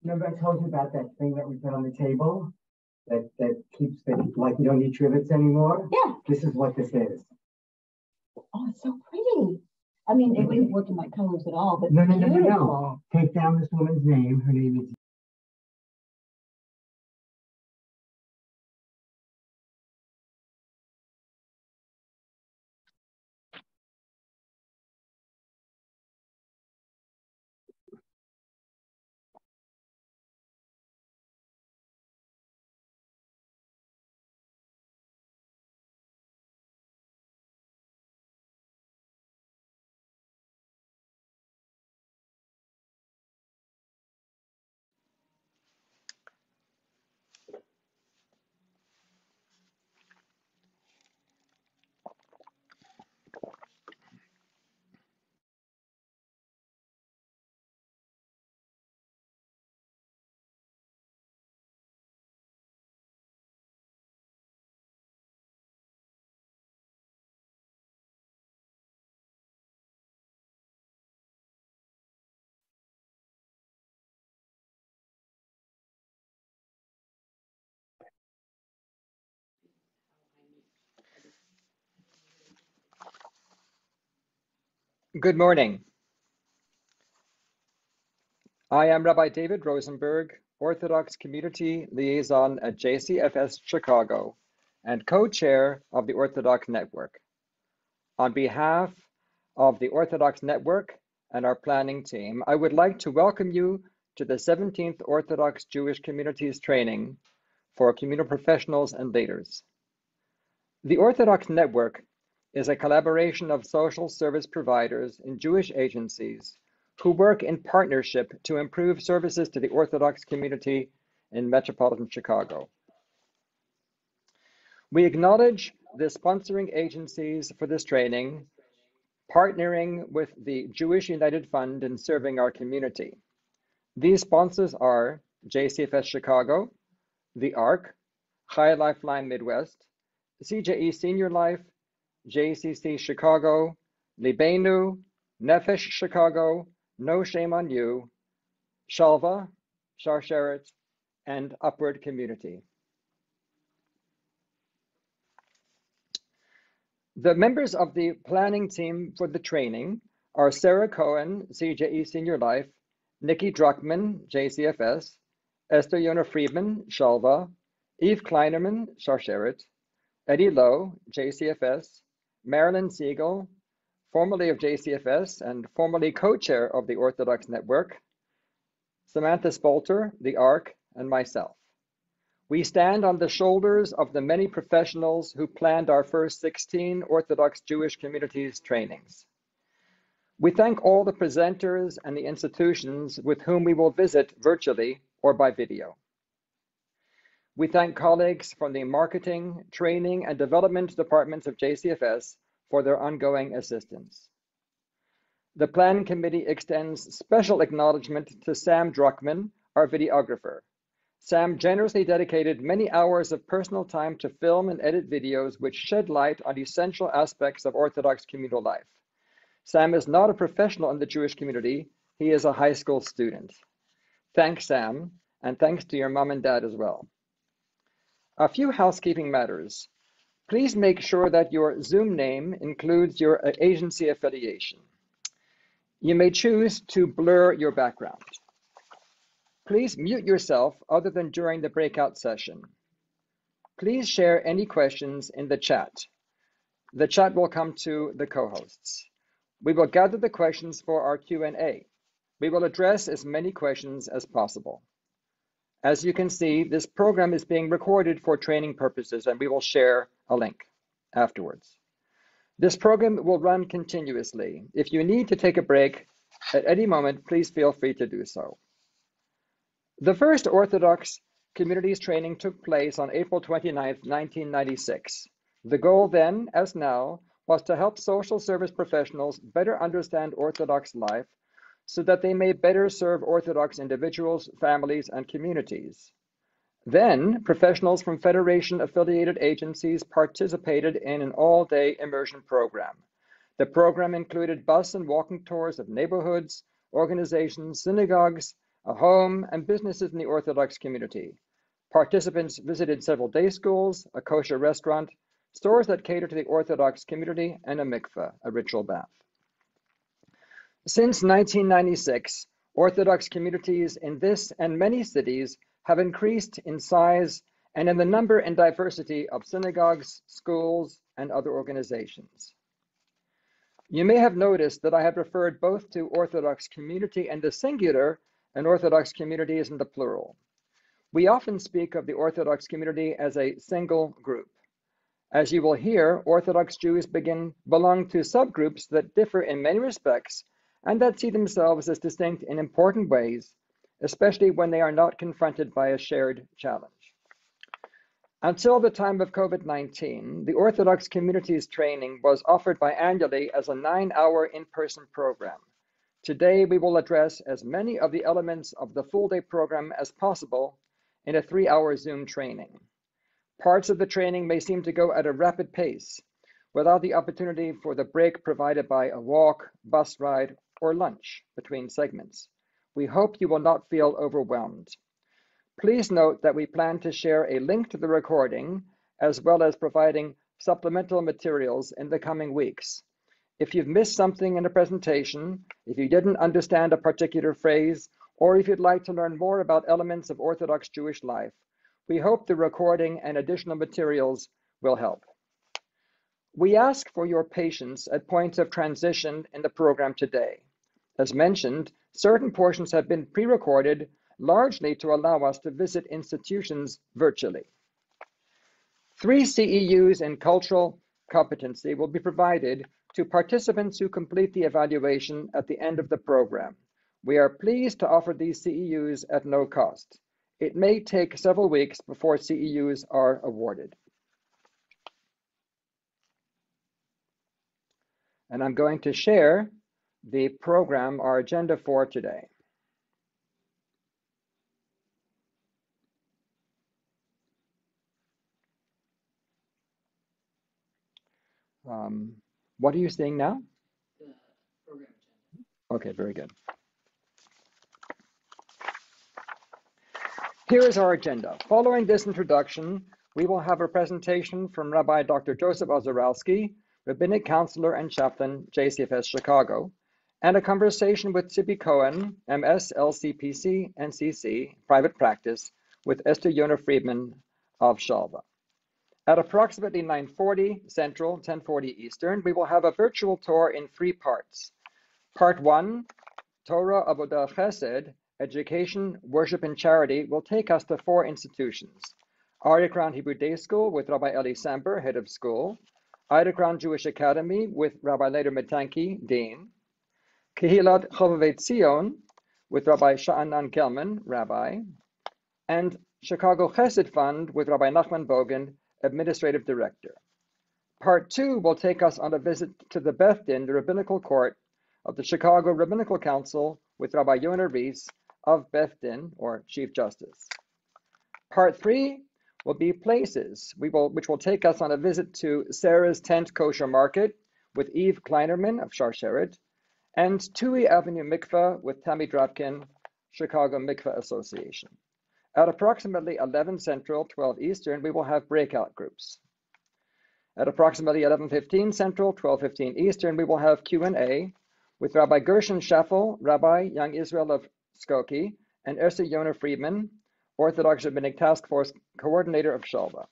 Remember I told you about that thing that we put on the table that keeps the, like you don't need trivets anymore? Yeah. This is what this is. Oh, it's so pretty. I mean, it wouldn't work in my colors at all, but No. Take down this woman's name. Her name is Good morning. I am Rabbi David Rosenberg, Orthodox Community Liaison at JCFS Chicago and co-chair of the Orthodox Network. On behalf of the Orthodox Network and our planning team, I would like to welcome you to the 17th Orthodox Jewish Communities Training for communal professionals and leaders. The Orthodox Network is a collaboration of social service providers and Jewish agencies who work in partnership to improve services to the Orthodox community in metropolitan Chicago. We acknowledge the sponsoring agencies for this training, partnering with the Jewish United Fund in serving our community. These sponsors are JCFS Chicago, the ARC, High Lifeline Midwest, CJE Senior Life, JCC Chicago, Libenu, Nefesh Chicago, No Shame on You, Shalva, Sharsheret, and Upward Community. The members of the planning team for the training are Sarah Cohen, CJE Senior Life, Nikki Druckman, JCFS, Esther Yona Friedman, Shalva, Eve Kleinerman, Sharsheret, Eddie Lowe, JCFS, Marilyn Siegel, formerly of JCFS and formerly co-chair of the Orthodox Network, Samantha Spolter, the ARC, and myself. We stand on the shoulders of the many professionals who planned our first 16 Orthodox Jewish communities trainings. We thank all the presenters and the institutions with whom we will visit virtually or by video. We thank colleagues from the marketing, training, and development departments of JCFS for their ongoing assistance. The Plan Committee extends special acknowledgement to Sam Druckman, our videographer. Sam generously dedicated many hours of personal time to film and edit videos which shed light on essential aspects of Orthodox communal life. Sam is not a professional in the Jewish community, he is a high school student. Thanks, Sam, and thanks to your mom and dad as well. A few housekeeping matters. Please make sure that your Zoom name includes your agency affiliation. You may choose to blur your background. Please mute yourself other than during the breakout session. Please share any questions in the chat. The chat will come to the co-hosts. We will gather the questions for our Q&A. We will address as many questions as possible. As you can see, this program is being recorded for training purposes, and we will share a link afterwards. This program will run continuously. If you need to take a break at any moment, please feel free to do so. The first Orthodox Communities training took place on April 29, 1996. The goal then, as now, was to help social service professionals better understand Orthodox life so that they may better serve Orthodox individuals, families, and communities. Then, professionals from Federation-affiliated agencies participated in an all-day immersion program. The program included bus and walking tours of neighborhoods, organizations, synagogues, a home, and businesses in the Orthodox community. Participants visited several day schools, a kosher restaurant, stores that cater to the Orthodox community, and a mikveh, a ritual bath. Since 1996, Orthodox communities in this and many cities have increased in size and in the number and diversity of synagogues, schools, and other organizations. You may have noticed that I have referred both to Orthodox community in the singular and Orthodox communities in the plural. We often speak of the Orthodox community as a single group. As you will hear, Orthodox Jews belong to subgroups that differ in many respects and that see themselves as distinct in important ways, especially when they are not confronted by a shared challenge. Until the time of COVID-19, the Orthodox community's training was offered biannually as a 9-hour in-person program. Today, we will address as many of the elements of the full-day program as possible in a 3-hour Zoom training. Parts of the training may seem to go at a rapid pace, without the opportunity for the break provided by a walk, bus ride, or lunch between segments. We hope you will not feel overwhelmed. Please note that we plan to share a link to the recording, as well as providing supplemental materials in the coming weeks. If you've missed something in the presentation, if you didn't understand a particular phrase, or if you'd like to learn more about elements of Orthodox Jewish life, we hope the recording and additional materials will help. We ask for your patience at points of transition in the program today. As mentioned, certain portions have been pre-recorded, largely to allow us to visit institutions virtually. 3 CEUs in cultural competency will be provided to participants who complete the evaluation at the end of the program. We are pleased to offer these CEUs at no cost. It may take several weeks before CEUs are awarded. And I'm going to share the program, our agenda for today. What are you seeing now? The program agenda. Okay, very good. Here is our agenda. Following this introduction, we will have a presentation from Rabbi Dr. Joseph Ozarowski, Rabbinic Counselor and Chaplain, JCFS Chicago, and a conversation with Tzippy Cohen, MS, LCPC, NCC, private practice, with Esther Yona Friedman of Chovevei. At approximately 9:40 Central, 10:40 Eastern, we will have a virtual tour in 3 parts. Part 1, Torah, Avodah, Chesed, Education, Worship, and Charity, will take us to 4 institutions. Arie Hebrew Day School with Rabbi Elie Samber, head of school. Elie Jewish Academy with Rabbi Leonard Matanky, dean. Kehilat Chovevei Tzion with Rabbi Shaanan Gelman, rabbi. And Chicago Chesed Fund with Rabbi Nachman Bogan, administrative director. Part 2 will take us on a visit to the Beth, the rabbinical court of the Chicago Rabbinical Council with Rabbi Yona Reiss of Beth, or Chief Justice. Part 3 will be places, which will take us on a visit to Sarah's Tent Kosher Market with Eve Kleinerman of Sharsheret, and Tui Avenue Mikveh with Tammy Dropkin, Chicago Mikveh Association. At approximately 11 Central, 12 Eastern, we will have breakout groups. At approximately 11:15 Central, 12:15 Eastern, we will have Q&A with Rabbi Gershon Schaffel, Rabbi Young Israel of Skokie, and Esther Yona Friedman, Orthodox Rabbinic Task Force Coordinator of Chovevei.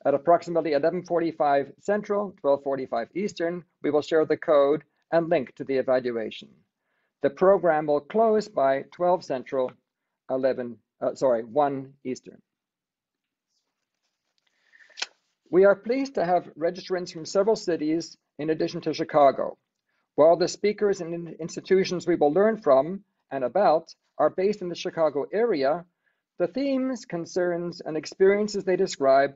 At approximately 11:45 Central, 12:45 Eastern, we will share the code and link to the evaluation. The program will close by 12 Central, 1 Eastern. We are pleased to have registrants from several cities in addition to Chicago. While the speakers and institutions we will learn from and about are based in the Chicago area, the themes, concerns, and experiences they describe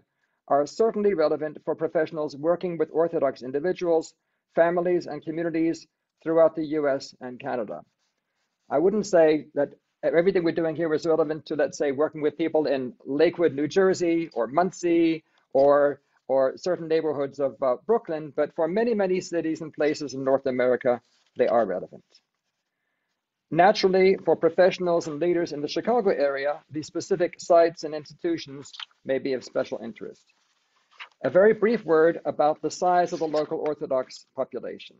are certainly relevant for professionals working with Orthodox individuals, families, and communities throughout the US and Canada. I wouldn't say that everything we're doing here is relevant to, let's say, working with people in Lakewood, New Jersey, or Muncie, or certain neighborhoods of Brooklyn, but for many, many cities and places in North America, they are relevant. Naturally, for professionals and leaders in the Chicago area, these specific sites and institutions may be of special interest. A very brief word about the size of the local Orthodox population.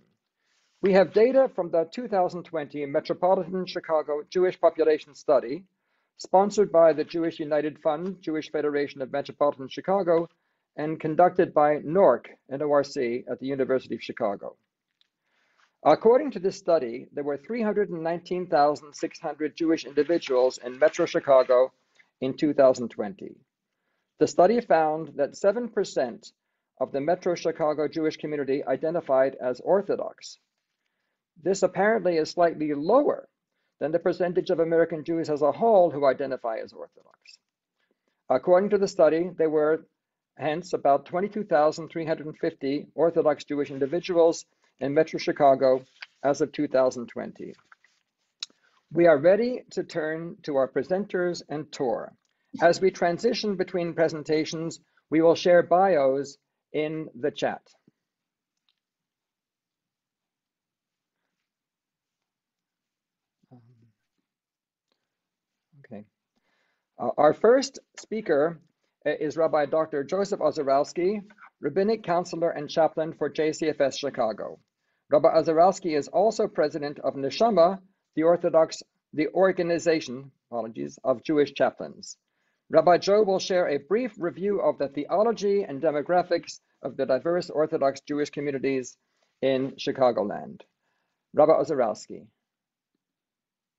We have data from the 2020 Metropolitan Chicago Jewish Population Study, sponsored by the Jewish United Fund, Jewish Federation of Metropolitan Chicago, and conducted by NORC, N-O-R-C, at the University of Chicago. According to this study, there were 319,600 Jewish individuals in Metro Chicago in 2020. The study found that 7% of the Metro Chicago Jewish community identified as Orthodox. This apparently is slightly lower than the percentage of American Jews as a whole who identify as Orthodox. According to the study, there were hence about 22,350 Orthodox Jewish individuals in Metro Chicago as of 2020. We are ready to turn to our presenters and tour. As we transition between presentations, we will share bios in the chat. Okay. Our first speaker is Rabbi Dr. Joseph Ozarowski, Rabbinic Counselor and Chaplain for JCFS Chicago. Rabbi Ozarowski is also president of Neshama, the organization of Jewish chaplains. Rabbi Joe will share a brief review of the theology and demographics of the diverse Orthodox Jewish communities in Chicagoland. Rabbi Ozarowski.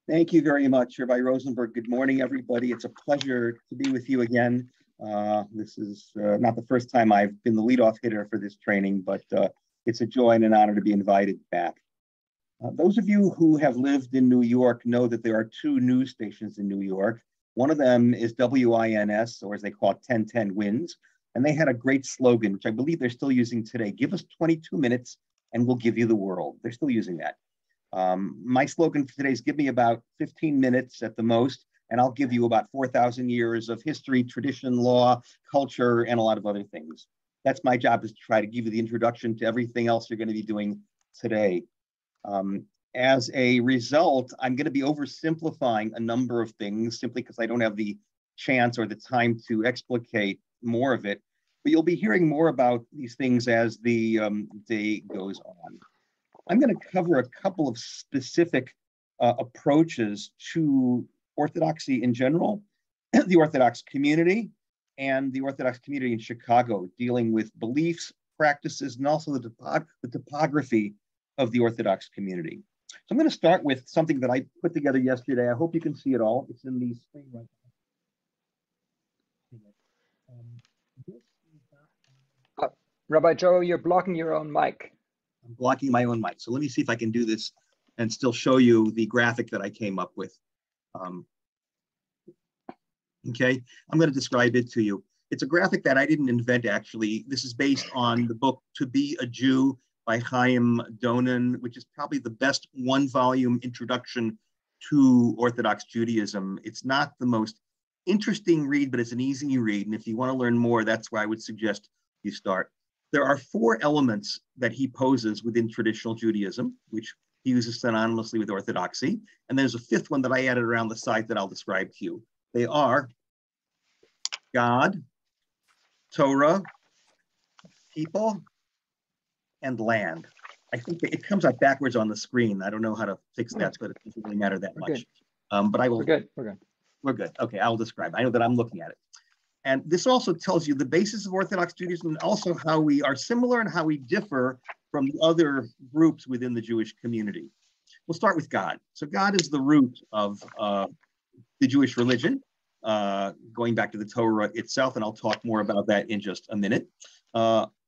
Thank you very much, Rabbi Rosenberg. Good morning, everybody. It's a pleasure to be with you again. This is not the first time I've been the leadoff hitter for this training, but it's a joy and an honor to be invited back. Those of you who have lived in New York know that there are two news stations in New York. One of them is WINS, or as they call it, 1010 Wins. And they had a great slogan, which I believe they're still using today. Give us 22 minutes and we'll give you the world. They're still using that. My slogan for today is give me about 15 minutes at the most, and I'll give you about 4,000 years of history, tradition, law, culture, and a lot of other things. That's my job, is to try to give you the introduction to everything else you're going to be doing today. As a result, I'm going to be oversimplifying a number of things simply because I don't have the chance or the time to explicate more of it. But you'll be hearing more about these things as the day goes on. I'm going to cover a couple of specific approaches to Orthodoxy in general, the Orthodox community, and the Orthodox community in Chicago, dealing with beliefs, practices, and also the topography of the Orthodox community. So I'm going to start with something that I put together yesterday. I hope you can see it all. It's in the screen right now. Rabbi Joe, you're blocking your own mic. I'm blocking my own mic. So let me see if I can do this and still show you the graphic that I came up with. Okay, I'm going to describe it to you. It's a graphic that I didn't invent, actually. This is based on the book To Be a Jew by Chaim Donin, which is probably the best one-volume introduction to Orthodox Judaism. It's not the most interesting read, but it's an easy read. And if you want to learn more, that's where I would suggest you start. There are four elements that he poses within traditional Judaism, which he uses synonymously with Orthodoxy. And there's a fifth one that I added around the side that I'll describe to you. They are God, Torah, people, and land. I think it comes out backwards on the screen. I don't know how to fix that, but it doesn't really matter that much. But I will. We're good. We're good. We're good. Okay, I'll describe. I know that I'm looking at it. And this also tells you the basis of Orthodox Judaism and also how we are similar and how we differ from the other groups within the Jewish community. We'll start with God. So God is the root of the Jewish religion, going back to the Torah itself, and I'll talk more about that in just a minute.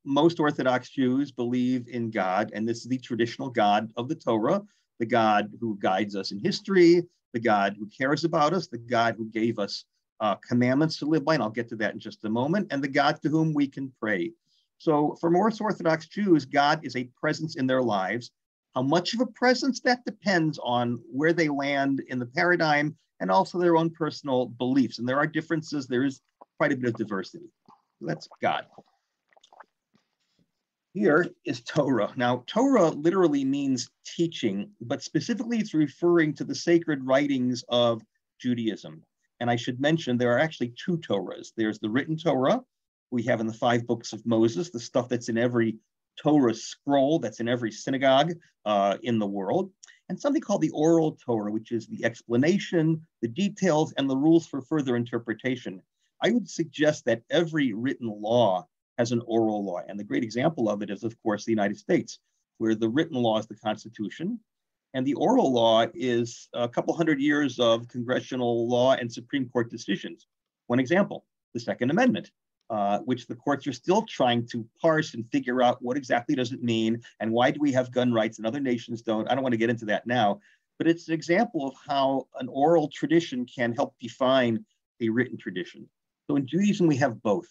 Most Orthodox Jews believe in God, and this is the traditional God of the Torah, the God who guides us in history, the God who cares about us, the God who gave us commandments to live by, and I'll get to that in just a moment, and the God to whom we can pray. So for most Orthodox Jews, God is a presence in their lives. How much of a presence? That depends on where they land in the paradigm and also their own personal beliefs. And there are differences. There is quite a bit of diversity. So that's God. Here is Torah. Now, Torah literally means teaching, but specifically it's referring to the sacred writings of Judaism. And I should mention there are actually two Torahs. There's the written Torah we have in the 5 books of Moses, the stuff that's in every Torah scroll, that's in every synagogue in the world, and something called the oral Torah, which is the explanation, the details, and the rules for further interpretation. I would suggest that every written law has an oral law. And the great example of it is, of course, the United States, where the written law is the Constitution, and the oral law is a couple hundred years of congressional law and Supreme Court decisions. One example, the Second Amendment, which the courts are still trying to parse and figure out what exactly does it mean, and why do we have gun rights and other nations don't. I don't want to get into that now, but it's an example of how an oral tradition can help define a written tradition. So in Judaism, we have both.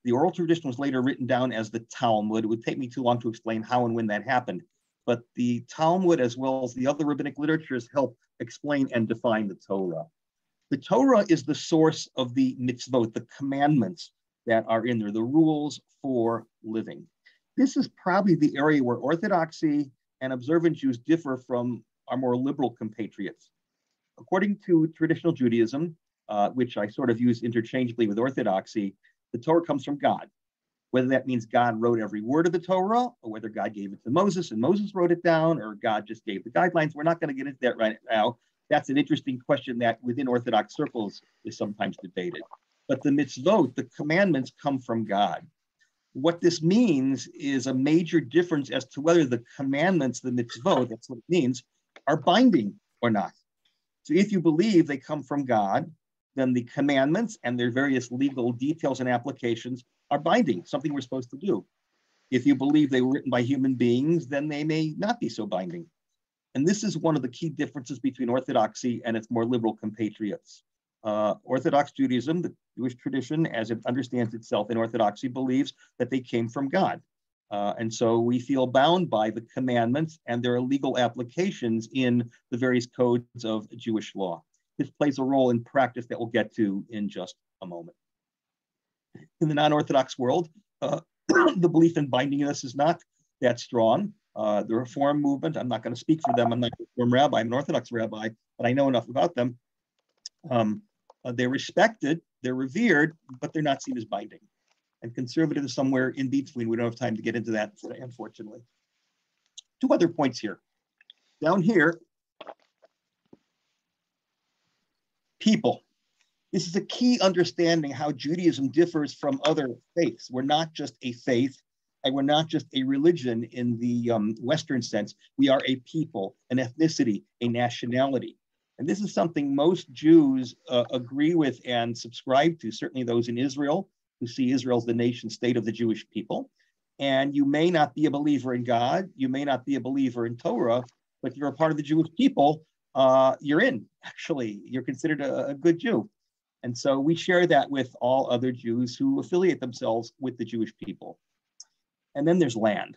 The oral tradition was later written down as the Talmud. It would take me too long to explain how and when that happened. But the Talmud, as well as the other rabbinic literatures, help explain and define the Torah. The Torah is the source of the mitzvot, the commandments that are in there, the rules for living. This is probably the area where Orthodoxy and observant Jews differ from our more liberal compatriots. According to traditional Judaism, which I sort of use interchangeably with Orthodoxy, the Torah comes from God. Whether that means God wrote every word of the Torah, or whether God gave it to Moses and Moses wrote it down, or God just gave the guidelines, we're not going to get into that right now. That's an interesting question that within Orthodox circles is sometimes debated. But the mitzvot, the commandments, come from God. What this means is a major difference as to whether the commandments, the mitzvot, that's what it means, are binding or not. So if you believe they come from God, then the commandments and their various legal details and applications are binding, something we're supposed to do. If you believe they were written by human beings, then they may not be so binding. And this is one of the key differences between Orthodoxy and its more liberal compatriots. Orthodox Judaism, the Jewish tradition, as it understands itself in Orthodoxy, believes that they came from God. And so we feel bound by the commandments and their legal applications in the various codes of Jewish law. This plays a role in practice that we'll get to in just a moment. In the non-Orthodox world, the belief in bindingness is not that strong. The Reform movement, I'm not going to speak for them. I'm not a Reform rabbi, I'm an Orthodox rabbi, but I know enough about them. They're respected, they're revered, but they're not seen as binding. And conservative is somewhere in between. We don't have time to get into that today, unfortunately. 2 other points here. Down here, people. This is a key understanding how Judaism differs from other faiths. We're not just a faith, and we're not just a religion in the Western sense. We are a people, an ethnicity, a nationality. And this is something most Jews agree with and subscribe to, certainly those in Israel, who see Israel as the nation state of the Jewish people. And you may not be a believer in God, you may not be a believer in Torah, but you're a part of the Jewish people. You're in, actually. You're considered a good Jew. And so we share that with all other Jews who affiliate themselves with the Jewish people. And then there's land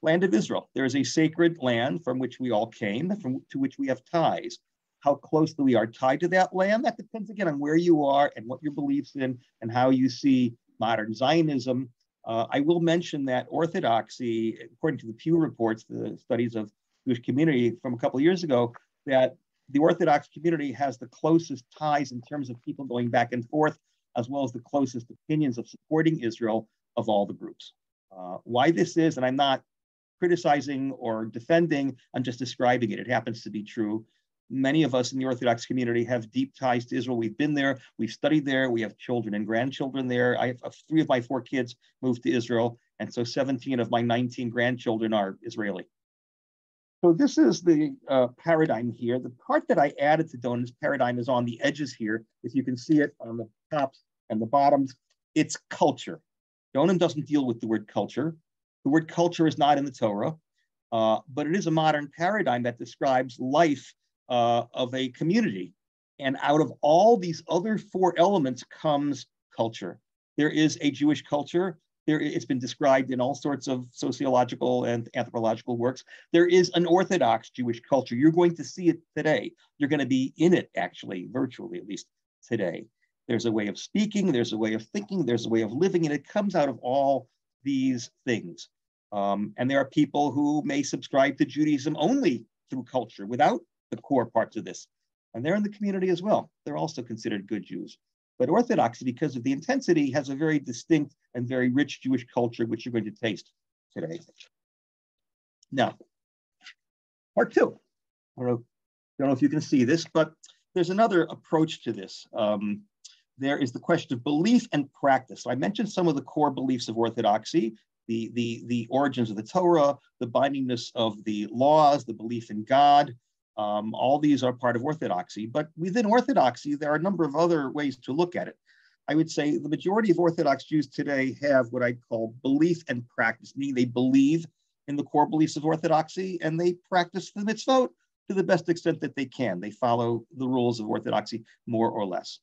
of Israel. There is a sacred land from which we all came, to which we have ties. How closely we are tied to that land, that depends again on where you are and what your beliefs in and how you see modern Zionism. I will mention that Orthodoxy, according to the Pew reports, the studies of Jewish community from a couple of years ago, that the Orthodox community has the closest ties in terms of people going back and forth, as well as the closest opinions of supporting Israel of all the groups. Why this is, and I'm not criticizing or defending, I'm just describing it. It happens to be true. Many of us in the Orthodox community have deep ties to Israel. We've been there, we've studied there, we have children and grandchildren there. I have 3 of my 4 kids moved to Israel, and so 17 of my 19 grandchildren are Israeli. So this is the paradigm here. The part that I added to Donan's paradigm is on the edges here. If you can see it on the tops and the bottoms, it's culture. Donan doesn't deal with the word culture. The word culture is not in the Torah, but it is a modern paradigm that describes life of a community. And out of all these other 4 elements comes culture. There is a Jewish culture. It's been described in all sorts of sociological and anthropological works. There is an Orthodox Jewish culture. You're going to see it today. You're going to be in it, actually, virtually, at least today. There's a way of speaking, there's a way of thinking, there's a way of living, and it comes out of all these things. And there are people who may subscribe to Judaism only through culture without the core parts of this. And they're in the community as well. They're also considered good Jews. But Orthodoxy, because of the intensity, has a very distinct and very rich Jewish culture, which you're going to taste today. Now, part two. I don't know if you can see this, but there's another approach to this. There is the question of belief and practice. So I mentioned some of the core beliefs of Orthodoxy, the origins of the Torah, the bindingness of the laws, the belief in God. All these are part of Orthodoxy, but within Orthodoxy, there are a number of other ways to look at it. I would say the majority of Orthodox Jews today have what I call belief and practice, meaning they believe in the core beliefs of Orthodoxy and they practice the mitzvot to the best extent that they can. They follow the rules of Orthodoxy more or less.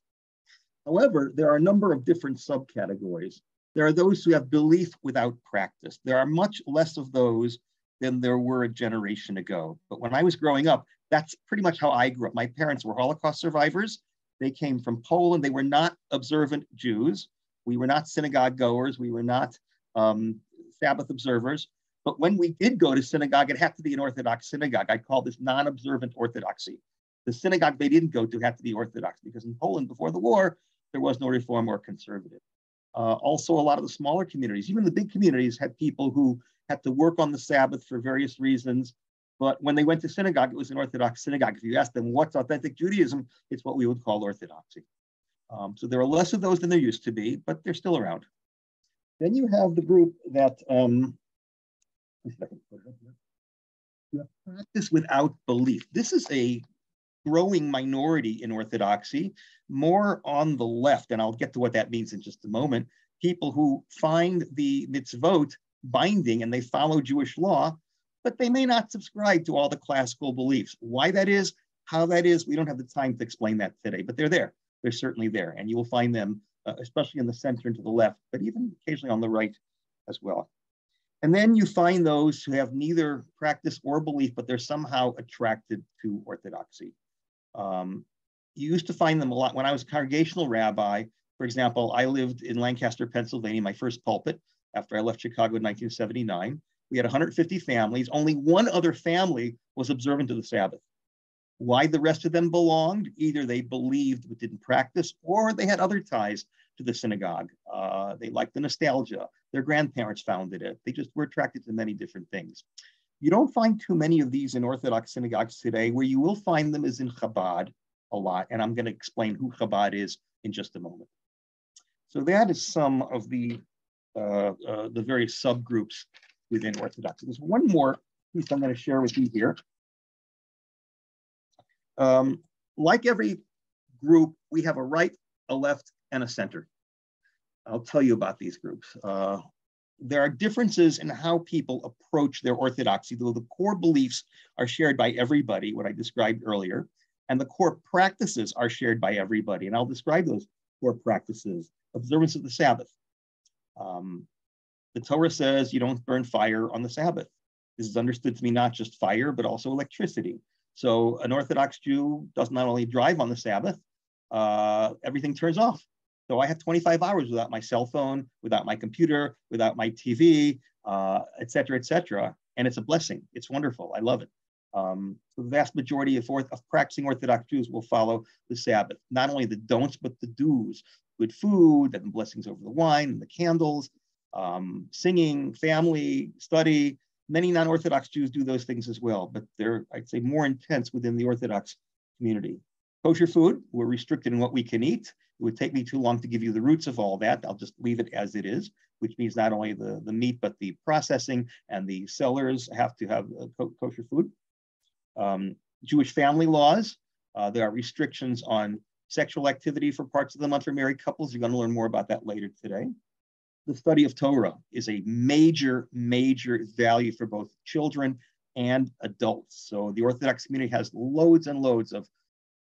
However, there are a number of different subcategories. There are those who have belief without practice. There are much less of those than there were a generation ago. But when I was growing up, that's pretty much how I grew up. My parents were Holocaust survivors. They came from Poland. They were not observant Jews. We were not synagogue goers. We were not Sabbath observers. But when we did go to synagogue, it had to be an Orthodox synagogue. I call this non-observant Orthodoxy. The synagogue they didn't go to had to be Orthodox because in Poland before the war, there was no Reform or conservative. Also, a lot of the smaller communities, even the big communities, had people who had to work on the Sabbath for various reasons. But when they went to synagogue, it was an Orthodox synagogue. If you ask them what's authentic Judaism, it's what we would call Orthodoxy. So there are less of those than there used to be, but they're still around. Then you have the group that practice without belief. This is a growing minority in Orthodoxy, more on the left, and I'll get to what that means in just a moment. People who find the mitzvot binding and they follow Jewish law, but they may not subscribe to all the classical beliefs. Why that is, how that is, we don't have the time to explain that today, but they're there. They're certainly there, and you will find them, especially in the center and to the left, but even occasionally on the right as well. And then you find those who have neither practice or belief, but they're somehow attracted to Orthodoxy. You used to find them a lot. When I was a congregational rabbi, for example, I lived in Lancaster, Pennsylvania, my first pulpit after I left Chicago in 1979. We had 150 families. Only one other family was observant of the Sabbath. Why the rest of them belonged? Either they believed but didn't practice, or they had other ties to the synagogue. They liked the nostalgia. Their grandparents founded it. They just were attracted to many different things. You don't find too many of these in Orthodox synagogues today. Where you will find them is in Chabad a lot, and I'm going to explain who Chabad is in just a moment. So that is some of the various subgroups within Orthodoxy. There's one more piece I'm going to share with you here. Like every group, we have a right, a left, and a center. I'll tell you about these groups. There are differences in how people approach their Orthodoxy, though the core beliefs are shared by everybody, what I described earlier, and the core practices are shared by everybody. And I'll describe those core practices. Observance of the Sabbath. The Torah says you don't burn fire on the Sabbath. This is understood to mean not just fire, but also electricity. So an Orthodox Jew does not only drive on the Sabbath, everything turns off. So I have 25 hours without my cell phone, without my computer, without my TV, et cetera, and it's a blessing. It's wonderful. I love it. The vast majority of practicing Orthodox Jews will follow the Sabbath. Not only the don'ts, but the do's. Good food, and blessings over the wine and the candles, singing, family, study. Many non-Orthodox Jews do those things as well, but they're, I'd say, more intense within the Orthodox community. Kosher food, we're restricted in what we can eat. It would take me too long to give you the roots of all that. I'll just leave it as it is, which means not only the meat, but the processing and the sellers have to have kosher food. Jewish family laws, there are restrictions on sexual activity for parts of the month for married couples. You're going to learn more about that later today. The study of Torah is a major, major value for both children and adults. So the Orthodox community has loads and loads of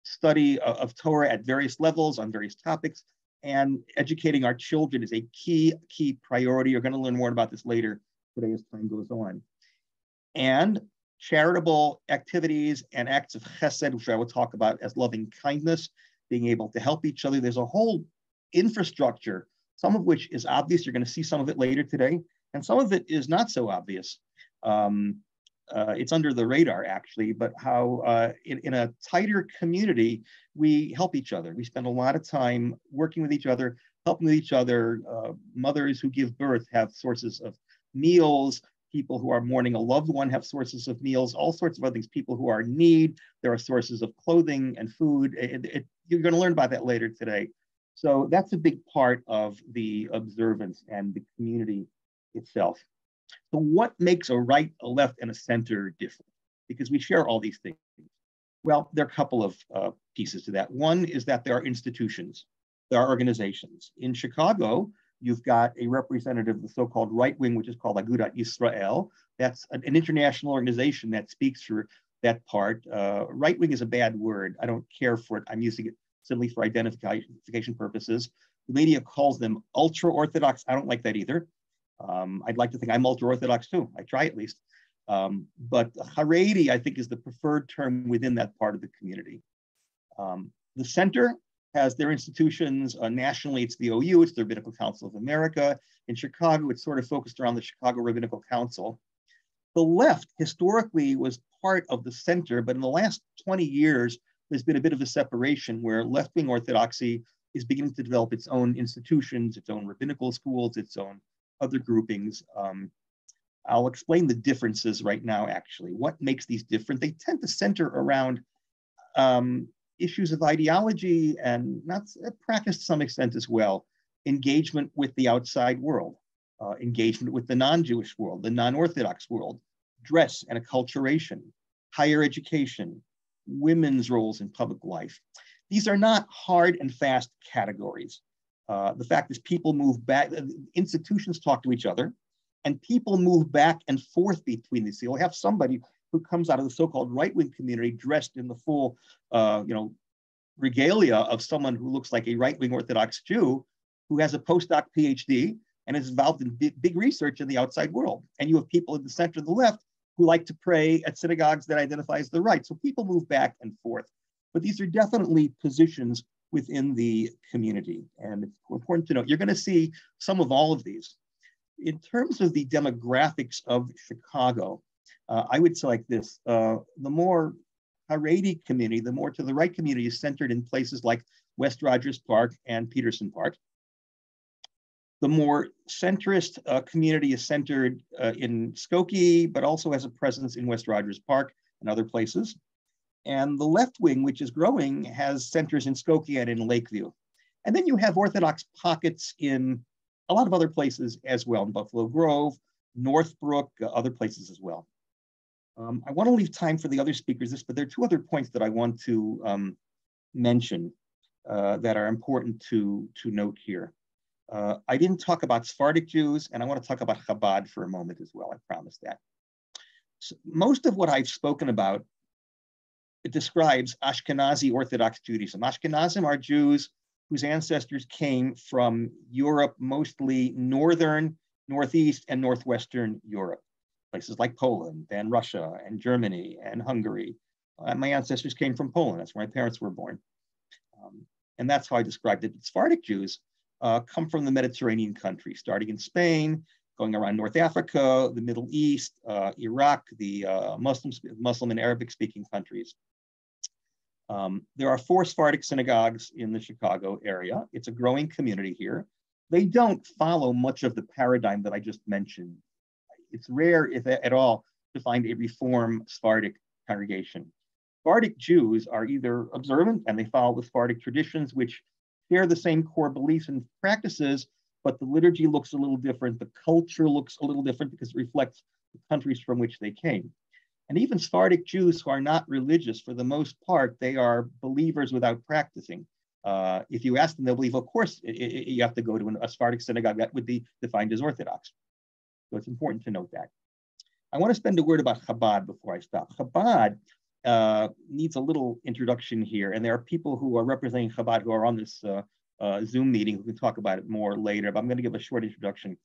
study of Torah at various levels on various topics, and educating our children is a key priority. You're going to learn more about this later today as time goes on. And charitable activities and acts of chesed, which I will talk about as loving kindness, being able to help each other. There's a whole infrastructure, some of which is obvious. You're going to see some of it later today. And some of it is not so obvious. It's under the radar, actually, but how in a tighter community, we help each other. We spend a lot of time working with each other, helping with each other. Mothers who give birth have sources of meals. People who are mourning a loved one have sources of meals, all sorts of other things. People who are in need, there are sources of clothing and food. You're going to learn about that later today. So that's a big part of the observance and the community itself. So what makes a right, a left, and a center different? Because we share all these things. Well, there are a couple of pieces to that. One is that there are institutions, there are organizations. In Chicago, you've got a representative of the so-called right wing, which is called Agudat Yisrael. That's an international organization that speaks for that part. Right wing is a bad word. I don't care for it. I'm using it simply for identification purposes. The media calls them ultra-Orthodox. I don't like that either. I'd like to think I'm ultra-Orthodox too. I try at least. But Haredi, I think, is the preferred term within that part of the community. The center has their institutions. Nationally, it's the OU, it's the Rabbinical Council of America. In Chicago, it's sort of focused around the Chicago Rabbinical Council. The left historically was part of the center, but in the last 20 years, there's been a bit of a separation where left-wing Orthodoxy is beginning to develop its own institutions, its own rabbinical schools, its own other groupings. I'll explain the differences right now, actually. What makes these different? They tend to center around issues of ideology and not practice to some extent as well. Engagement with the outside world, engagement with the non-Jewish world, the non-Orthodox world, dress and acculturation, higher education, women's roles in public life. These are not hard and fast categories. The fact is people move back, institutions talk to each other, and people move back and forth between these. So you'll have somebody who comes out of the so-called right-wing community dressed in the full, regalia of someone who looks like a right-wing Orthodox Jew who has a postdoc PhD and is involved in big research in the outside world. And you have people in the center of the left who like to pray at synagogues that identify as the right. So people move back and forth. But these are definitely positions within the community. And it's important to note, you're going to see some of all of these. In terms of the demographics of Chicago, I would say like this, the more Haredi community, the more to the right community is centered in places like West Rogers Park and Peterson Park. The more centrist community is centered in Skokie, but also has a presence in West Rogers Park and other places. And the left wing, which is growing, has centers in Skokie and in Lakeview. And then you have Orthodox pockets in a lot of other places as well, in Buffalo Grove, Northbrook, other places as well. I want to leave time for the other speakers, but there are two other points that I want to mention that are important to note here. I didn't talk about Sephardic Jews, and I want to talk about Chabad for a moment as well, I promise that. So most of what I've spoken about, it describes Ashkenazi Orthodox Judaism. Ashkenazim are Jews whose ancestors came from Europe, mostly northern, northeast, and northwestern Europe. Places like Poland and Russia and Germany and Hungary. My ancestors came from Poland. That's where my parents were born. And that's how I described it. Sephardic Jews come from the Mediterranean countries, starting in Spain, going around North Africa, the Middle East, Iraq, the Muslim and Arabic-speaking countries. There are 4 Sephardic synagogues in the Chicago area. It's a growing community here. They don't follow much of the paradigm that I just mentioned. It's rare, if at all, to find a Reform Sephardic congregation. Sephardic Jews are either observant and they follow the Sephardic traditions, which share the same core beliefs and practices, but the liturgy looks a little different. The culture looks a little different because it reflects the countries from which they came. And even Sephardic Jews who are not religious, for the most part, they are believers without practicing. If you ask them, they'll believe, of course, you have to go to a Sephardic synagogue that would be defined as Orthodox. So it's important to note that. I want to spend a word about Chabad before I stop. Chabad needs a little introduction here, and there are people who are representing Chabad who are on this Zoom meeting who can talk about it more later, but I'm going to give a short introduction.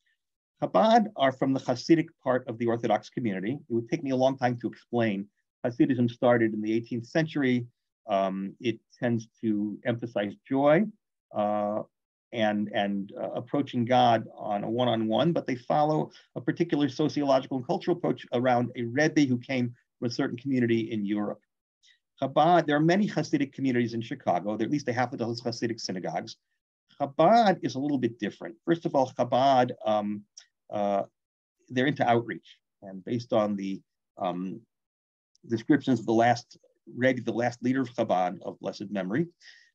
Chabad are from the Hasidic part of the Orthodox community. It would take me a long time to explain. Hasidism started in the 18th century. It tends to emphasize joy. and approaching God on a one-on-one, but they follow a particular sociological and cultural approach around a Rebbe who came from a certain community in Europe. Chabad, there are many Hasidic communities in Chicago. There are at least a half a dozen Hasidic synagogues. Chabad is a little bit different. First of all, Chabad, they're into outreach. And based on the descriptions of the last Rebbe, the last leader of Chabad of blessed memory,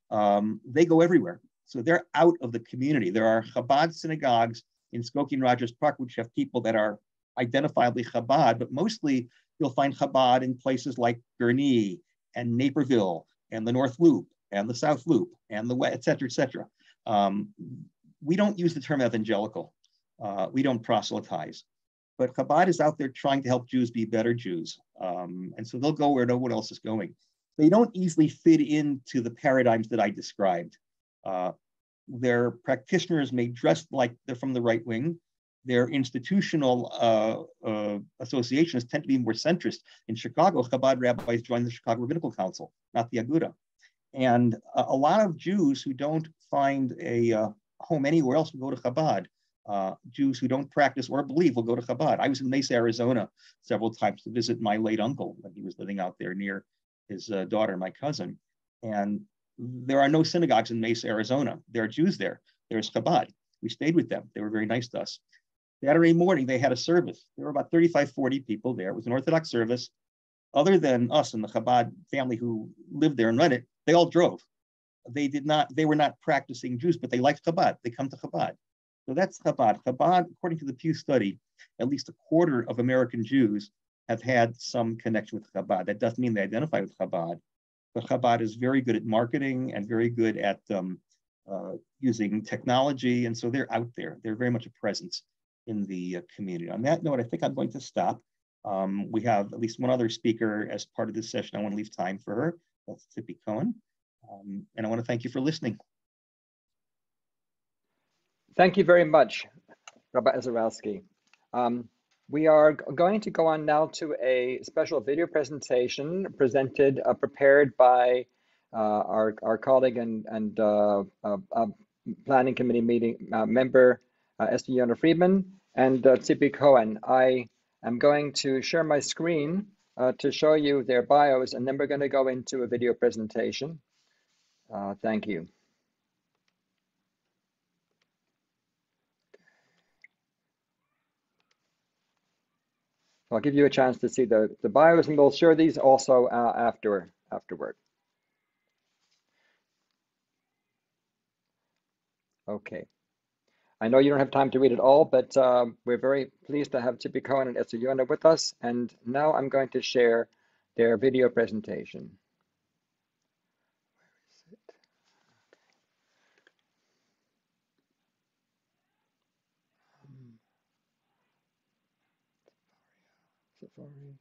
they go everywhere. So they're out of the community. There are Chabad synagogues in Skokie and Rogers Park, which have people that are identifiably Chabad, but mostly you'll find Chabad in places like Gurnee and Naperville and the North Loop and the South Loop and the West, et cetera, et cetera. We don't use the term evangelical. We don't proselytize. But Chabad is out there trying to help Jews be better Jews. And so they'll go where no one else is going. They don't easily fit into the paradigms that I described. Their practitioners may dress like they're from the right wing. Their institutional associations tend to be more centrist. In Chicago, Chabad rabbis join the Chicago Rabbinical Council, not the Aguda. And a lot of Jews who don't find a home anywhere else will go to Chabad. Jews who don't practice or believe will go to Chabad. I was in Mesa, Arizona several times to visit my late uncle when he was living out there near his daughter, my cousin. And there are no synagogues in Mesa, Arizona. There are Jews there. There's Chabad. We stayed with them. They were very nice to us. Saturday morning, they had a service. There were about 35, 40 people there. It was an Orthodox service. Other than us and the Chabad family who lived there and run it, they all drove. They were not practicing Jews, but they liked Chabad. They come to Chabad. So that's Chabad. Chabad, according to the Pew study, at least a quarter of American Jews have had some connection with Chabad. That doesn't mean they identify with Chabad, but Chabad is very good at marketing and very good at using technology. And so they're out there. They're very much a presence in the community. On that note, I think I'm going to stop. We have at least one other speaker as part of this session. I want to leave time for her. That's Tzippy Cohen. And I want to thank you for listening. Thank you very much, Rabbi Ozarowski. We are going to go on now to a special video presentation prepared by our colleague and planning committee member, Esther Yona Friedman, and Tzippy Cohen. I am going to share my screen to show you their bios, and then we're going to go into a video presentation. Thank you. I'll give you a chance to see the bios, and we'll share these also afterward. Okay. I know you don't have time to read it all, but we're very pleased to have Tzippy Cohen and Esther Yona with us. And now I'm going to share their video presentation. Safari.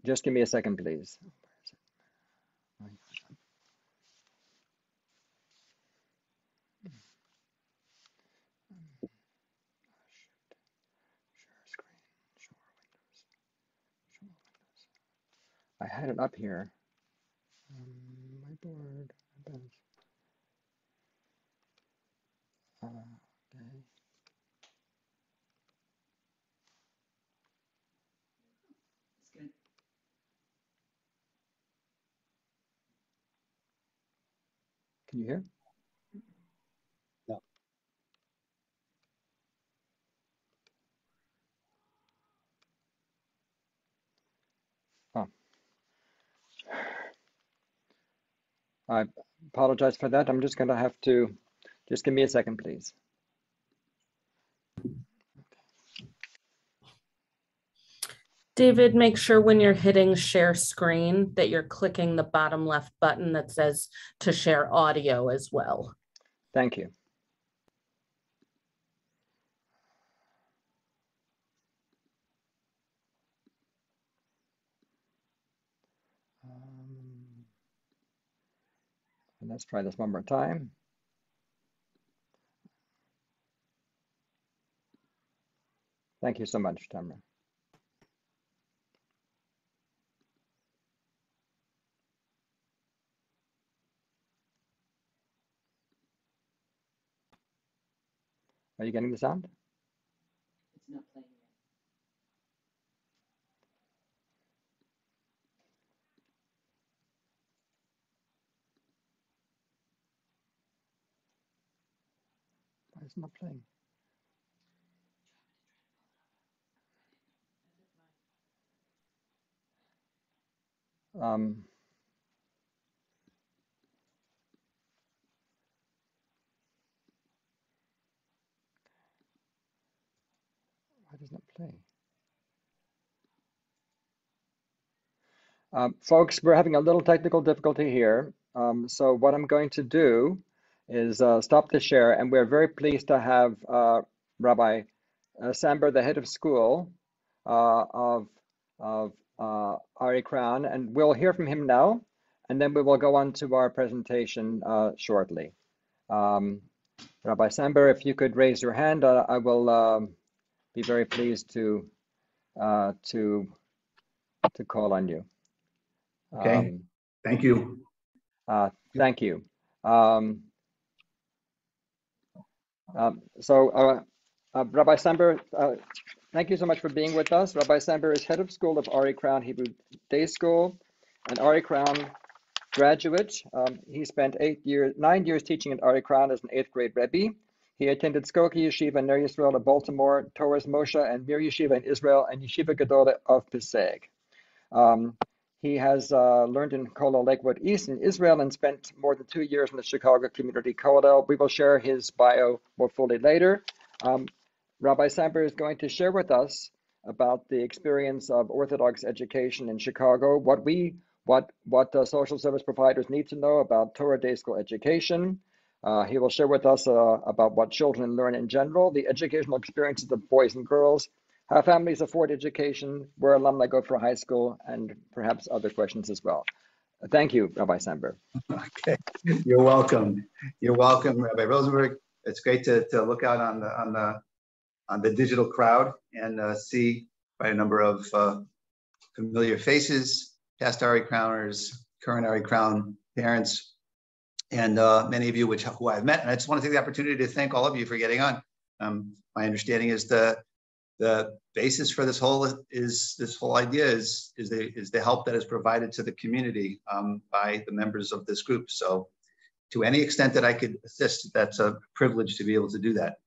Just give me a second, please. I had it up here. My board. Okay. Can you hear? No. Oh. I apologize for that. I'm just going to have to, just give me a second, please. David, make sure when you're hitting share screen that you're clicking the bottom left button that says to share audio as well. Thank you. And let's try this one more time. Thank you so much, Tamara. Are you getting the sound? It's not playing yet. Why is it not playing? Why does it not play? Folks, we're having a little technical difficulty here. So what I'm going to do is stop the share, and we're very pleased to have Rabbi Samber, the head of school of Arie Crown, and we'll hear from him now, and then we will go on to our presentation shortly. Rabbi Samber, if you could raise your hand, I will be very pleased to call on you. Okay, thank you. Thank you. Rabbi Samber, thank you so much for being with us. Rabbi Samber is head of school of Arie Crown Hebrew Day School, an Arie Crown graduate. He spent 9 years teaching at Arie Crown as an 8th grade Rebbe. He attended Skokie Yeshiva in Ner Yisrael of Baltimore, Torah's Moshe and Mir Yeshiva in Israel, and Yeshiva Gedolah of Pesach. He has learned in Kollel Lakewood East in Israel and spent more than 2 years in the Chicago Community Kollel. We will share his bio more fully later. Rabbi Samber is going to share with us about the experience of Orthodox education in Chicago, what social service providers need to know about Torah Day School education. He will share with us about what children learn in general, the educational experiences of boys and girls, how families afford education, where alumni go for high school, and perhaps other questions as well. Thank you, Rabbi Samber. Okay, you're welcome. You're welcome, Rabbi Rosenberg. It's great to look out on the digital crowd and see quite a number of familiar faces, past Arie Crowners, current Arie Crown parents, and many of you who I've met. And I just want to take the opportunity to thank all of you for getting on. My understanding is the basis for this whole idea is the help that is provided to the community by the members of this group. So to any extent that I could assist, that's a privilege to be able to do that.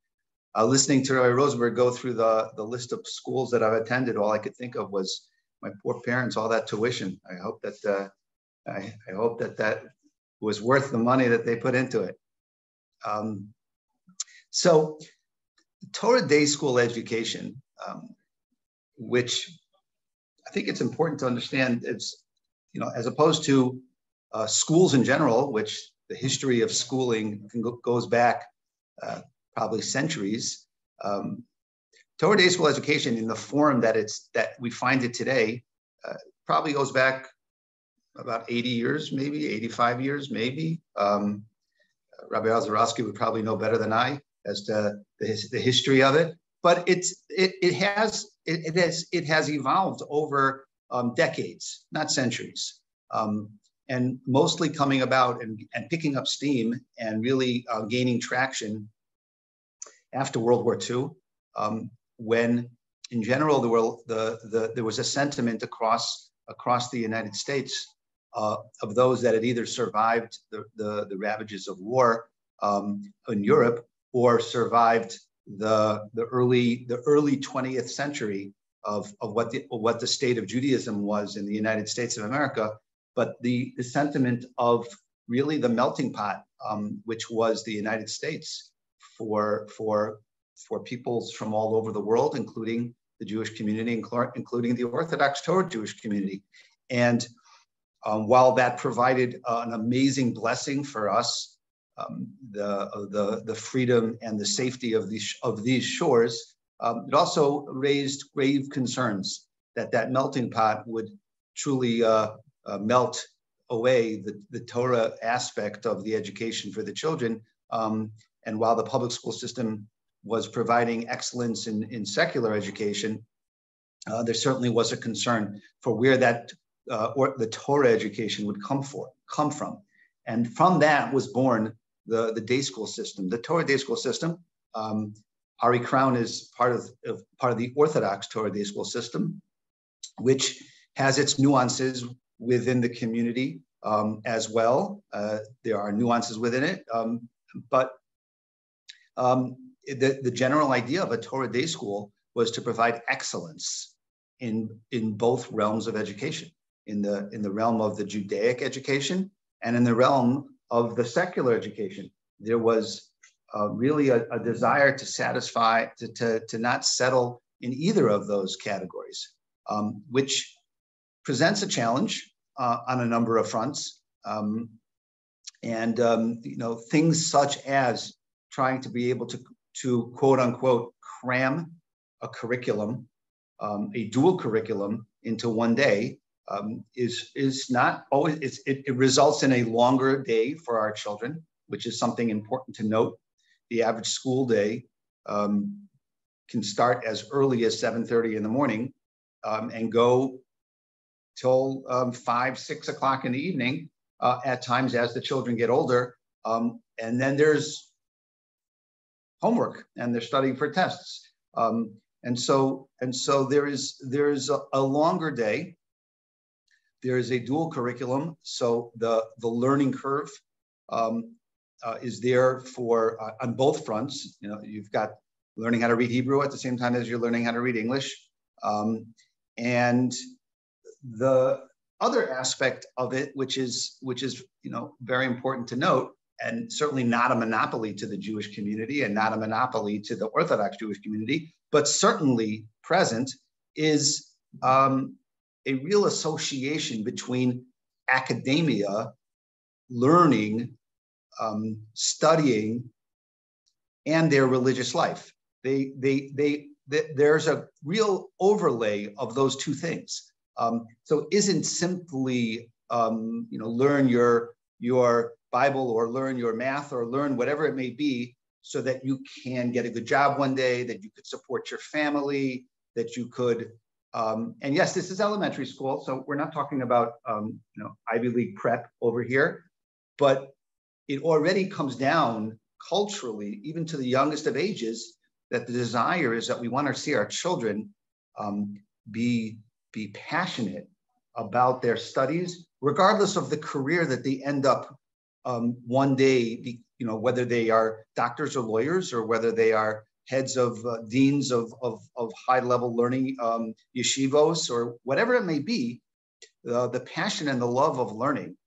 Listening to Rabbi Rosenberg go through the list of schools that I've attended, all I could think of was my poor parents, all that tuition. I hope that that was worth the money that they put into it. So Torah Day School education, which I think it's important to understand, it's, as opposed to schools in general, which the history of schooling goes back probably centuries. Torah Day School education in the form that we find it today probably goes back about 80 years, maybe 85 years, maybe. Rabbi Ozarowski would probably know better than I as to the history of it, but it has evolved over decades, not centuries, and mostly coming about and picking up steam and really gaining traction after World War II, when in general there was a sentiment across the United States of those that had either survived the ravages of war in Europe or survived the early 20th century of what the state of Judaism was in the United States of America, but the sentiment of really the melting pot, which was the United States for peoples from all over the world, including the Jewish community, including the Orthodox Torah Jewish community. And while that provided an amazing blessing for us, the freedom and the safety of these shores, it also raised grave concerns that melting pot would truly melt away the Torah aspect of the education for the children. And while the public school system was providing excellence in secular education, there certainly was a concern for where that or the Torah education would come from. And from that was born the day school system. The Torah day school system Arie Crown is part of the Orthodox Torah day school system, which has its nuances within the community as well. There are nuances within it, but the general idea of a Torah day school was to provide excellence in both realms of education, in the realm of the Judaic education and in the realm of the secular education. There was really a desire to satisfy, to not settle in either of those categories, which presents a challenge on a number of fronts. Things such as trying to be able to quote unquote cram a curriculum, a dual curriculum into one day is not always, it results in a longer day for our children, which is something important to note. The average school day can start as early as 7:30 in the morning and go till 5, 6 o'clock in the evening at times as the children get older. And then there's homework and they're studying for tests. And so there's a longer day. There is a dual curriculum. So the learning curve is there for on both fronts. You know, you've got learning how to read Hebrew at the same time as you're learning how to read English. And the other aspect of it, which is very important to note, and certainly not a monopoly to the Jewish community and not a monopoly to the Orthodox Jewish community, but certainly present, is a real association between academia, learning, studying, and their religious life. There's a real overlay of those two things. So it isn't simply learn your Bible or learn your math or learn whatever it may be so that you can get a good job one day, that you could support your family, that you could, and yes, this is elementary school, so we're not talking about Ivy League prep over here, but it already comes down culturally, even to the youngest of ages, that the desire is that we want to see our children be passionate about their studies, regardless of the career that they end up one day, whether they are doctors or lawyers, or whether they are heads of deans of high-level learning yeshivos, or whatever it may be. The passion and the love of learning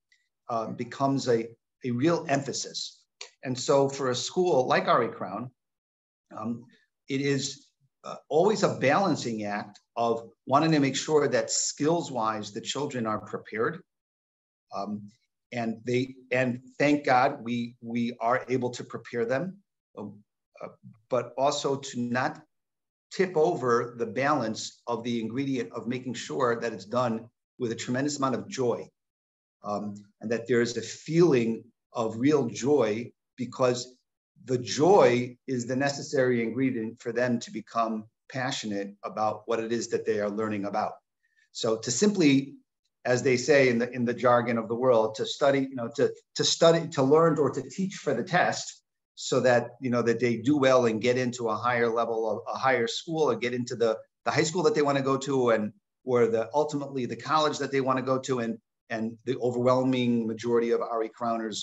becomes a real emphasis. And so for a school like Arie Crown, it is always a balancing act of wanting to make sure that skills-wise the children are prepared, and thank God we are able to prepare them, but also to not tip over the balance of the ingredient of making sure that it's done with a tremendous amount of joy, and that there's a feeling of real joy, because the joy is the necessary ingredient for them to become passionate about what it is that they are learning about. So to simply, as they say in the jargon of the world, to study, to study, to learn, or to teach for the test, so that that they do well and get into a higher level of a higher school, or get into the high school that they want to go to, and or ultimately the college that they want to go to, and the overwhelming majority of Arie Crowners,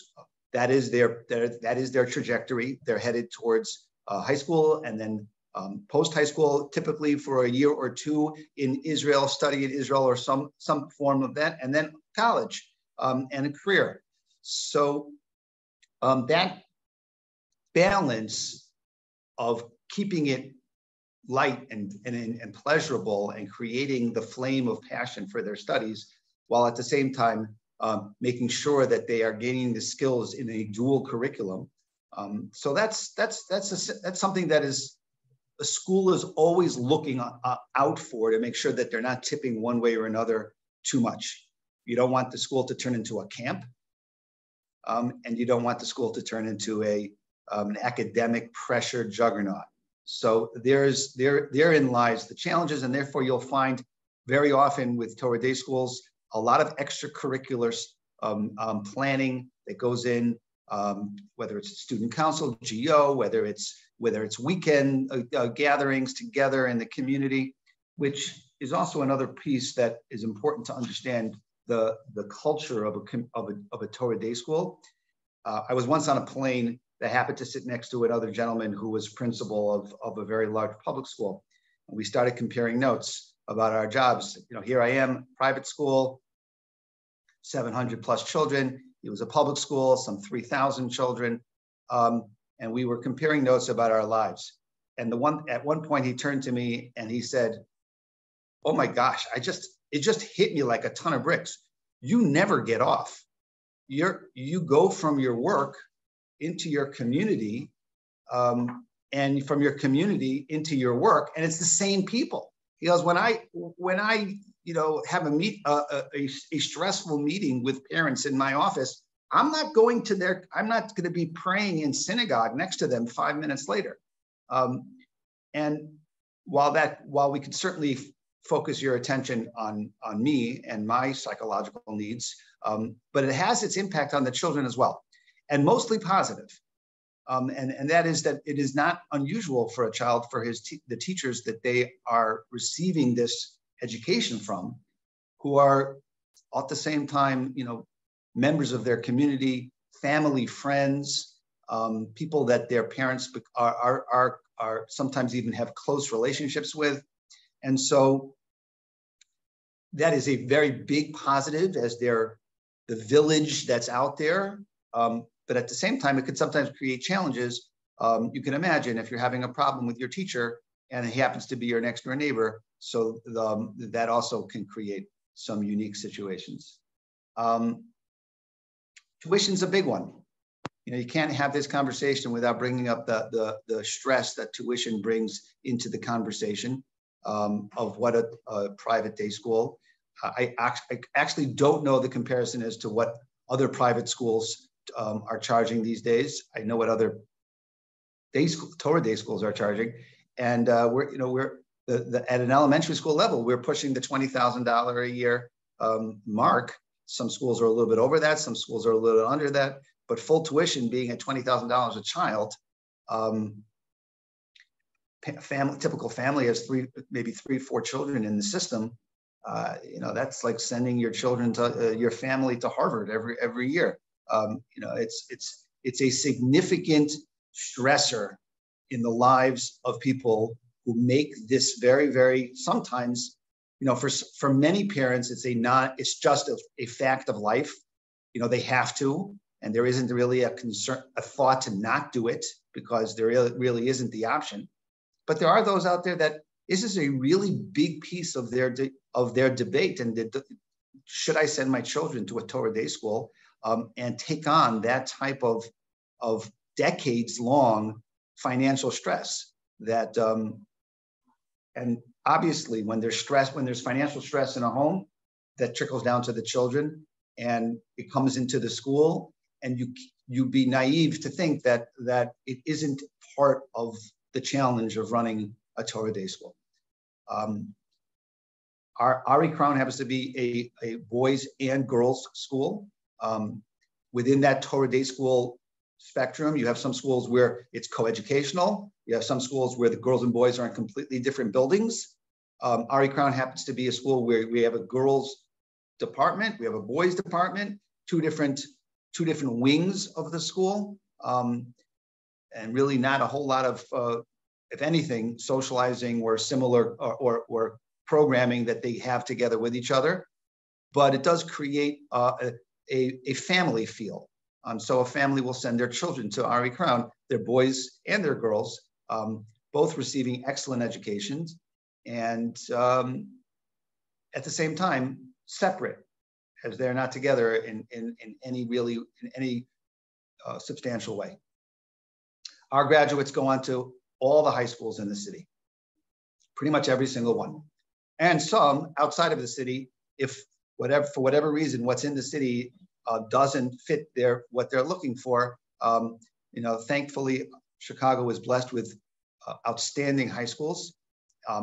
that is their trajectory. They're headed towards high school, and then post high school, typically for a year or two in Israel, study in Israel or some form of that, and then college and a career. So that balance of keeping it light and pleasurable, and creating the flame of passion for their studies, while at the same time making sure that they are gaining the skills in a dual curriculum. So that's something that a school is always looking out for, to make sure that they're not tipping one way or another too much. You don't want the school to turn into a camp, and you don't want the school to turn into an academic pressure juggernaut. So therein lies the challenges, and therefore you'll find very often with Torah day schools a lot of extracurricular planning that goes in, whether it's student council, GO, whether it's whether it's weekend gatherings together in the community, which is also another piece that is important to understand the culture of a Torah day school. I was once on a plane that happened to sit next to another gentleman who was principal of a very large public school. And we started comparing notes about our jobs. You know, here I am, private school, 700 plus children. It was a public school, some 3,000 children. And we were comparing notes about our lives. And at one point he turned to me and he said, "Oh my gosh, it just hit me like a ton of bricks. You never get off. You go from your work into your community, and from your community into your work, and it's the same people." He goes, when I have a stressful meeting with parents in my office, I'm not going to be praying in synagogue next to them 5 minutes later. And while we could certainly focus your attention on me and my psychological needs, but it has its impact on the children as well, and mostly positive. And that is that it is not unusual for a child, for the teachers that they are receiving this education from, who are at the same time, members of their community, family, friends, people that their parents are sometimes even have close relationships with. And so that is a very big positive, as they're the village that's out there. But at the same time, it could sometimes create challenges. You can imagine if you're having a problem with your teacher and he happens to be your next door neighbor. So that also can create some unique situations. Tuition's a big one. You can't have this conversation without bringing up the stress that tuition brings into the conversation of what a private day school. I actually don't know the comparison as to what other private schools are charging these days. I know what other Torah day schools are charging, and we're at an elementary school level, we're pushing the $20,000 a year mark. Some schools are a little bit over that, some schools are a little bit under that, but full tuition being at $20,000 a child. Typical family has maybe 3-4 children in the system. That's like sending your children to your family to Harvard every year. It's a significant stressor in the lives of people who make this very, very, sometimes, for many parents, it's just a fact of life. They have to, and there isn't really a thought to not do it, because there really isn't the option. But there are those out there that this is a really big piece of their debate. And should I send my children to a Torah day school and take on that type of decades-long financial stress? That and obviously, when there's financial stress in a home, that trickles down to the children, and it comes into the school. And you'd be naive to think that it isn't part of the challenge of running a Torah day school. Our Arie Crown happens to be a boys and girls school. Within that Torah day school spectrum, you have some schools where it's coeducational. You have some schools where the girls and boys are in completely different buildings. Arie Crown happens to be a school where we have a girls department, we have a boys department, two different wings of the school, and really not a whole lot of, if anything, socializing or similar or programming that they have together with each other. But it does create a family feel. So a family will send their children to Arie Crown, their boys and their girls, both receiving excellent educations, and at the same time separate, as they're not together in any substantial way. Our graduates go on to all the high schools in the city, pretty much every single one, and some outside of the city, if for whatever reason what's in the city doesn't fit what they're looking for. Thankfully, Chicago is blessed with outstanding high schools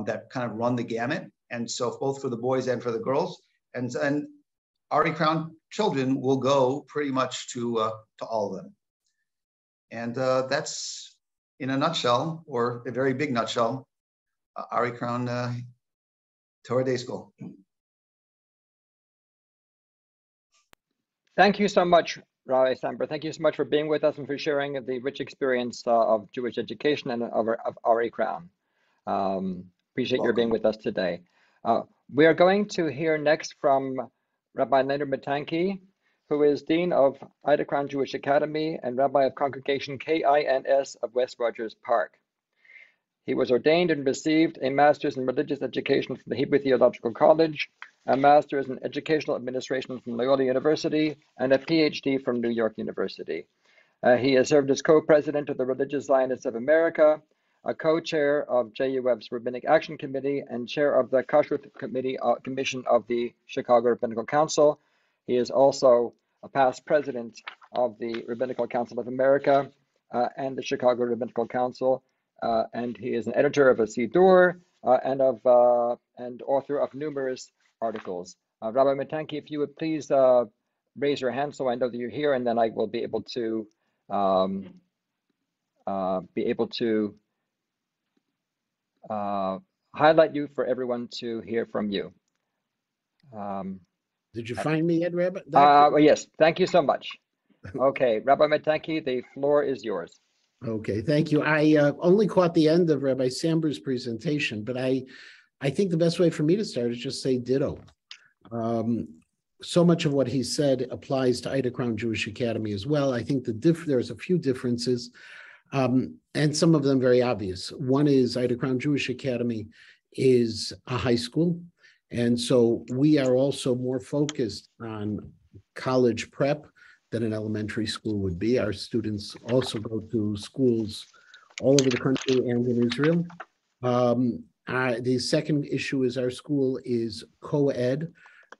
that kind of run the gamut, and so both for the boys and for the girls, and Arie Crown children will go pretty much to all of them, and that's in a nutshell, or a very big nutshell, Arie Crown Torah Day School. Thank you so much, Rabbi Samber. Thank you so much for being with us and for sharing the rich experience of Jewish education and of Arie Crown. Appreciate your being with us today. We are going to hear next from Rabbi Leonard Matanky, who is Dean of Ida Crown Jewish Academy and Rabbi of Congregation KINS of West Rogers Park. He was ordained and received a Master's in Religious Education from the Hebrew Theological College, a Master's in Educational Administration from Loyola University, and a PhD from New York University. He has served as co-president of the Religious Zionists of America, a co-chair of JUF's Rabbinic Action Committee, and chair of the Kashrut Commission of the Chicago Rabbinical Council. He is also a past president of the Rabbinical Council of America and the Chicago Rabbinical Council, and he is an editor of a Siddur and author of numerous articles. Rabbi Matanky, if you would please raise your hand so I know that you're here, and then I will be able to highlight you for everyone to hear from you. Did you find me yet, Rabbi? Yes, thank you so much. Okay, Rabbi Matanky, the floor is yours. Okay, thank you. I only caught the end of Rabbi Samber's presentation, but I think the best way for me to start is just say ditto. So much of what he said applies to Ida Crown Jewish Academy as well. I think there's a few differences, and some of them very obvious. One is Ida Crown Jewish Academy is a high school, and so we are also more focused on college prep than an elementary school would be. Our students also go to schools all over the country and in Israel. The second issue is our school is co-ed.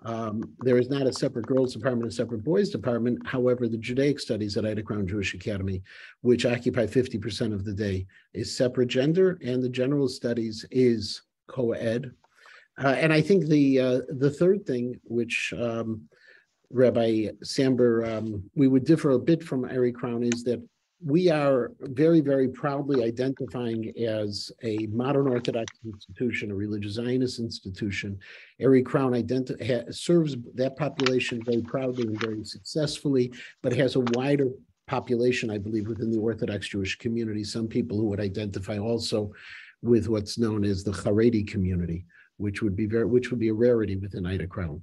There is not a separate girls department, a separate boys department. However, the Judaic studies at Ida Crown Jewish Academy, which occupy 50% of the day, is separate gender, and the general studies is co-ed. And I think the third thing, which Rabbi Samber, we would differ a bit from Arie Crown, is that we are very, very proudly identifying as a modern Orthodox institution, a religious Zionist institution. Arie Crown serves that population very proudly and very successfully, but has a wider population, I believe, within the Orthodox Jewish community. Some people who would identify also with what's known as the Haredi community, which would be a rarity within Ida Crown.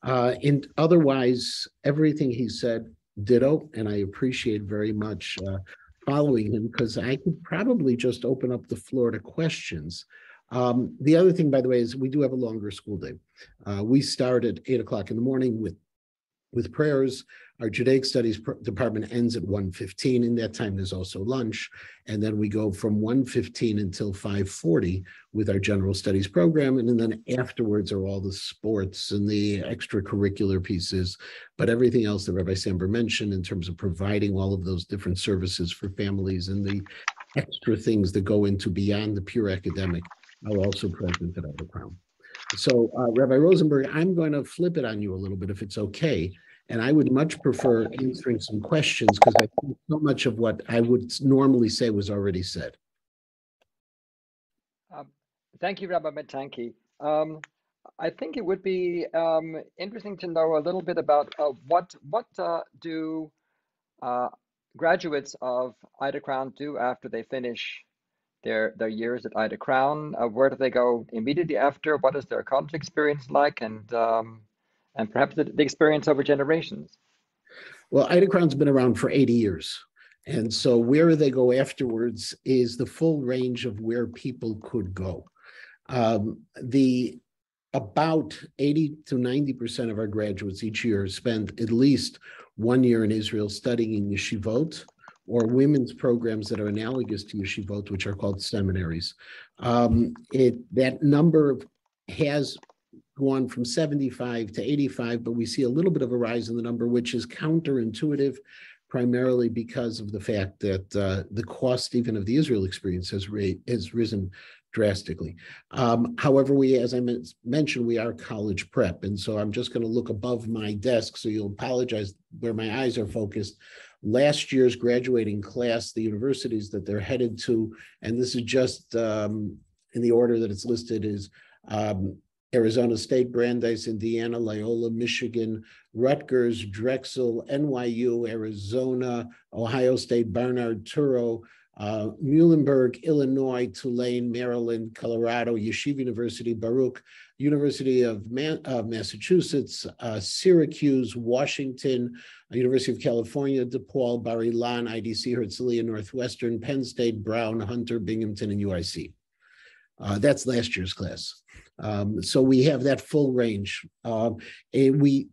And otherwise, everything he said, ditto, and I appreciate very much following him, because I could probably just open up the floor to questions. The other thing, by the way, is we do have a longer school day. We start at 8 o'clock in the morning with prayers. Our Judaic Studies department ends at 1:15. In that time, there's also lunch. And then we go from 1:15 until 5:40 with our General Studies program. And then afterwards are all the sports and the extracurricular pieces. But everything else that Rabbi Samber mentioned in terms of providing all of those different services for families and the extra things that go into beyond the pure academic are also present at Ida Crown. So Rabbi Rosenberg, I'm going to flip it on you a little bit if it's okay. And I would much prefer answering some questions, because I think so much of what I would normally say was already said. Thank you, Rabbi Matanky. I think it would be interesting to know a little bit about what do graduates of Ida Crown do after they finish their years at Ida Crown. Where do they go immediately after? What is their college experience like? And perhaps the experience over generations. Well, Ida Crown's been around for 80 years. And so where they go afterwards is the full range of where people could go. About 80 to 90% of our graduates each year spend at least 1 year in Israel studying in yeshivot, or women's programs that are analogous to yeshivot, which are called seminaries. That number has gone from 75 to 85, but we see a little bit of a rise in the number, which is counterintuitive, primarily because of the fact that the cost even of the Israel experience has risen drastically. However, as I mentioned, we are college prep. And so I'm just going to look above my desk, so you'll apologize where my eyes are focused. last year's graduating class, the universities that they're headed to, and this is just in the order that it's listed, is Arizona State, Brandeis, Indiana, Loyola, Michigan, Rutgers, Drexel, NYU, Arizona, Ohio State, Barnard, Touro, Muhlenberg, Illinois, Tulane, Maryland, Colorado, Yeshiva University, Baruch, University of Massachusetts, Syracuse, Washington, University of California, DePaul, Bar Ilan, IDC, Herzliya, Northwestern, Penn State, Brown, Hunter, Binghamton, and UIC. That's last year's class. So we have that full range. We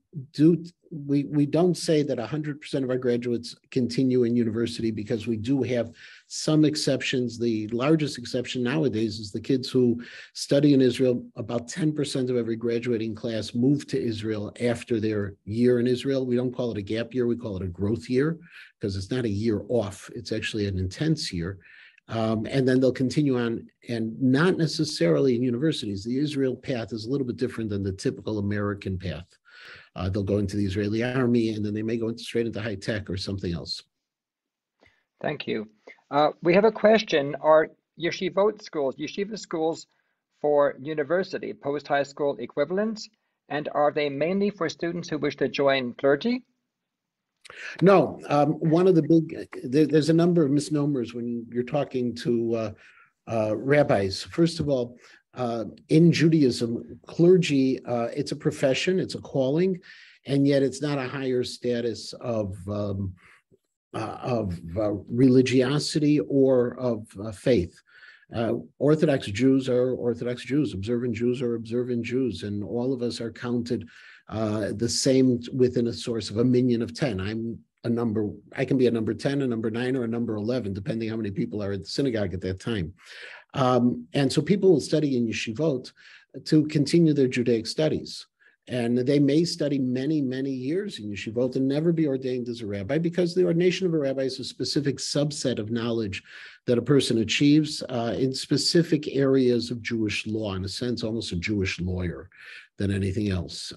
don't say that 100% of our graduates continue in university, because we do have some exceptions. The largest exception nowadays is the kids who study in Israel. About 10% of every graduating class move to Israel after their year in Israel. We don't call it a gap year, we call it a growth year, because it's not a year off, it's actually an intense year. And then they'll continue on, and not necessarily in universities. The Israel path is a little bit different than the typical American path. They'll go into the Israeli army, and then they may go straight into high tech or something else. Thank you. We have a question. Are yeshiva schools for university, post-high school equivalents, and are they mainly for students who wish to join clergy? No, one of the big, there's a number of misnomers when you're talking to rabbis. First of all, in Judaism, clergy, it's a profession, it's a calling, and yet it's not a higher status of religiosity or of faith. Orthodox Jews are Orthodox Jews, observant Jews are observant Jews, and all of us are counted the same within a source of a minyan of 10. I can be a number 10, a number 9, or a number 11, depending how many people are at the synagogue at that time. And so people will study in yeshivot to continue their Judaic studies. And they may study many, many years in yeshivot and never be ordained as a rabbi, because the ordination of a rabbi is a specific subset of knowledge that a person achieves in specific areas of Jewish law, in a sense, almost a Jewish lawyer than anything else.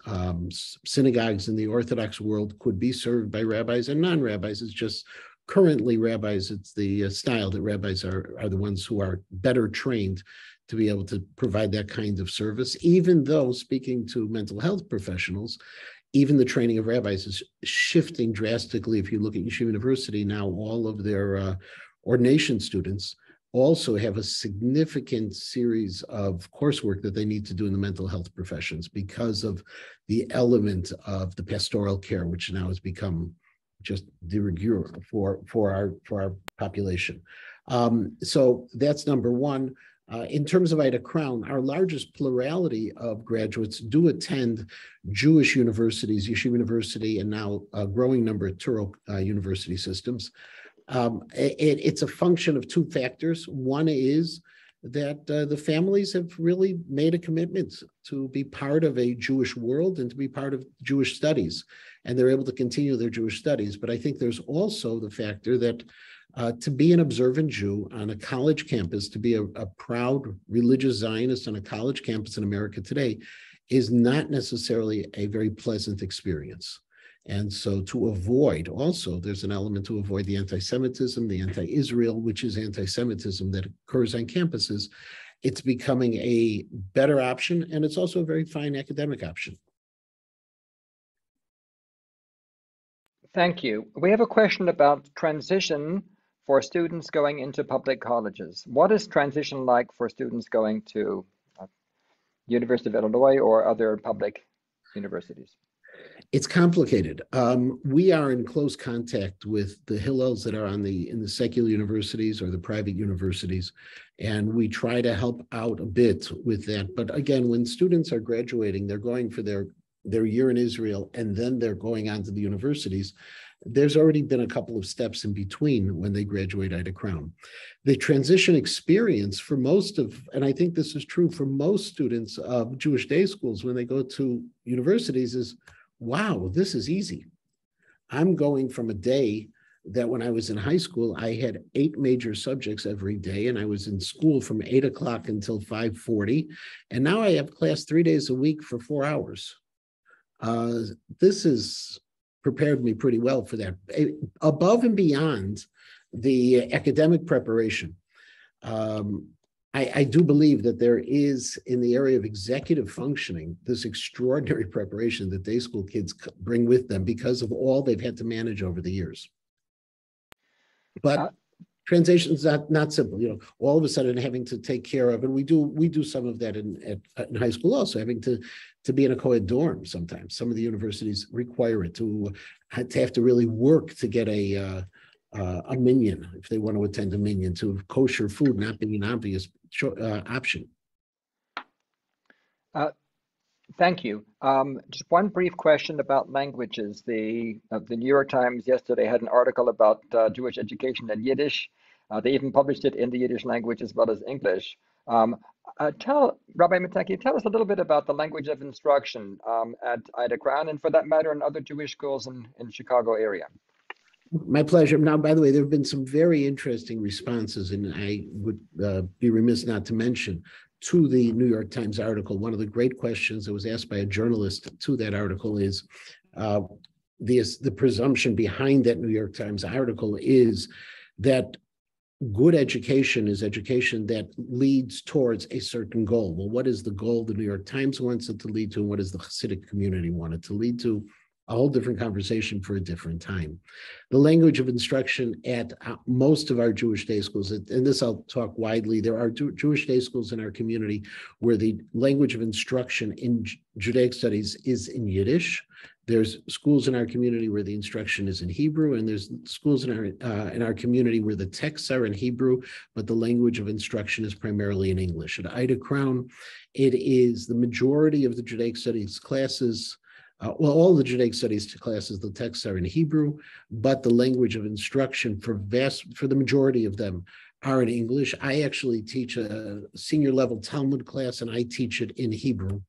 Synagogues in the Orthodox world could be served by rabbis and non-rabbis. It's just currently rabbis, it's the style that rabbis are the ones who are better trained to be able to provide that kind of service, even though, speaking to mental health professionals, even the training of rabbis is shifting drastically. If you look at Yeshiva University now, all of their ordination students also have a significant series of coursework that they need to do in the mental health professions because of the element of the pastoral care, which now has become just de rigueur for our population. So that's number one. In terms of Ida Crown, our largest plurality of graduates do attend Jewish universities, Yeshiva University, and now a growing number of Touro university systems. It's a function of two factors. One is that the families have really made a commitment to be part of a Jewish world and to be part of Jewish studies, and they're able to continue their Jewish studies. But I think there's also the factor that to be an observant Jew on a college campus, to be a proud religious Zionist on a college campus in America today, is not necessarily a very pleasant experience. And so to avoid, also, there's an element to avoid the anti-Semitism, the anti-Israel, which is anti-Semitism that occurs on campuses. It's becoming a better option, and it's also a very fine academic option. Thank you. We have a question about transition for students going into public colleges. What is transition like for students going to University of Illinois or other public universities? It's complicated. We are in close contact with the Hillels that are in the secular universities or the private universities, and we try to help out a bit with that. But again, when students are graduating, they're going for their year in Israel, and then they're going on to the universities. There's already been a couple of steps in between when they graduate Ida Crown. The transition experience for most of, and I think this is true for most students of Jewish day schools when they go to universities, is, wow, this is easy. I'm going from a day that when I was in high school, I had 8 major subjects every day, and I was in school from 8 o'clock until 5:40. And now I have class 3 days a week for 4 hours. This is prepared me pretty well for that. Above and beyond the academic preparation, I do believe that there is, in the area of executive functioning, this extraordinary preparation that day school kids bring with them because of all they've had to manage over the years. But translation is not simple. All of a sudden having to take care of, and we do some of that in high school also, having to be in a co-ed dorm sometimes. Some of the universities require it to have to really work to get a minyan, if they want to attend a minyan, to kosher food not being an obvious option. Thank you. Just one brief question about languages. The New York Times yesterday had an article about Jewish education in Yiddish. They even published it in the Yiddish language as well as English. Rabbi Matanky, tell us a little bit about the language of instruction at Ida Crown, and for that matter, in other Jewish schools in Chicago area. My pleasure. Now, by the way, there have been some very interesting responses, and I would be remiss not to mention, to the New York Times article. One of the great questions that was asked by a journalist to that article is, the presumption behind that New York Times article is that good education is education that leads towards a certain goal. Well, what is the goal the New York Times wants it to lead to, and what does the Hasidic community want it to lead to? A whole different conversation for a different time. The language of instruction at most of our Jewish day schools, and this I'll talk widely, there are Jewish day schools in our community where the language of instruction in Judaic studies is in Yiddish. There's schools in our community where the instruction is in Hebrew, and there's schools in our community where the texts are in Hebrew, but the language of instruction is primarily in English. At Ida Crown, it is the majority of the Judaic studies classes. All the Judaic studies classes, the texts are in Hebrew, but the language of instruction for the majority of them are in English. I actually teach a senior level Talmud class, and I teach it in Hebrew.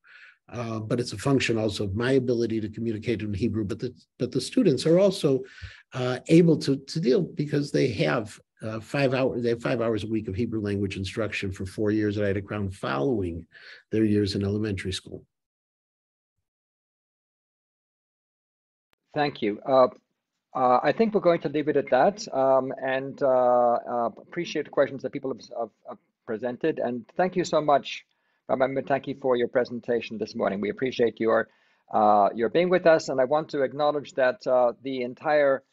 But it's a function also of my ability to communicate in Hebrew. But the students are also able to deal, because they have 5 hours. They have 5 hours a week of Hebrew language instruction for 4 years at Ida Crown, following their years in elementary school. Thank you. I think we're going to leave it at that, and appreciate the questions that people have presented. And thank you so much, Rabbi Matanky, for your presentation this morning. We appreciate your being with us, and I want to acknowledge that the entire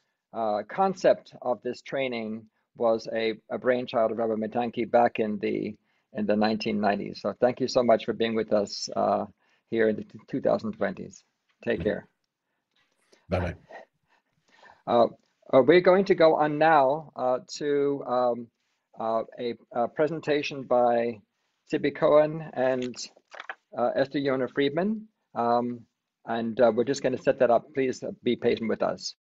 concept of this training was a brainchild of Rabbi Matanky back in the 1990s. So thank you so much for being with us here in the 2020s. Take care. Bye-bye. We're going to go on now to a presentation by Tzippy Cohen and Esther Yona Friedman. And we're just going to set that up. Please be patient with us.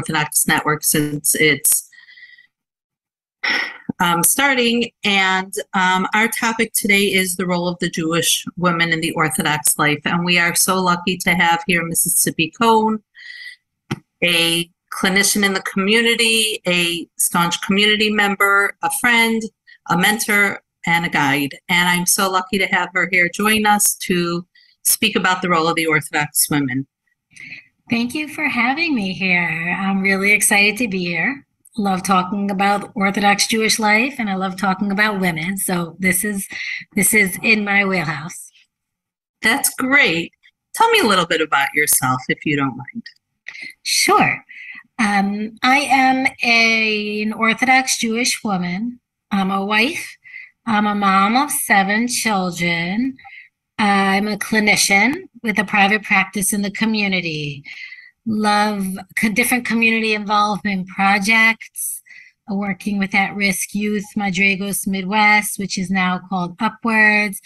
Orthodox Network since it's starting. And our topic today is the role of the Jewish woman in the Orthodox life. And we are so lucky to have here Mrs. Tzippy Kohen, a clinician in the community, a staunch community member, a friend, a mentor, and a guide. And I'm so lucky to have her here join us to speak about the role of the Orthodox women. Thank you for having me here. I'm really excited to be here. Love talking about Orthodox Jewish life, and I love talking about women. So this is in my wheelhouse. That's great. Tell me a little bit about yourself, if you don't mind. Sure. I am an Orthodox Jewish woman. I'm a wife. I'm a mom of 7 children. I'm a clinician with a private practice in the community. Love different community involvement projects, working with at-risk youth, Madrigos Midwest, which is now called Upwards,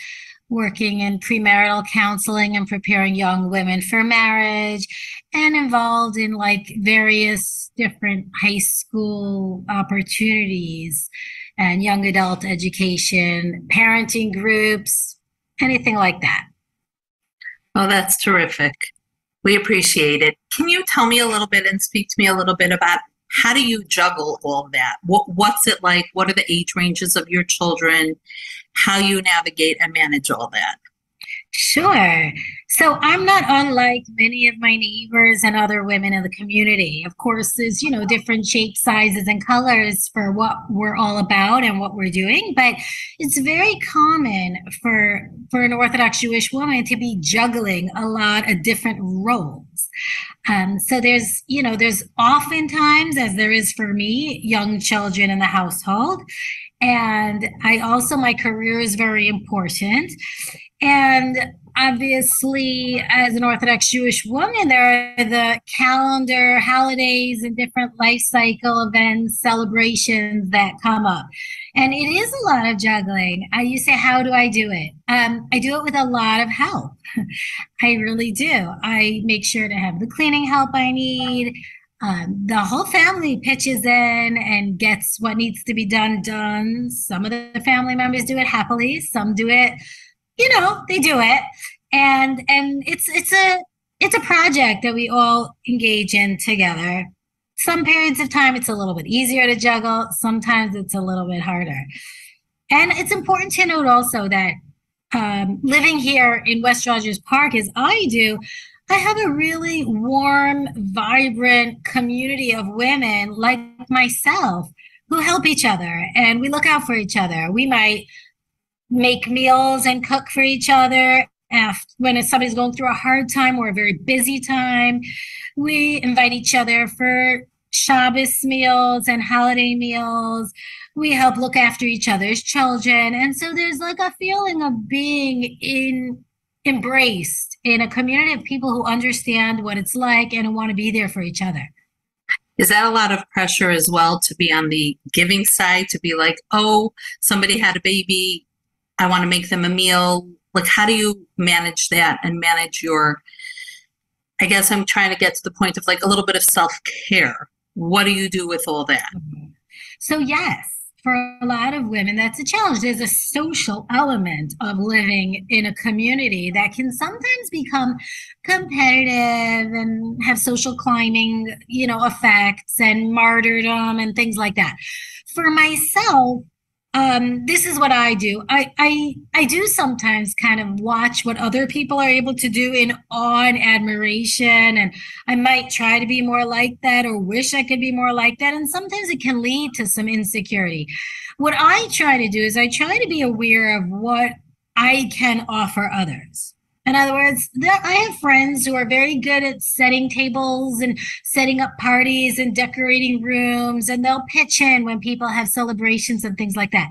working in premarital counseling and preparing young women for marriage, and involved in like various different high school opportunities and young adult education, parenting groups, anything like that. Oh, that's terrific. We appreciate it. Can you tell me a little bit and speak to me a little bit about how do you juggle all of that? What's it like? What are the age ranges of your children? How you navigate and manage all that? Sure. So I'm not unlike many of my neighbors and other women in the community. Of course, there's, different shapes, sizes, and colors for what we're all about and what we're doing. But it's very common for an Orthodox Jewish woman to be juggling a lot of different roles. So there's oftentimes, as there is for me, young children in the household. And my career is very important. And obviously, as an Orthodox Jewish woman, there are the calendar, holidays, and different life cycle events, celebrations that come up. And it is a lot of juggling. You say, how do I do it? I do it with a lot of help. I really do. I make sure to have the cleaning help I need. The whole family pitches in and gets what needs to be done. Some of the family members do it happily. Some do it, they do it. And it's a project that we all engage in together. Some periods of time, it's a little bit easier to juggle. Sometimes it's a little bit harder. And it's important to note also that living here in West Rogers Park, as I do, I have a really warm, vibrant community of women like myself who help each other, and we look out for each other. We might make meals and cook for each other when somebody's going through a hard time or a very busy time. We invite each other for Shabbos meals and holiday meals. We help look after each other's children. And so there's like a feeling of being embraced in a community of people who understand what it's like and who want to be there for each other. Is that a lot of pressure as well to be on the giving side, to be like, oh, somebody had a baby, I want to make them a meal? Like, how do you manage that and manage I guess I'm trying to get to the point of like a little bit of self-care. What do you do with all that? So yes, for a lot of women, that's a challenge. There's a social element of living in a community that can sometimes become competitive and have social climbing, effects and martyrdom and things like that. For myself, this is what I do. I do sometimes kind of watch what other people are able to do in awe and admiration, and I might try to be more like that or wish I could be more like that, and sometimes it can lead to some insecurity. What I try to do is I try to be aware of what I can offer others. In other words, I have friends who are very good at setting tables and setting up parties and decorating rooms, and they'll pitch in when people have celebrations and things like that.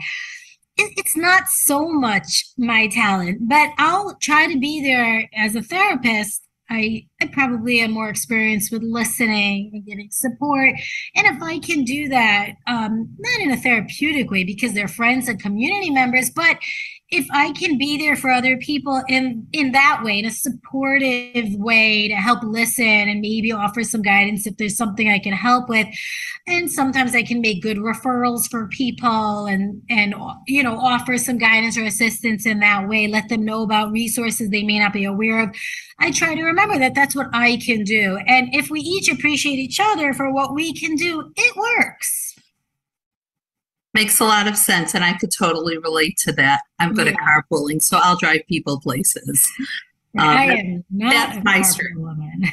It's not so much my talent, but I'll try to be there as a therapist. I probably am more experienced with listening and getting support. And if I can do that, not in a therapeutic way because they're friends and community members, but if I can be there for other people in that way, in a supportive way, to help listen and maybe offer some guidance if there's something I can help with. And sometimes I can make good referrals for people and offer some guidance or assistance in that way, let them know about resources they may not be aware of. I try to remember that that's what I can do. And if we each appreciate each other for what we can do, it works. Makes a lot of sense, and I could totally relate to that. I'm good at carpooling, so I'll drive people places. I am not that's a my carpool woman.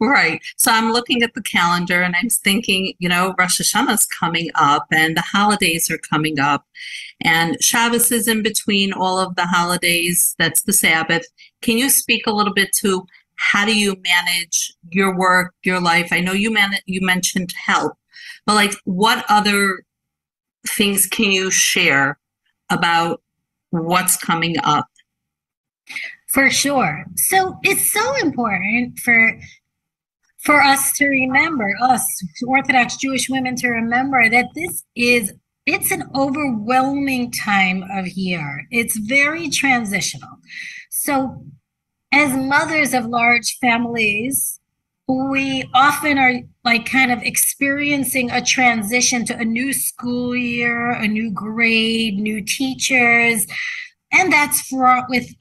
Right. So I'm looking at the calendar and I'm thinking, Rosh Hashanah is coming up and the holidays are coming up, and Shabbos is in between all of the holidays. That's the Sabbath. Can you speak a little bit to how do you manage your work, your life? I know you mentioned help, but what other things can you share about what's coming up? For sure. So it's so important for us to remember, us Orthodox Jewish women, to remember that it's an overwhelming time of year. It's very transitional. So as mothers of large families, we often are kind of experiencing a transition to a new school year, a new grade, new teachers. And that's fraught with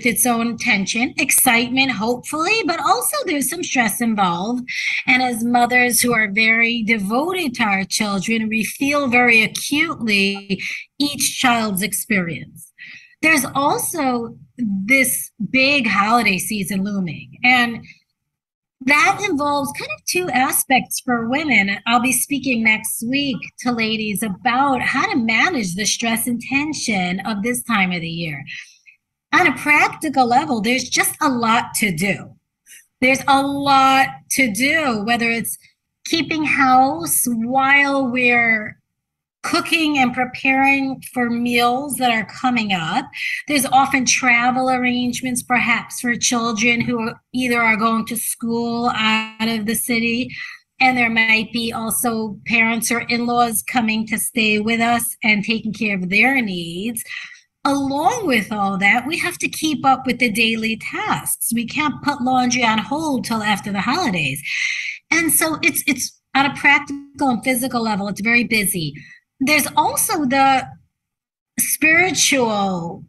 its own tension, excitement, hopefully, but also there's some stress involved. And as mothers who are very devoted to our children, we feel very acutely each child's experience. There's also this big holiday season looming, and that involves kind of two aspects for women. I'll be speaking next week to ladies about how to manage the stress and tension of this time of the year. On a practical level, there's just a lot to do. There's a lot to do, whether it's keeping house while we're cooking and preparing for meals that are coming up. There's often travel arrangements, perhaps for children who either are going to school out of the city, and there might be also parents or in-laws coming to stay with us and taking care of their needs. Along with all that, we have to keep up with the daily tasks. We can't put laundry on hold till after the holidays. And so it's on a practical and physical level, it's very busy. There's also the spiritual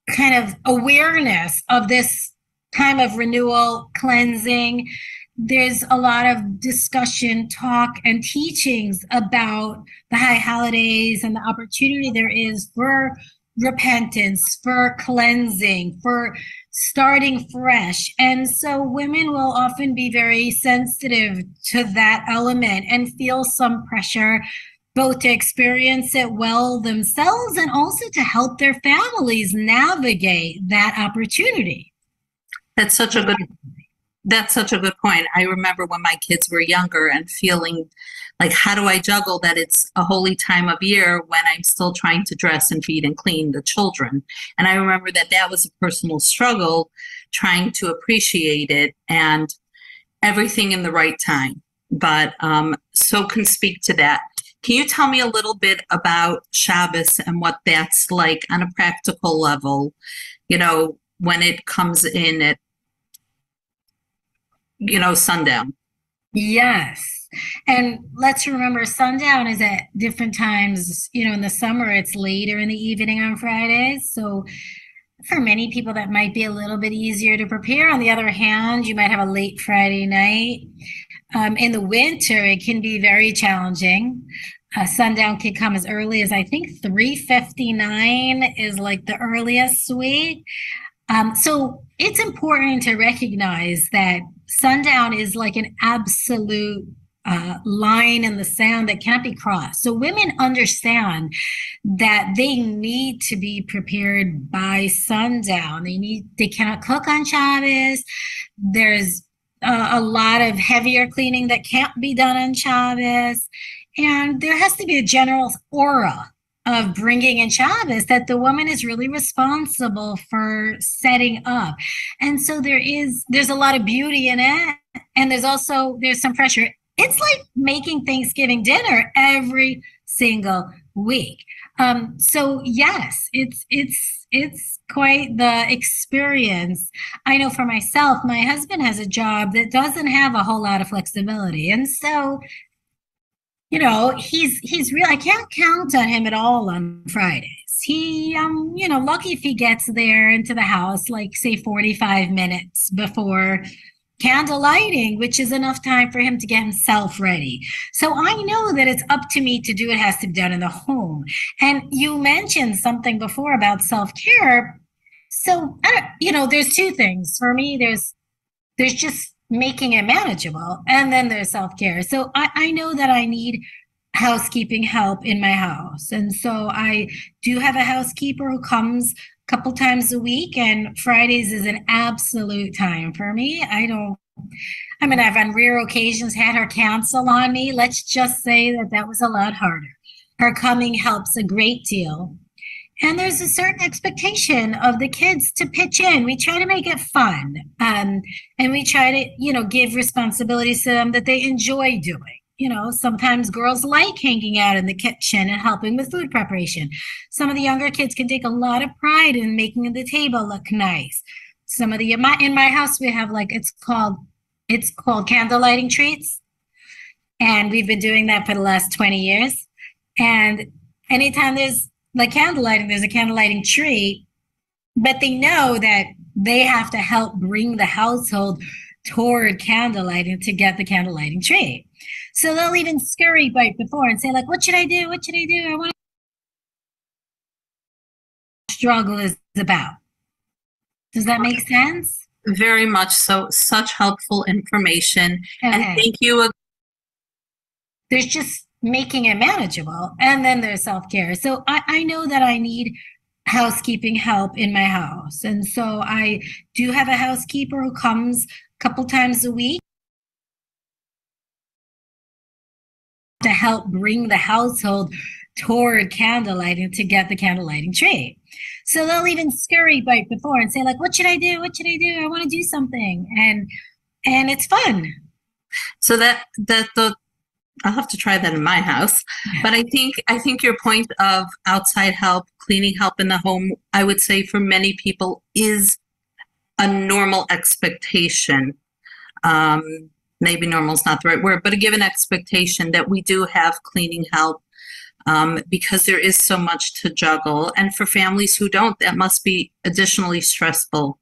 kind of awareness of this time of renewal, cleansing. There's a lot of discussion, talk, and teachings about the high holidays and the opportunity there is for repentance, for cleansing, for starting fresh. And so women will often be very sensitive to that element and feel some pressure both to experience it well themselves and also to help their families navigate that opportunity. That's such a good point. I remember when my kids were younger and feeling like, how do I juggle that it's a holy time of year when I'm still trying to dress and feed and clean the children? And I remember that was a personal struggle, trying to appreciate it and everything in the right time. But so can speak to that. Can you tell me a little bit about Shabbos and what that's like on a practical level, when it comes in at, sundown? Yes. And let's remember, sundown is at different times. In the summer, it's later in the evening on Fridays. So for many people, that might be a little bit easier to prepare. On the other hand, you might have a late Friday night. In the winter, it can be very challenging. Sundown can come as early as, I think, 3:59 is like the earliest sweet. So it's important to recognize that sundown is like an absolute line in the sand that can't be crossed. So women understand that they need to be prepared by sundown. They cannot cook on Shabbos. There's a lot of heavier cleaning that can't be done on Shabbos. And there has to be a general aura of bringing in Shabbos that the woman is really responsible for setting up. And so there's a lot of beauty in it. And there's some pressure. It's like making Thanksgiving dinner every single week. So yes, it's quite the experience. I know for myself, my husband has a job that doesn't have a whole lot of flexibility. And so, you know, he's real. I can't count on him at all on Fridays. He, you know, lucky if he gets there into the house, like say 45 minutes before candle lighting, which is enough time for him to get himself ready. So I know that it's up to me to do it has to be done in the home. And you mentioned something before about self-care. So, you know, there's two things. For me, there's just making it manageable, and then there's self-care. So I know that I need housekeeping help in my house. And so I do have a housekeeper who comes a couple times a week, and Fridays is an absolute time for me. I've on rare occasions had her cancel on me. Let's just say that was a lot harder. Her coming helps a great deal. And there's a certain expectation of the kids to pitch in. We try to make it fun. And we try to, you know, give responsibilities to them that they enjoy doing. You know, sometimes girls like hanging out in the kitchen and helping with food preparation. Some of the younger kids can take a lot of pride in making the table look nice. Some of the, in my house, we have like, it's called candle lighting treats. And we've been doing that for the last 20 years. And anytime there's like candle lighting, there's a candle lighting treat, but they know that they have to help bring the household toward candle lighting to get the candle lighting treat. So they'll even scurry right before and say like, what should I do? What should I do? I want to struggle is about. Does that make sense? Very much so. Such helpful information. Okay. And thank you. There's just making it manageable. And then there's self-care. So I know that I need housekeeping help in my house. And so I do have a housekeeper who comes a couple times a week to help bring the household toward candle lighting to get the candle lighting treat. So they'll even scurry right before and say like, what should I do? What should I do? I want to do something. And it's fun. So I'll have to try that in my house. But I think your point of outside help, cleaning help in the home, I would say for many people is a normal expectation. Maybe normal is not the right word, but a given expectation that we do have cleaning help because there is so much to juggle. And for families who don't, that must be additionally stressful.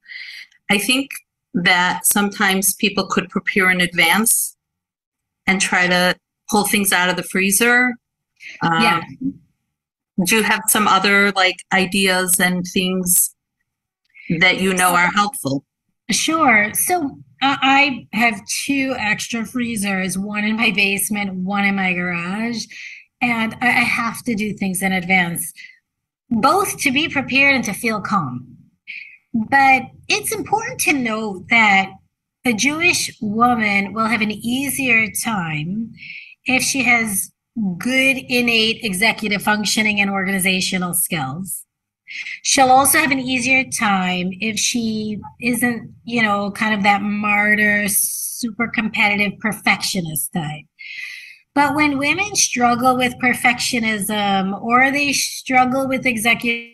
I think that sometimes people could prepare in advance and try to pull things out of the freezer. Yeah. Do you have some other like ideas and things that you know are helpful? Sure. So I have 2 extra freezers, one in my basement, one in my garage, and I have to do things in advance, both to be prepared and to feel calm. But it's important to note that a Jewish woman will have an easier time if she has good innate executive functioning and organizational skills. She'll also have an easier time if she isn't, you know, kind of that martyr, super competitive perfectionist type. But when women struggle with perfectionism, or they struggle with executive,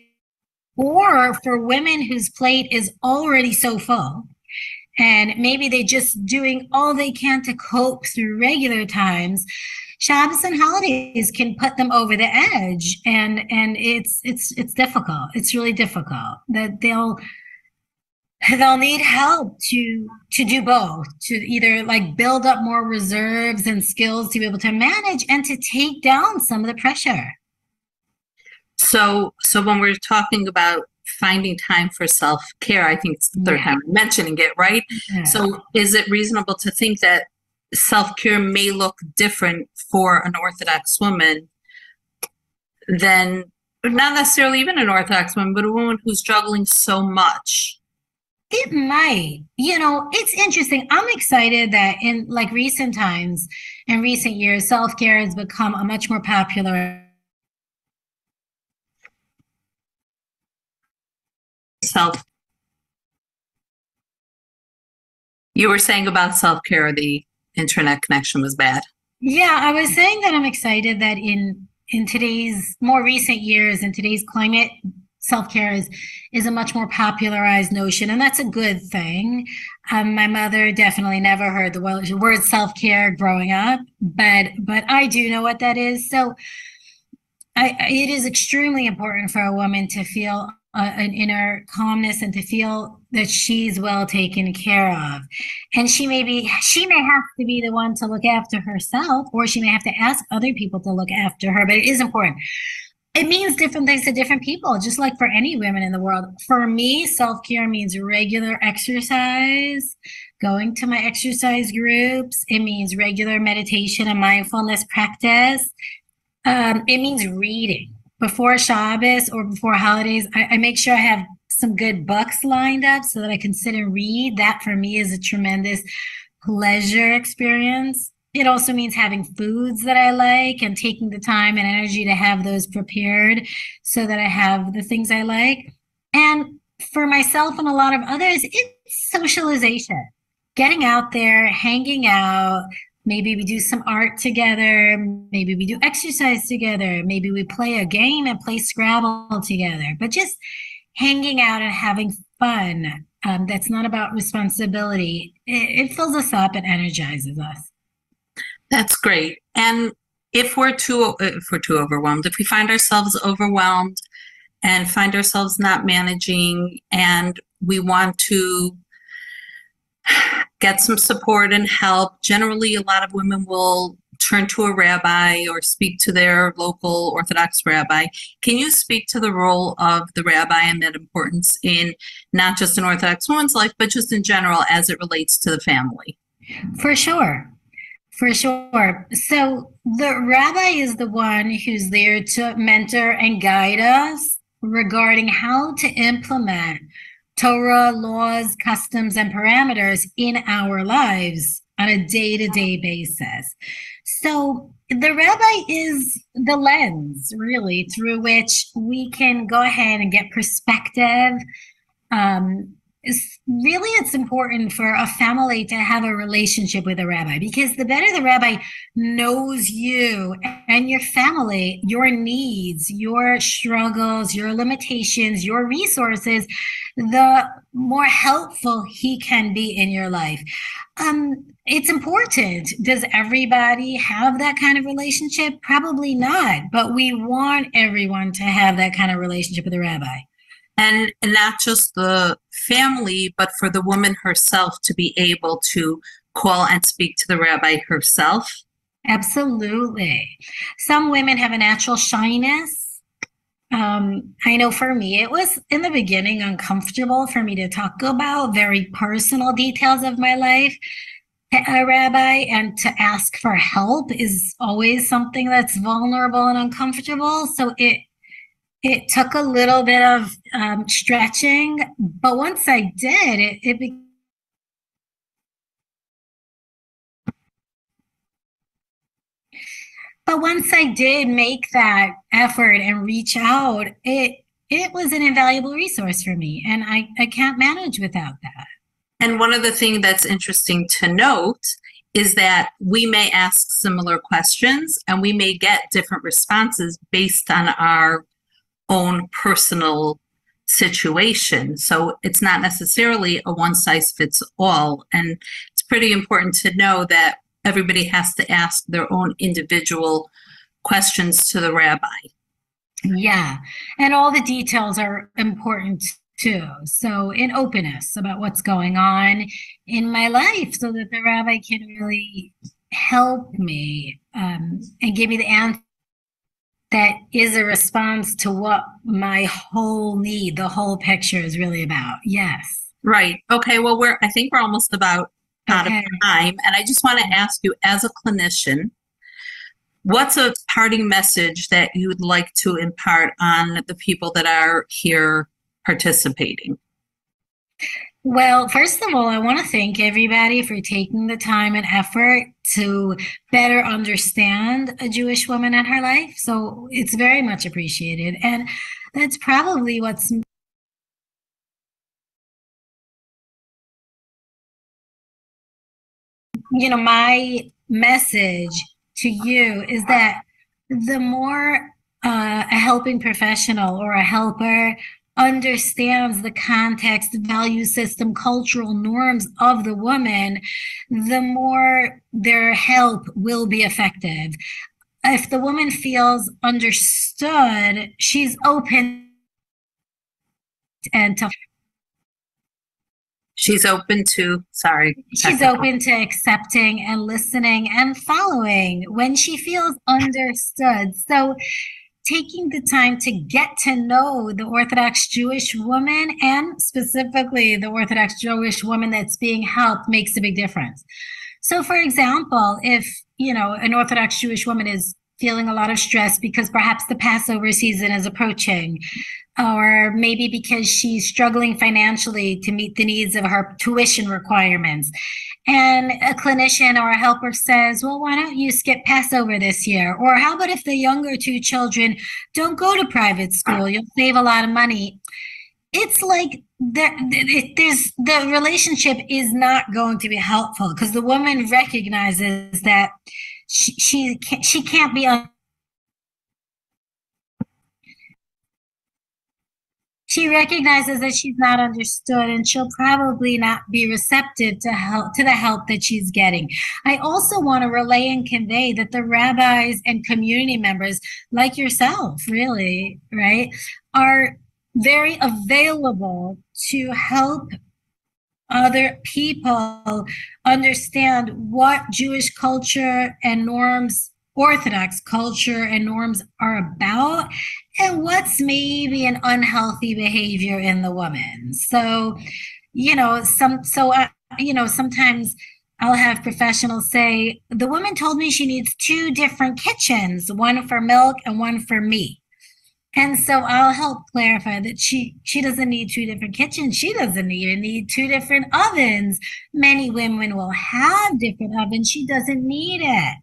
or for women whose plate is already so full, and maybe they're just doing all they can to cope through regular times, Shabbos and holidays can put them over the edge, and it's difficult. It's really difficult. That they'll need help to do both, to either like build up more reserves and skills to be able to manage and to take down some of the pressure. So when we're talking about finding time for self-care, I think it's the third time I'm mentioning it, right? Yeah. So is it reasonable to think that self-care may look different for an Orthodox woman than, not necessarily even an Orthodox woman, but a woman who's struggling so much? It might. You know, it's interesting. I'm excited that in like recent times, in recent years, self-care has become a much more popular You were saying about self-care, the internet connection was bad. Yeah, I was saying that I'm excited that in in today's more recent years, in today's climate, self-care is a much more popularized notion, and that's a good thing. My mother definitely never heard the word self-care growing up, but I do know what that is. So it is extremely important for a woman to feel an inner calmness and to feel that she's well taken care of. And she may have to be the one to look after herself, or she may have to ask other people to look after her, but it is important. It means different things to different people, just like for any women in the world. For me, self-care means regular exercise, going to my exercise groups. It means regular meditation and mindfulness practice. It means reading. Before Shabbos or before holidays, I make sure I have some good books lined up so that I can sit and read. That for me is a tremendous pleasure experience. It also means having foods that I like and taking the time and energy to have those prepared so that I have the things I like. And for myself and a lot of others, it's socialization. Getting out there, hanging out. Maybe we do some art together. Maybe we do exercise together. Maybe we play a game and play Scrabble together. But just hanging out and having fun, that's not about responsibility. It fills us up and energizes us. That's great. And if we're too overwhelmed, if we find ourselves overwhelmed and find ourselves not managing, and we want to get some support and help, generally a lot of women will turn to a rabbi or speak to their local Orthodox rabbi. Can you speak to the role of the rabbi and that importance in not just an Orthodox woman's life, but just in general as it relates to the family? For sure. For sure. So the rabbi is the one who's there to mentor and guide us regarding how to implement Torah, laws, customs, and parameters in our lives on a day-to-day basis. So the rabbi is the lens, really, through which we can go ahead and get perspective. It's important for a family to have a relationship with a rabbi, because the better the rabbi knows you and your family, your needs, your struggles, your limitations, your resources, the more helpful he can be in your life. It's important. Does everybody have that kind of relationship? Probably not, but we want everyone to have that kind of relationship with a rabbi. And not just the family, but for the woman herself to be able to call and speak to the rabbi herself? Absolutely. Some women have a natural shyness. I know for me, it was in the beginning uncomfortable for me to talk about very personal details of my life to a rabbi, and to ask for help is always something that's vulnerable and uncomfortable. So it took a little bit of stretching, but once I did, but once I did make that effort and reach out, it was an invaluable resource for me, and I can't manage without that. And one of the things that's interesting to note is that we may ask similar questions and we may get different responses based on our own personal situation. So it's not necessarily a one size fits all. And it's pretty important to know that everybody has to ask their own individual questions to the rabbi. Yeah. And all the details are important too. So in openness about what's going on in my life so that the rabbi can really help me and give me the answer that is a response to what my whole need, the whole picture is really about. Yes. Right. Okay. Well, I think we're almost about out of time. And I just want to ask you, as a clinician, what's a parting message that you would like to impart on the people that are here participating? Well, first of all, I want to thank everybody for taking the time and effort to better understand a Jewish woman and her life. So it's very much appreciated. And that's probably what's my message to you is that the more a helping professional or a helper understands the context, value system, cultural norms of the woman, the more their help will be effective. If the woman feels understood, she's open and to She's open to, sorry. She's open to accepting and listening and following when she feels understood. So taking the time to get to know the Orthodox Jewish woman, and specifically the Orthodox Jewish woman that's being helped, makes a big difference. So for example, if, an Orthodox Jewish woman is feeling a lot of stress because perhaps the Passover season is approaching, or maybe because she's struggling financially to meet the needs of her tuition requirements. And a clinician or a helper says, well, why don't you skip Passover this year? Or how about if the younger two children don't go to private school? You'll save a lot of money. It's like the relationship is not going to be helpful because the woman recognizes that she can't be she recognizes that she's not understood, and she'll probably not be receptive to the help that she's getting. I also want to relay and convey that the rabbis and community members, like yourself, really, right, are very available to help other people understand what Jewish culture and norms, Orthodox culture and norms are about, and what's maybe an unhealthy behavior in the woman. So, sometimes I'll have professionals say, the woman told me she needs 2 different kitchens, one for milk and one for meat. And so I'll help clarify that she doesn't need 2 different kitchens. She doesn't even need 2 different ovens. Many women will have different ovens. She doesn't need it.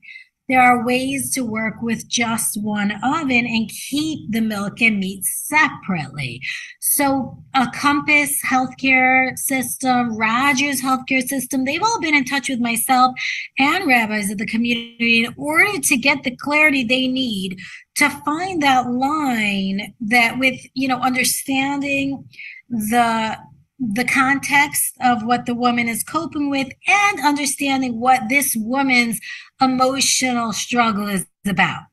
There are ways to work with just one oven and keep the milk and meat separately. So a Compass healthcare system, Rogers healthcare system, they've all been in touch with myself and rabbis of the community in order to get the clarity they need to find that line that with, understanding the context of what the woman is coping with and understanding what this woman's emotional struggle is about.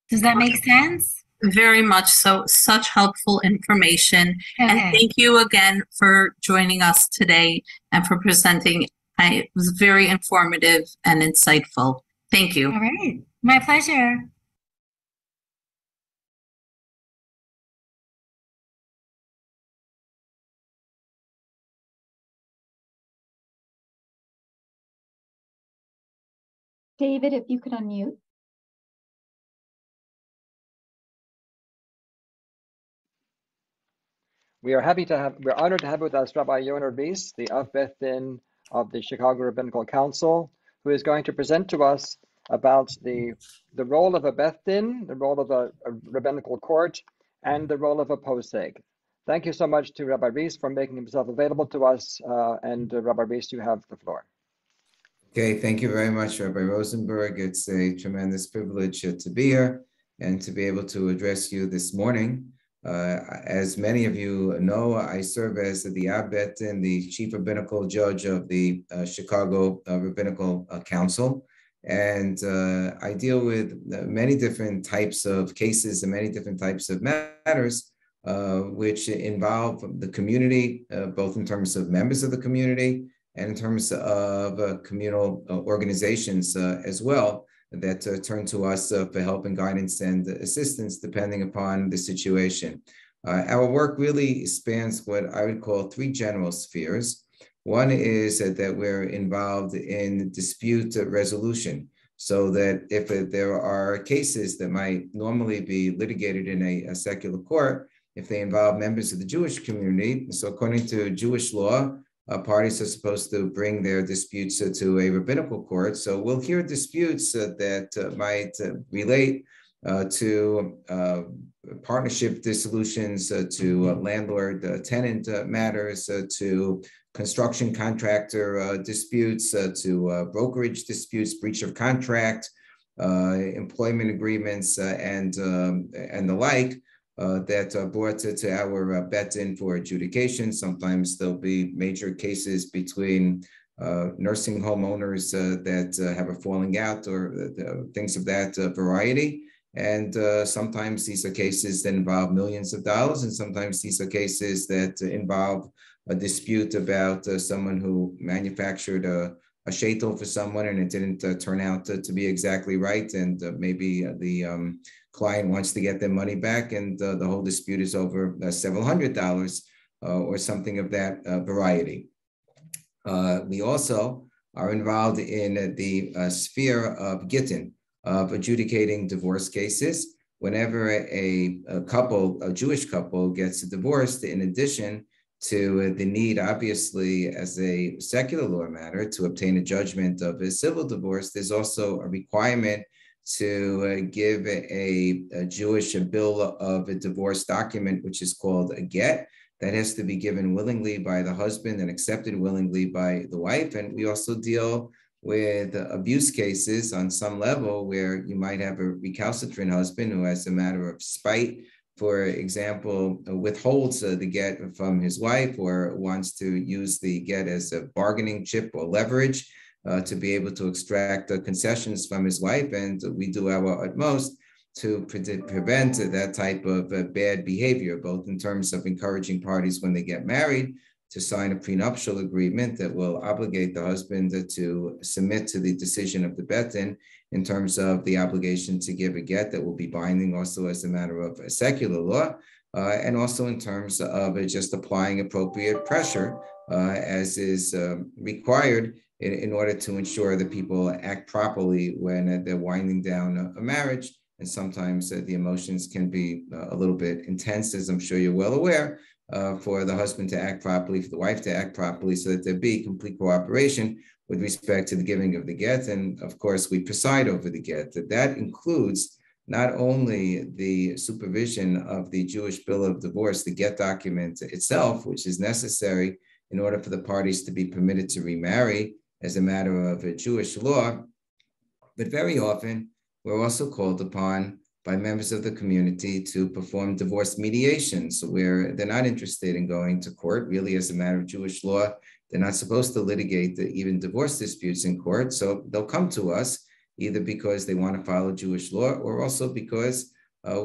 Does that make sense? Very much so. Such helpful information. Okay. And thank you again for joining us today and for presenting. It was very informative and insightful. Thank you. All right. My pleasure. David, if you could unmute. We're honored to have with us Rabbi Yona Reiss, the Beth Din of the Chicago Rabbinical Council, who is going to present to us about the role of a Beth Din, the role of a rabbinical court, and the role of a poseg. Thank you so much to Rabbi Reiss for making himself available to us. And Rabbi Reiss, you have the floor. Okay, thank you very much, Rabbi Rosenberg. It's a tremendous privilege to be here and to be able to address you this morning. As many of you know, I serve as the Abbot and the Chief Rabbinical Judge of the Chicago Rabbinical Council. And I deal with many different types of cases and many different types of matters which involve the community, both in terms of members of the community and in terms of communal organizations as well, that turn to us for help and guidance and assistance depending upon the situation. Our work really spans what I would call 3 general spheres. One is that we're involved in dispute resolution, so that if there are cases that might normally be litigated in a secular court, if they involve members of the Jewish community, so according to Jewish law, parties are supposed to bring their disputes to a rabbinical court. So we'll hear disputes that might relate to partnership dissolutions, to landlord-tenant matters, to construction contractor disputes, to brokerage disputes, breach of contract, employment agreements, and the like that are brought to our bet-in for adjudication. Sometimes there'll be major cases between nursing home owners that have a falling out or things of that variety. And sometimes these are cases that involve millions of dollars, and sometimes these are cases that involve a dispute about someone who manufactured a sheitel for someone and it didn't turn out to be exactly right. And maybe the client wants to get their money back, and the whole dispute is over several $100s or something of that variety. We also are involved in the sphere of gittin, of adjudicating divorce cases. Whenever a Jewish couple gets divorced, in addition to the need, obviously, as a secular law matter, to obtain a judgment of a civil divorce, there's also a requirement to give a Jewish bill of a divorce document, which is called a get. That has to be given willingly by the husband and accepted willingly by the wife. And we also deal with abuse cases on some level where you might have a recalcitrant husband who, as a matter of spite, for example, withholds the get from his wife or wants to use the get as a bargaining chip or leverage to be able to extract concessions from his wife. And we do our utmost to prevent that type of bad behavior, both in terms of encouraging parties when they get married to sign a prenuptial agreement that will obligate the husband to submit to the decision of the bet-in in terms of the obligation to give a get that will be binding also as a matter of secular law, and also in terms of just applying appropriate pressure as is required in order to ensure that people act properly when they're winding down a marriage. And sometimes the emotions can be a little bit intense, as I'm sure you're well aware, for the husband to act properly, for the wife to act properly, so that there be complete cooperation with respect to the giving of the get. And of course, we preside over the get. That includes not only the supervision of the Jewish bill of divorce, the get document itself, which is necessary in order for the parties to be permitted to remarry as a matter of Jewish law, but very often we're also called upon by members of the community to perform divorce mediations where they're not interested in going to court. Really, as a matter of Jewish law, they're not supposed to litigate even divorce disputes in court. So they'll come to us either because they want to follow Jewish law or also because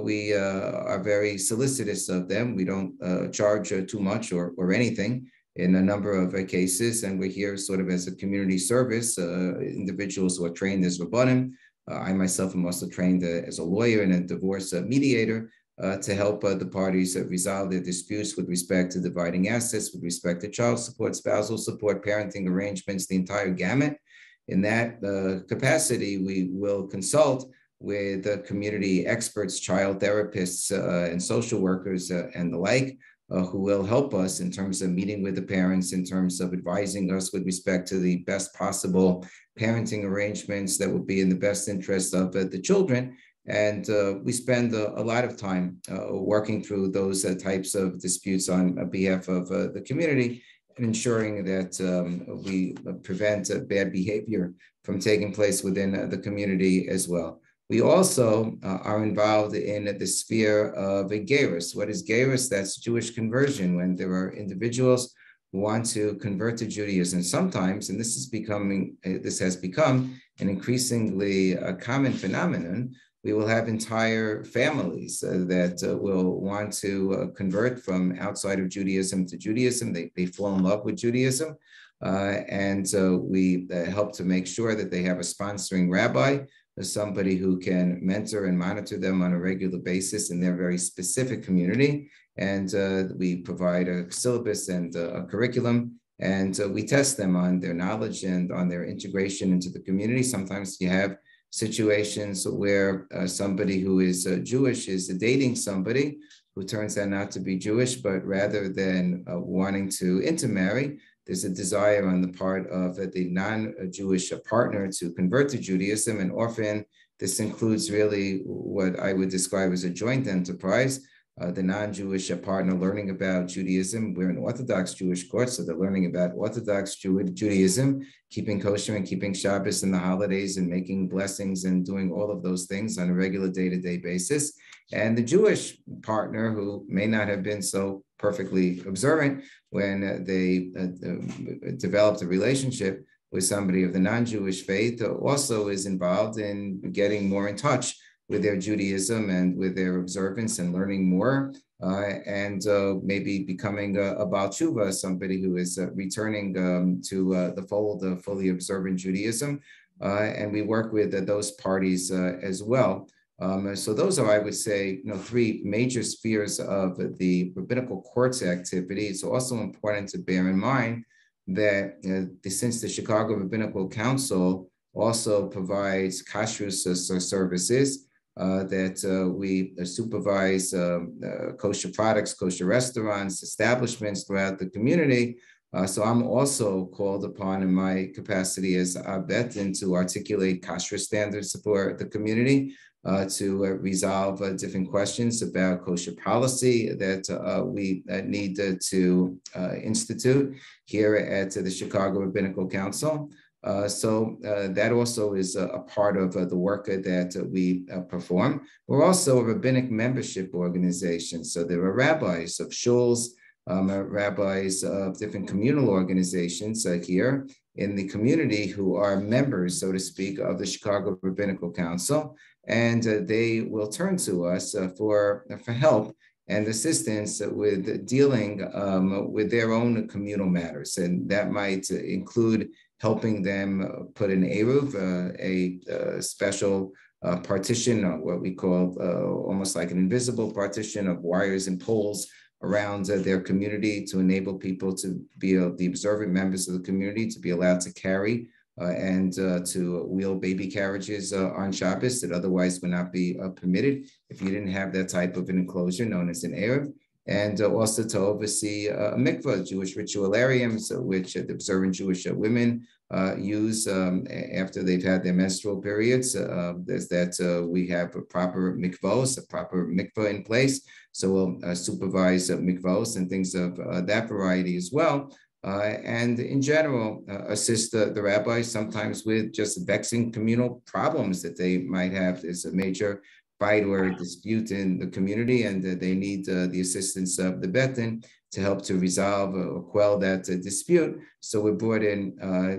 we are very solicitous of them. We don't charge too much or anything in a number of cases. And we're here sort of as a community service, individuals who are trained as Rabbanim. I myself am also trained as a lawyer and a divorce mediator to help the parties resolve their disputes with respect to dividing assets, with respect to child support, spousal support, parenting arrangements, the entire gamut. In that capacity, we will consult with community experts, child therapists, and social workers and the like, who will help us in terms of meeting with the parents, in terms of advising us with respect to the best possible parenting arrangements that will be in the best interest of the children. And we spend a lot of time working through those types of disputes on behalf of the community and ensuring that we prevent bad behavior from taking place within the community as well. We also are involved in the sphere of a gerus. What is gerus? That's Jewish conversion, when there are individuals who want to convert to Judaism. Sometimes, and this has become an increasingly common phenomenon, we will have entire families that will want to convert from outside of Judaism to Judaism. They fall in love with Judaism. And so we help to make sure that they have a sponsoring rabbi, somebody who can mentor and monitor them on a regular basis in their very specific community. And we provide a syllabus and a curriculum, and we test them on their knowledge and on their integration into the community. Sometimes you have situations where somebody who is Jewish is dating somebody who turns out not to be Jewish, but rather than wanting to intermarry, there's a desire on the part of the non-Jewish partner to convert to Judaism. And often this includes really what I would describe as a joint enterprise, the non-Jewish partner learning about Judaism. We're an Orthodox Jewish court, so they're learning about Orthodox Judaism, keeping kosher and keeping Shabbos and the holidays and making blessings and doing all of those things on a regular day-to-day basis. And the Jewish partner, who may not have been so perfectly observant when they developed a relationship with somebody of the non-Jewish faith, also is involved in getting more in touch with their Judaism and with their observance and learning more, and maybe becoming a Baal Tshuva, somebody who is returning to the fold of fully observant Judaism. And we work with those parties as well. So those are, I would say, three major spheres of the rabbinical court's activity. It's also important to bear in mind that since the Chicago Rabbinical Council also provides kashrus services, that we supervise kosher products, kosher restaurants, establishments throughout the community. So I'm also called upon in my capacity as Beth to articulate kosher standards for the community, to resolve different questions about kosher policy that we need to institute here at the Chicago Rabbinical Council. So that also is a part of the work that we perform. We're also a rabbinic membership organization. So there are rabbis of shuls, rabbis of different communal organizations here in the community who are members, so to speak, of the Chicago Rabbinical Council. And they will turn to us for help and assistance with dealing with their own communal matters. And that might include helping them put an eruv, a special partition, or what we call almost like an invisible partition of wires and poles around their community to enable people to be the observant members of the community to be allowed to carry and to wheel baby carriages on Shabbos that otherwise would not be permitted if you didn't have that type of an enclosure known as an eruv. And also to oversee a mikvah, Jewish ritualariums, which the observant Jewish women use after they've had their menstrual periods. There's that we have a proper mikvahs, a proper mikvah in place. So we'll supervise mikvahs and things of that variety as well. And in general, assist the rabbis sometimes with just vexing communal problems that they might have. There's a major fight or dispute in the community, and they need the assistance of the Beth to help to resolve or quell that dispute. So we're brought in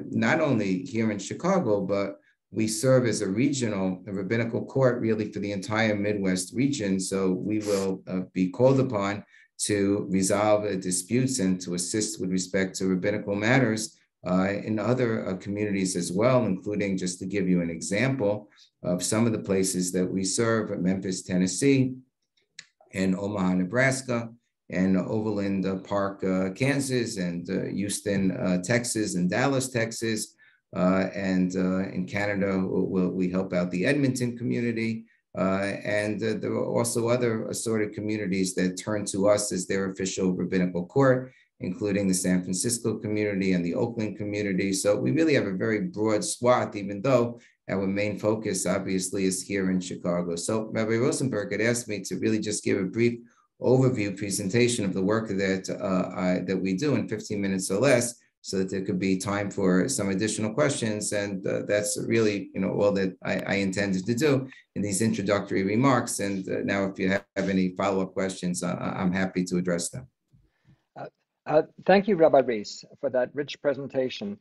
not only here in Chicago, but we serve as a regional rabbinical court really for the entire Midwest region. So we will be called upon to resolve disputes and to assist with respect to rabbinical matters in other communities as well, including, just to give you an example of some of the places that we serve: Memphis, Tennessee, and Omaha, Nebraska, and Overland Park, Kansas, and Houston, Texas, and Dallas, Texas. And in Canada, we help out the Edmonton community. And there are also other assorted communities that turn to us as their official rabbinical court, including the San Francisco community and the Oakland community. So we really have a very broad swath, even though our main focus obviously is here in Chicago. So Rabbi Rosenberg had asked me to really just give a brief overview presentation of the work that we do in 15 minutes or less, so that there could be time for some additional questions. And that's really, all that I intended to do in these introductory remarks. And now if you have any follow-up questions, I'm happy to address them. Thank you, Rabbi Reiss, for that rich presentation.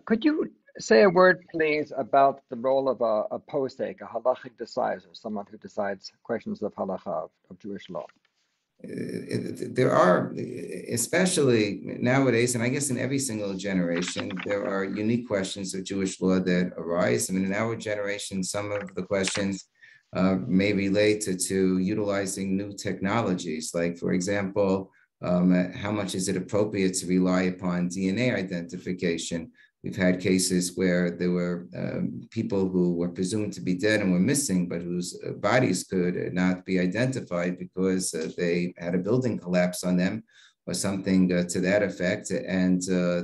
Could you say a word, please, about the role of a posek, a halachic decider, someone who decides questions of halacha, of Jewish law? There are, especially nowadays, and I guess in every single generation, there are unique questions of Jewish law that arise. I mean, in our generation, some of the questions may relate to utilizing new technologies, like, for example, how much is it appropriate to rely upon DNA identification? We've had cases where there were people who were presumed to be dead and were missing, but whose bodies could not be identified because they had a building collapse on them or something to that effect. And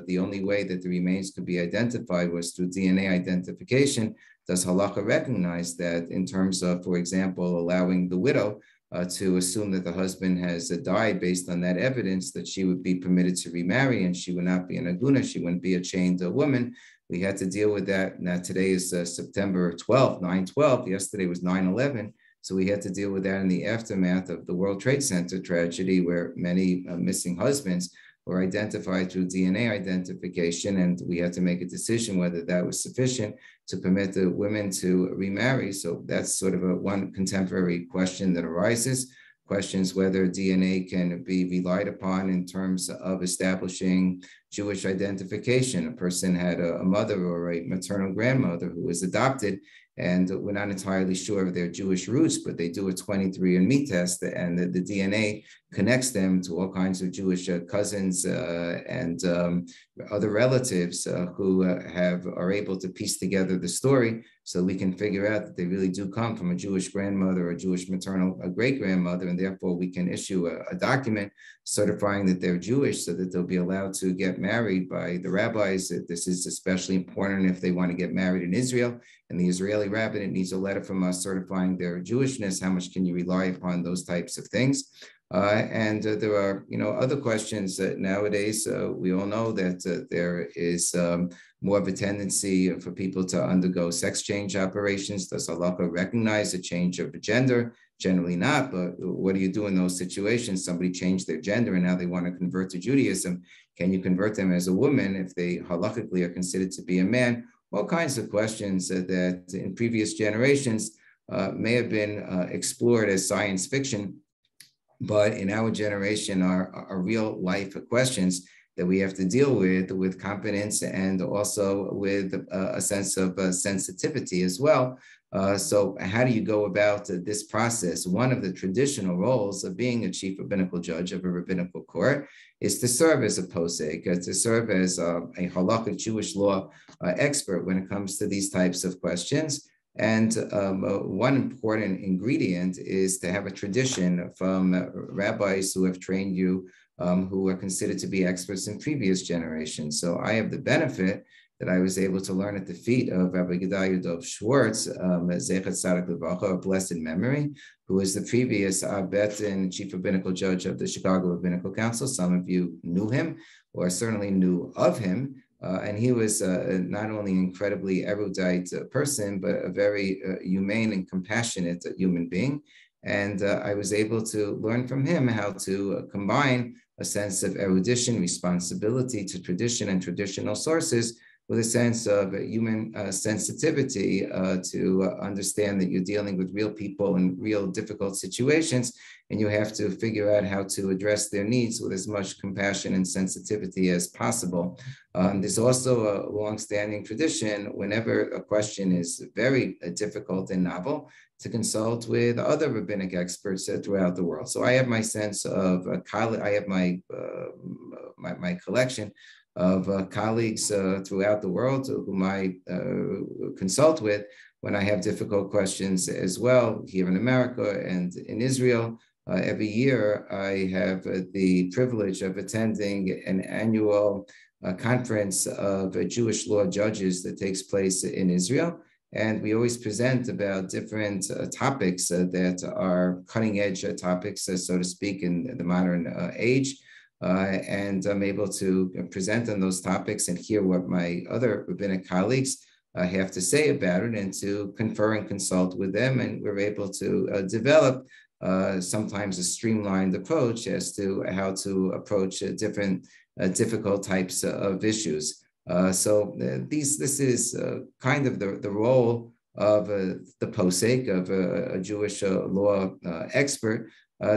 the only way that the remains could be identified was through DNA identification. Does halacha recognize that in terms of, for example, allowing the widow to assume that the husband has died based on that evidence, that she would be permitted to remarry and she would not be an aguna, she wouldn't be a chained woman. We had to deal with that. Now today is September 12th, 9/12. Yesterday was 9/11. So we had to deal with that in the aftermath of the World Trade Center tragedy, where many missing husbands were identified through DNA identification, and we had to make a decision whether that was sufficient to permit the women to remarry. So that's sort of one contemporary question that arises. Questions whether DNA can be relied upon in terms of establishing Jewish identification. A person had a mother or a maternal grandmother who was adopted, and we're not entirely sure of their Jewish roots, but they do a 23andMe test, and the DNA connects them to all kinds of Jewish cousins and other relatives who are able to piece together the story, so we can figure out that they really do come from a Jewish grandmother or a Jewish maternal great-grandmother, and therefore we can issue a document certifying that they're Jewish so that they'll be allowed to get married by the rabbis. This is especially important if they want to get married in Israel, and the Israeli rabbinate needs a letter from us certifying their Jewishness. How much can you rely upon those types of things? And there are, other questions that nowadays we all know that there is more of a tendency for people to undergo sex change operations. Does halakha recognize a change of gender? Generally not, but what do you do in those situations? Somebody changed their gender and now they want to convert to Judaism. Can you convert them as a woman if they halakhically are considered to be a man? All kinds of questions that in previous generations may have been explored as science fiction, but in our generation are real life questions that we have to deal with competence and also with a sense of sensitivity as well. So how do you go about this process? One of the traditional roles of being a chief rabbinical judge of a rabbinical court is to serve as a posek, to serve as a halakhic Jewish law expert when it comes to these types of questions. And one important ingredient is to have a tradition from rabbis who have trained you, who are considered to be experts in previous generations. So I have the benefit that I was able to learn at the feet of Rabbi Gedalia Dov Schwartz, Zechat Tzadik Levacha, of blessed memory, who was the previous Beth and chief rabbinical judge of the Chicago Rabbinical Council. Some of you knew him or certainly knew of him. And he was not only an incredibly erudite person, but a very humane and compassionate human being. And I was able to learn from him how to combine a sense of erudition, responsibility to tradition and traditional sources with a sense of human sensitivity to understand that you're dealing with real people in real difficult situations, and you have to figure out how to address their needs with as much compassion and sensitivity as possible. There's also a longstanding tradition, whenever a question is very difficult and novel, to consult with other rabbinic experts throughout the world. So I have my sense of I have my collection of colleagues throughout the world whom I consult with when I have difficult questions as well, here in America and in Israel. Every year, I have the privilege of attending an annual conference of Jewish law judges that takes place in Israel. And we always present about different topics that are cutting edge topics, so to speak, in the modern age. And I'm able to present on those topics and hear what my other rabbinic colleagues have to say about it, and to confer and consult with them. And we're able to develop sometimes a streamlined approach as to how to approach different difficult types of issues. So this is kind of the role of the posek, of a Jewish law expert,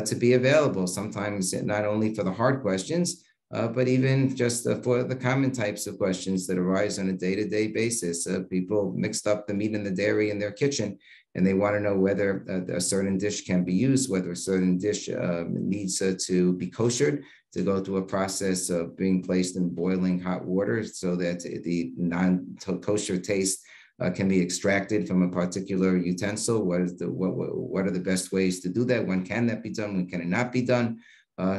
to be available, sometimes not only for the hard questions, but even just for the common types of questions that arise on a day-to-day basis. People mixed up the meat and the dairy in their kitchen, and they want to know whether a certain dish can be used, whether a certain dish needs to be koshered, to go through a process of being placed in boiling hot water so that the non-kosher taste can be extracted from a particular utensil. What are the best ways to do that? When can that be done? When can it not be done?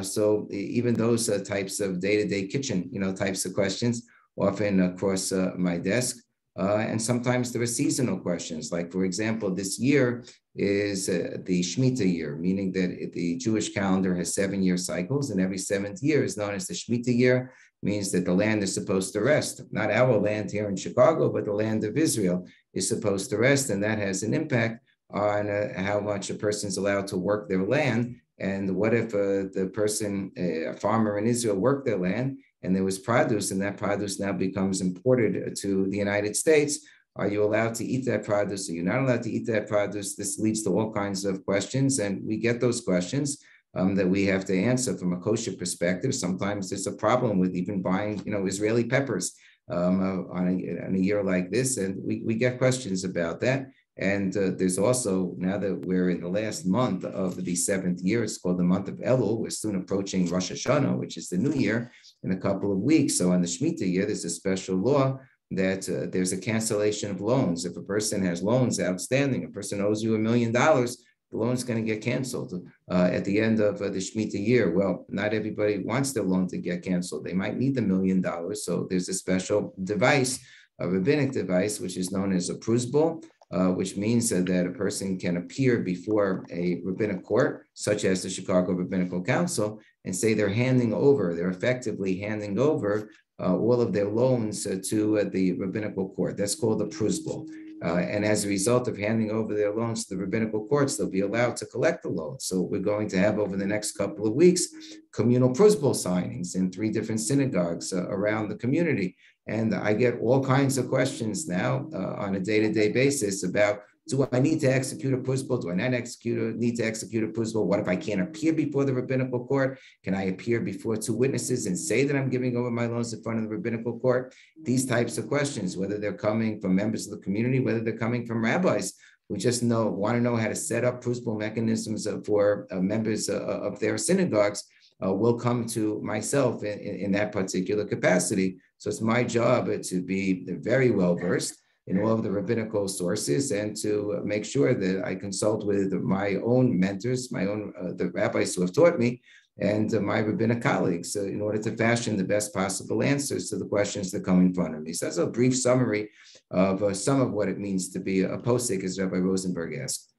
So even those types of day-to-day kitchen, types of questions often cross my desk. And sometimes there are seasonal questions, like, for example, this year is the Shemitah year, meaning that the Jewish calendar has 7-year cycles, and every 7th year is known as the Shemitah year, means that the land is supposed to rest. Not our land here in Chicago, but the land of Israel is supposed to rest, and that has an impact on how much a person's allowed to work their land. And what if the person, a farmer in Israel, worked their land and there was produce, and that produce now becomes imported to the United States? Are you allowed to eat that produce? Are you not allowed to eat that produce? This leads to all kinds of questions, and we get those questions that we have to answer from a kosher perspective. Sometimes there's a problem with even buying, Israeli peppers on a year like this, and we get questions about that. And there's also, now that we're in the last month of the 7th year, it's called the month of Elul. We're soon approaching Rosh Hashanah, which is the new year, in a couple of weeks. So on the Shemitah year, there's a special law that there's a cancellation of loans. If a person has loans outstanding, a person owes you $1 million, the loan's going to get canceled at the end of the Shemitah year. Well, not everybody wants their loan to get canceled. They might need the $1 million. So there's a special device, a rabbinic device, which is known as a prusbul, which means that a person can appear before a rabbinic court, such as the Chicago Rabbinical Council, and say they're effectively handing over all of their loans to the rabbinical court. That's called a prusbul. And as a result of handing over their loans to the rabbinical courts, they'll be allowed to collect the loans. So we're going to have, over the next couple of weeks, communal prusbul signings in 3 different synagogues around the community. And I get all kinds of questions now on a day-to-day basis about, do I need to execute a prusbul? Do I not need to execute a prusbul? What if I can't appear before the rabbinical court? Can I appear before 2 witnesses and say that I'm giving over my loans in front of the rabbinical court? These types of questions, whether they're coming from members of the community, whether they're coming from rabbis who just want to know how to set up prusbul mechanisms for members of their synagogues, will come to myself in that particular capacity. So it's my job to be very well versed in all of the rabbinical sources, and to make sure that I consult with my own mentors, the rabbis who have taught me, and my rabbinic colleagues in order to fashion the best possible answers to the questions that come in front of me. So that's a brief summary of some of what it means to be a posek, as Rabbi Rosenberg asked.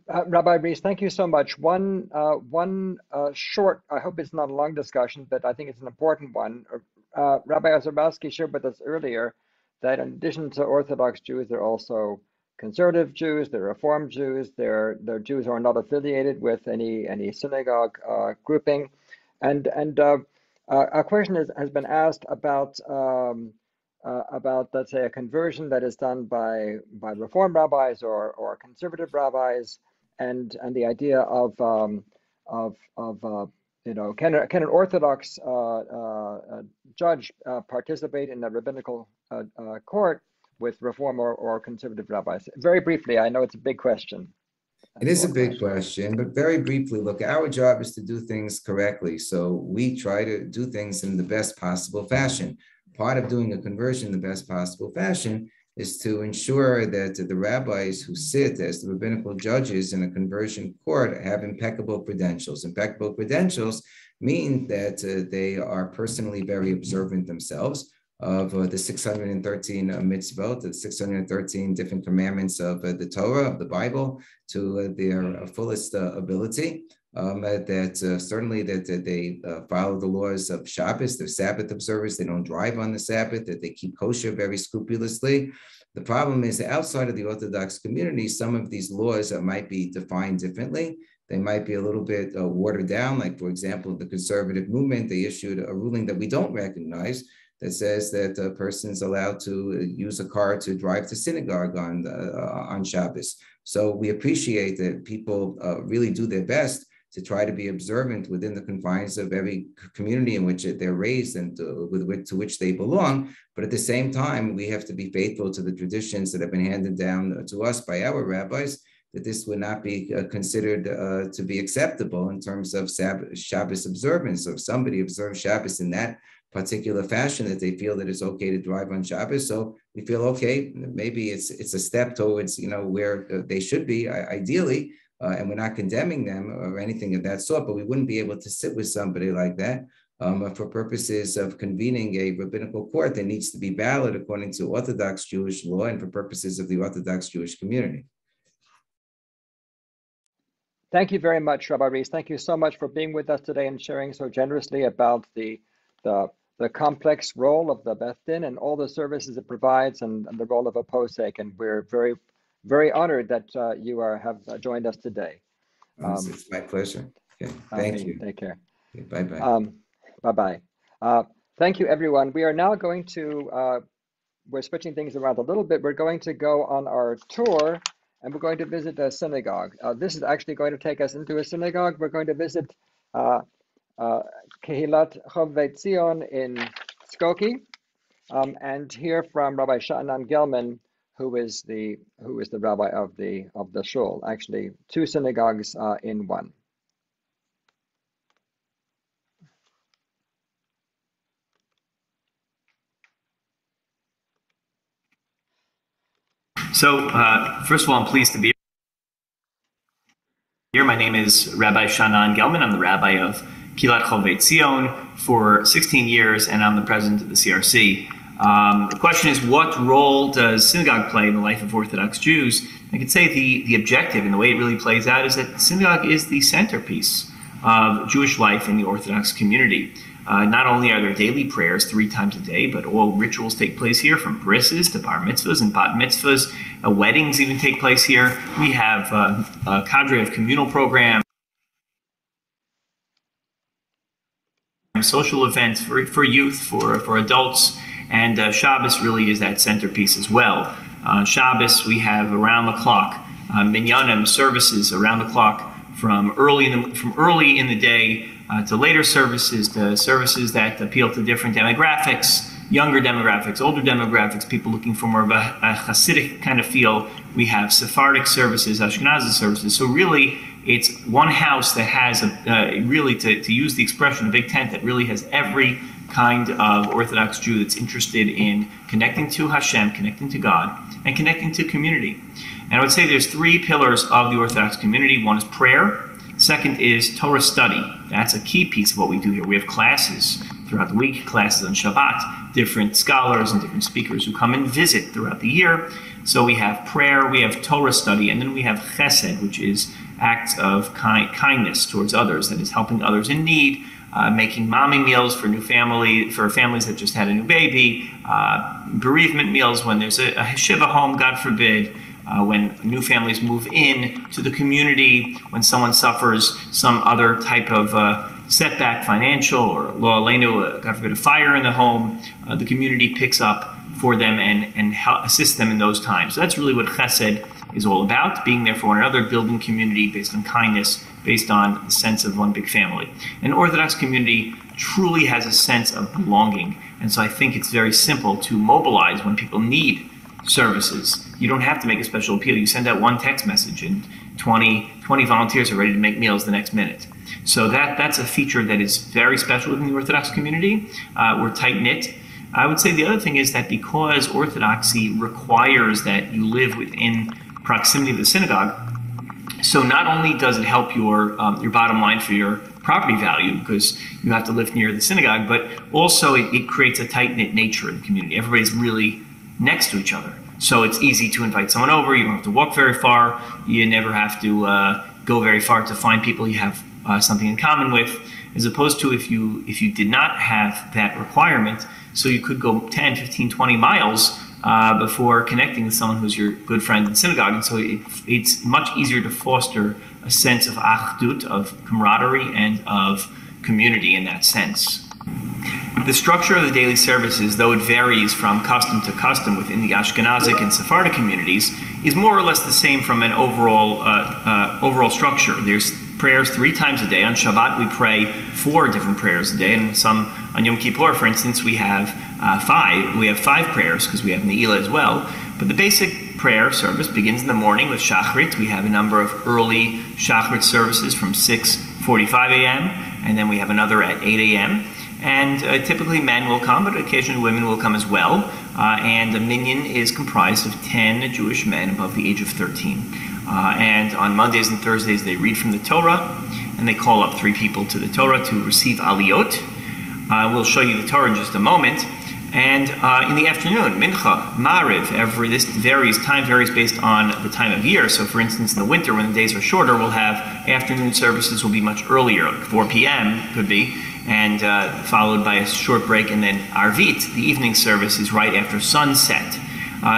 Rabbi Reiss, thank you so much. One short, I hope it's not a long discussion, but I think it's an important one. Rabbi Ozarowski shared with us earlier that in addition to Orthodox Jews, there are also conservative Jews, there are Reform Jews, there are Jews who are not affiliated with any synagogue grouping. And a question has been asked about, let's say, a conversion that is done by Reform rabbis or conservative rabbis, and the idea of can an Orthodox judge participate in a rabbinical court with Reform or conservative rabbis? Very briefly, I know it's a big question. It is a big question, but very briefly, look, our job is to do things correctly. So we try to do things in the best possible fashion. Part of doing a conversion in the best possible fashion is to ensure that the rabbis who sit as the rabbinical judges in a conversion court have impeccable credentials. Impeccable credentials mean that they are personally very observant themselves of the 613 mitzvot, the 613 different commandments of the Torah, of the Bible, to their fullest ability. Certainly that they follow the laws of Shabbos, they're Sabbath observers, they don't drive on the Sabbath, that they keep kosher very scrupulously. The problem is that outside of the Orthodox community, some of these laws might be defined differently. They might be a little bit watered down. Like, for example, the conservative movement, they issued a ruling that we don't recognize that says that a person's allowed to use a car to drive to synagogue on Shabbos. So we appreciate that people really do their best to try to be observant within the confines of every community in which they're raised and to which they belong. But at the same time, we have to be faithful to the traditions that have been handed down to us by our rabbis, that this would not be considered to be acceptable in terms of Shabbos observance. So if somebody observes Shabbos in that particular fashion, that they feel that it's okay to drive on Shabbos, so we feel, okay, maybe it's a step towards where they should be ideally, and we're not condemning them or anything of that sort, but we wouldn't be able to sit with somebody like that For purposes of convening a rabbinical court that needs to be valid according to Orthodox Jewish law and for purposes of the Orthodox Jewish community. Thank you very much, Rabbi Reiss. Thank you so much for being with us today and sharing so generously about the complex role of the Beth Din and all the services it provides and the role of a posek. And we're very, very honored that you have joined us today. It's my pleasure. Okay. Thank you. Take care. Okay, bye-bye. Bye-bye. Thank you, everyone. We are now going to, we're switching things around a little bit. We're going to go on our tour and we're going to visit a synagogue. This is actually going to take us into a synagogue. We're going to visit Kehilat Chovevei Tzion in Skokie and hear from Rabbi Shaanan Gelman, who is the rabbi of the shul. Actually, two synagogues in one. So, first of all, I'm pleased to be here. My name is Rabbi Shaanan Gelman. I'm the rabbi of Kehilat Chovevei Tzion for 16 years, and I'm the president of the CRC. The question is, what role does synagogue play in the life of Orthodox Jews? I could say the objective and the way it really plays out is that synagogue is the centerpiece of Jewish life in the Orthodox community. Not only are there daily prayers 3 times a day, but all rituals take place here, from brises to bar mitzvahs and bat mitzvahs. Weddings even take place here. We have a cadre of communal programs, social events for youth, for adults, and Shabbos really is that centerpiece as well. Shabbos, we have around the clock minyanim services around the clock from early in the day to later services, to services that appeal to different demographics, younger demographics, older demographics, people looking for more of a Hasidic kind of feel. We have Sephardic services, Ashkenazi services. So really, it's one house that has really, to use the expression, a big tent that really has every kind of Orthodox Jew that's interested in connecting to Hashem, connecting to God, and connecting to community. And I would say there's 3 pillars of the Orthodox community. One is prayer. Second is Torah study. That's a key piece of what we do here. We have classes throughout the week, classes on Shabbat, different scholars and different speakers who come and visit throughout the year. So we have prayer, we have Torah study, and then we have Chesed, which is acts of kindness towards others, that is helping others in need, making mommy meals for families that just had a new baby, bereavement meals when there's a shiva home, God forbid, when new families move in to the community, when someone suffers some other type of setback, financial or lo aleinu, God forbid, a fire in the home, the community picks up for them and assists them in those times. So that's really what Chesed is all about, being there for one another, building community based on kindness, based on the sense of one big family. An Orthodox community truly has a sense of belonging, and so I think it's very simple to mobilize when people need services. You don't have to make a special appeal. You send out one text message and 20 volunteers are ready to make meals the next minute. So that's a feature that is very special within the Orthodox community. We're tight-knit. I would say the other thing is that because Orthodoxy requires that you live within proximity of the synagogue, so not only does it help your bottom line for your property value because you have to live near the synagogue, but also it creates a tight-knit nature in the community. Everybody's really next to each other. So it's easy to invite someone over. You don't have to walk very far. You never have to go very far to find people you have something in common with, as opposed to if you did not have that requirement. So you could go 10, 15, 20 miles before connecting with someone who's your good friend in synagogue. And so it's much easier to foster a sense of achdut, of camaraderie, and of community in that sense. The structure of the daily services, though it varies from custom to custom within the Ashkenazic and Sephardic communities, is more or less the same from an overall structure. There's prayers 3 times a day. On Shabbat, we pray 4 different prayers a day, and some on Yom Kippur, for instance, we have 5. We have 5 prayers because we have Ne'ilah as well. But the basic prayer service begins in the morning with Shachrit. We have a number of early Shachrit services from 6:45 a.m., and then we have another at 8 a.m. And typically men will come, but occasionally women will come as well. And the minyan is comprised of 10 Jewish men above the age of 13. And on Mondays and Thursdays, they read from the Torah, and they call up 3 people to the Torah to receive aliyot. We'll show you the Torah in just a moment. And in the afternoon, Mincha, Mariv, this time varies based on the time of year. So for instance, in the winter, when the days are shorter, we'll have afternoon services will be much earlier, like 4 p.m. could be, and followed by a short break, and then Arvit, the evening service, is right after sunset.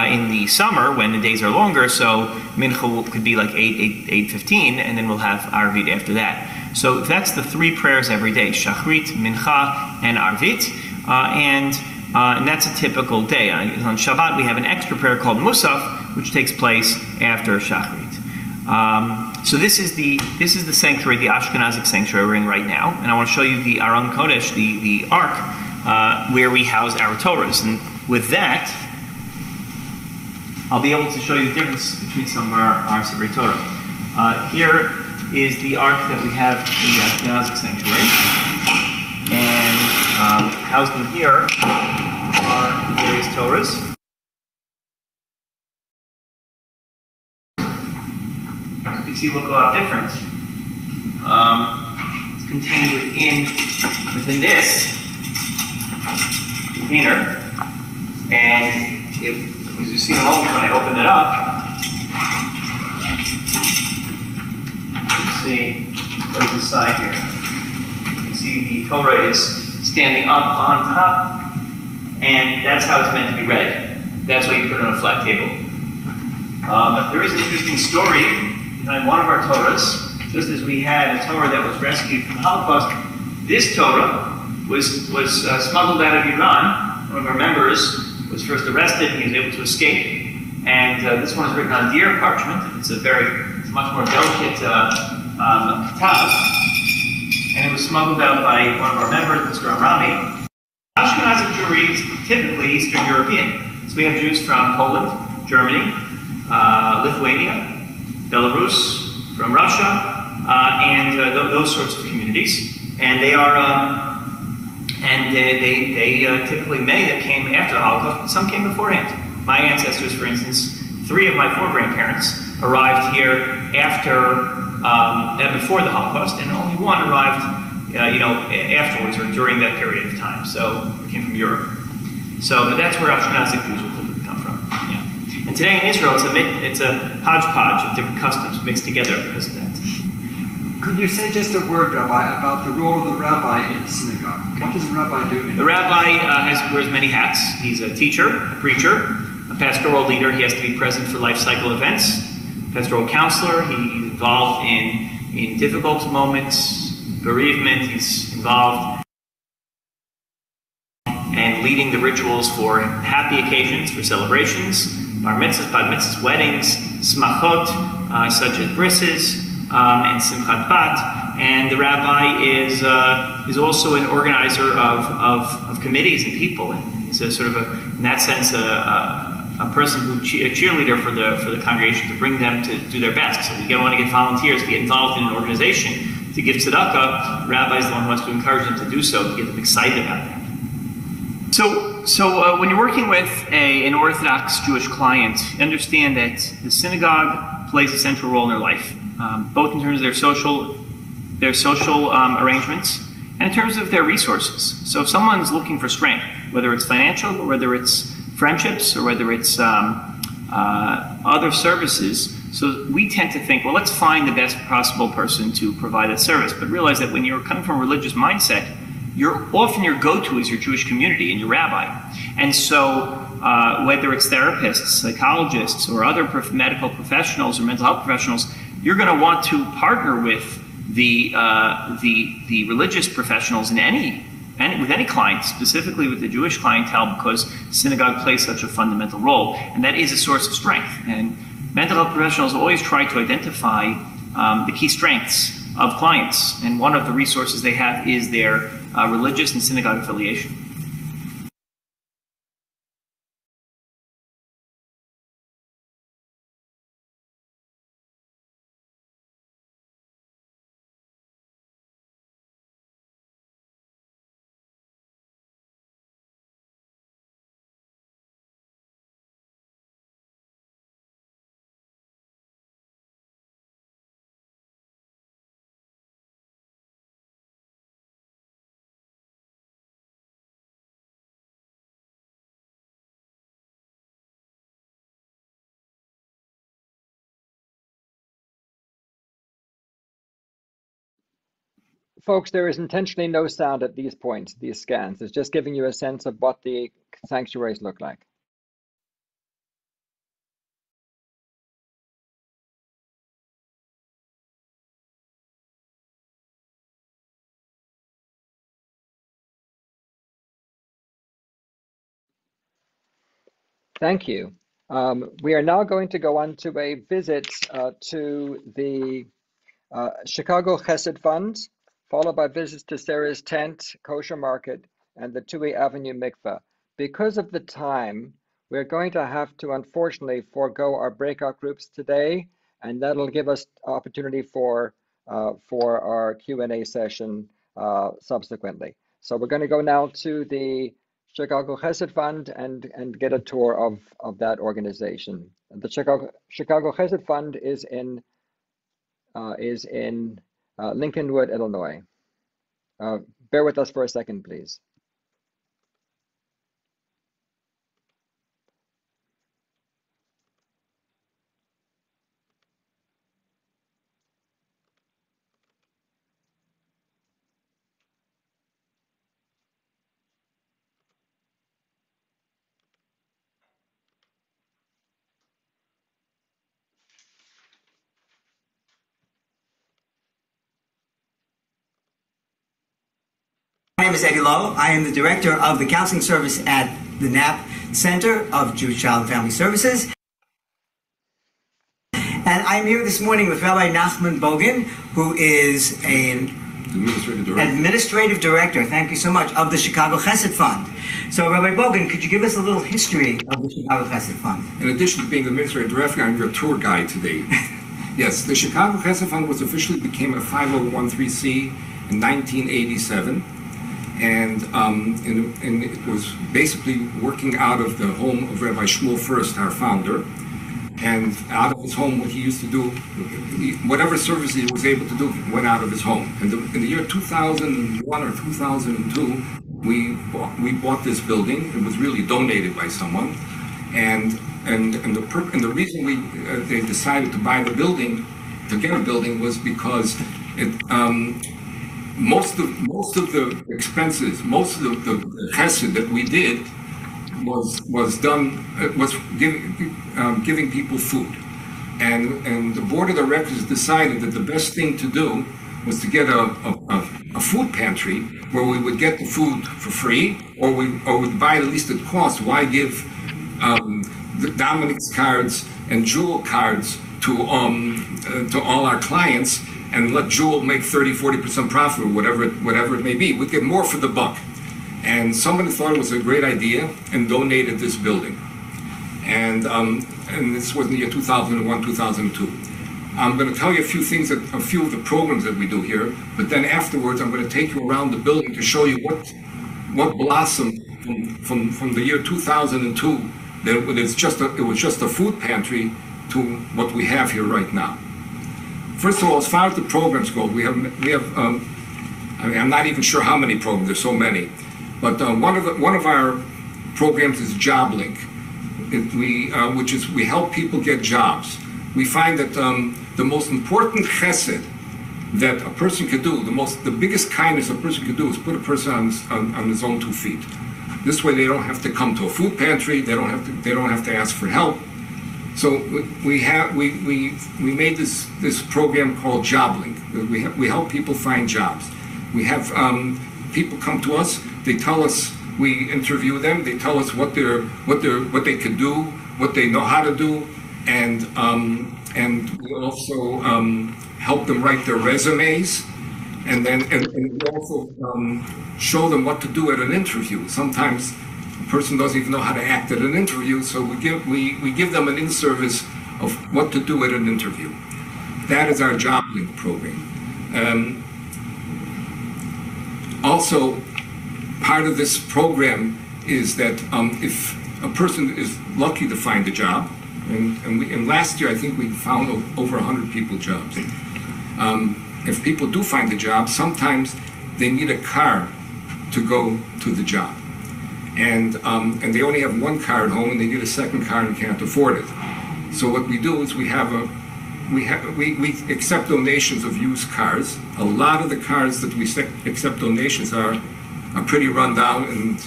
In the summer, when the days are longer, so Mincha could be like 8:15, and then we'll have Arvit after that. So that's the 3 prayers every day, Shachrit, Mincha, and Arvit, and that's a typical day. On Shabbat, we have an extra prayer called Musaf, which takes place after Shachrit. So this is the sanctuary, the Ashkenazic sanctuary we're in right now, and I want to show you the Aron Kodesh, the Ark, where we house our Torahs. And with that, I'll be able to show you the difference between some of our Sefer Torah. Here is the Ark that we have in the Ashkenazic sanctuary, and housed in here are various Torahs. You see, look a lot different. It's contained within this container, and as you see in a moment when I open it up, you see what's inside here. You can see the Torah is standing up on top, and that's how it's meant to be read. That's why you put it on a flat table. But there is an interesting story behind one of our Torahs. Just as we had a Torah that was rescued from the Holocaust, this Torah was smuggled out of Iran. One of our members was first arrested, he was able to escape. And this one is written on deer parchment. It's much more delicate katav. And it was smuggled out by one of our members, Mr. Rabbi. Ashkenazic Jewry is typically Eastern European. So we have Jews from Poland, Germany, Lithuania, Belarus, from Russia, and those sorts of communities. And they are, they typically many that came after the Holocaust, but some came beforehand. My ancestors, for instance, 3 of my 4 grandparents arrived here before the Holocaust, and only 1 arrived, afterwards or during that period of time. So it came from Europe. But that's where Ashkenazic Jews will typically come from. Yeah. And today in Israel, it's a hodgepodge of different customs mixed together because of that. Could you say just a word, Rabbi, about the role of the rabbi in the synagogue? What does the rabbi do? The rabbi wears many hats. He's a teacher, a preacher, a pastoral leader. He has to be present for life cycle events. Pastoral counselor. He's involved in difficult moments, bereavement. He's involved and leading the rituals for happy occasions, for celebrations, bar mitzvahs, bat mitzvahs, weddings, smachot, such as brisses, and simchat bat. And the rabbi is also an organizer of committees and people. And he's a sort of in that sense, a person a cheerleader for the congregation to bring them to do their best. So we want to get volunteers to get involved in an organization to give tzedakah. The rabbi is the one who has to encourage them to do so, to get them excited about that. So when you're working with an Orthodox Jewish client, understand that the synagogue plays a central role in their life, both in terms of their social arrangements and in terms of their resources. So if someone's looking for strength, whether it's financial, or whether it's friendships, or whether it's other services, so we tend to think, well, let's find the best possible person to provide that service. But realize that when you're coming from a religious mindset, often your go-to is your Jewish community and your rabbi. And so whether it's therapists, psychologists, or other medical professionals or mental health professionals, you're going to want to partner with the religious professionals with any client, specifically with the Jewish clientele, because synagogue plays such a fundamental role, and that is a source of strength. And mental health professionals always try to identify the key strengths of clients, and one of the resources they have is their religious and synagogue affiliation. folks, there is intentionally no sound at these points, these scans. It's just giving you a sense of what the sanctuaries look like. Thank you. We are now going to go on to a visit to the Chicago Chesed Fund, followed by visits to Sarah's Tent, Kosher Market, and the Tui Avenue Mikveh. Because of the time, we're going to have to unfortunately forego our breakout groups today, and that'll give us opportunity for our Q&A session subsequently. So we're going to go now to the Chicago Chesed Fund and get a tour of that organization. The Chicago Chesed Fund is in Lincolnwood, Illinois. Bear with us for a second, please. My name is Elie. I am the director of the counseling service at the Knapp Center of Jewish Child and Family Services. And I'm here this morning with Rabbi Nachman Bogan, who is an administrative director, thank you so much, of the Chicago Chesed Fund. So Rabbi Bogan, could you give us a little history of the Chicago Chesed Fund? In addition to being the administrative director, I'm your tour guide today. Yes, the Chicago Chesed Fund officially became a 501(c) in 1987. And it was basically working out of the home of Rabbi Shmuel First, our founder. And out of his home, what he used to do, whatever service he was able to do, went out of his home. And in the year 2001 or 2002, we bought this building. It was really donated by someone. And the reason they decided to buy the building, to get a building, was because it, most of the expenses, most of the chesed that we did was giving people food, and the board of directors decided that the best thing to do was to get a food pantry where we would get the food for free, or we'd buy it at least at cost. Why give the Dominic's cards and Jewel cards to all our clients, and let Jewel make 30-40% profit, or whatever it may be? We'd get more for the buck. And somebody thought it was a great idea and donated this building. And this was in the year 2001, 2002. I'm going to tell you a few of the programs that we do here, but then afterwards I'm going to take you around the building to show you what blossomed from the year 2002. That it was just a food pantry to what we have here right now. First of all, as far as the programs go, we have I mean, I'm not even sure how many programs. There's so many, but one of our programs is JobLink. We help people get jobs. We find that the most important chesed that a person could do, the biggest kindness a person could do, is put a person on his own 2 feet. This way, they don't have to come to a food pantry. They don't have to ask for help. So we made this program called JobLink. We help people find jobs. We have people come to us. They tell us. We interview them. They tell us what they can do, what they know how to do, and we also help them write their resumes, and we also show them what to do at an interview. Sometimes a person doesn't even know how to act at an interview, so we give them an in-service of what to do at an interview. That is our JobLink program. Also, part of this program is that if a person is lucky to find a job, and last year I think we found over 100 people jobs. If people do find a job, sometimes they need a car to go to the job, and they only have one car at home, and they need a second car and can't afford it. So what we do is we have we accept donations of used cars. A lot of the cars that we accept donations are pretty run down, and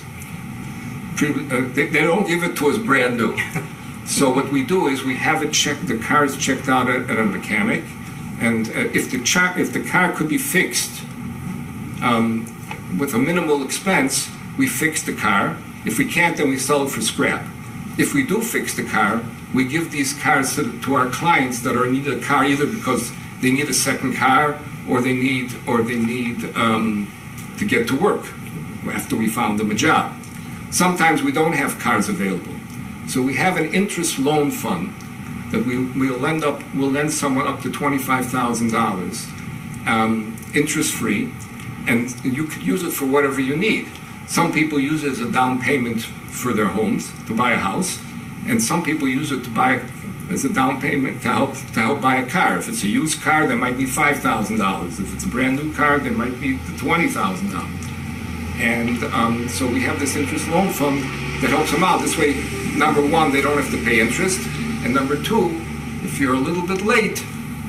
they don't give it to us brand new. So what we do is we have it checked, the car is checked out at a mechanic, and if the car could be fixed with a minimal expense, we fix the car. If we can't, then we sell it for scrap. If we do fix the car, we give these cars to our clients that are need a car either because they need a second car or they need to get to work after we found them a job. Sometimes we don't have cars available. So we have an interest loan fund that we'll lend someone up to $25,000, interest free, and you could use it for whatever you need. Some people use it as a down payment for their homes, to buy a house, and some people use it to buy as a down payment to help buy a car. If it's a used car, that might be $5,000. If it's a brand new car, there might be $20,000. And so we have this interest loan fund that helps them out. This way, number one, they don't have to pay interest, and number two, if you're a little bit late,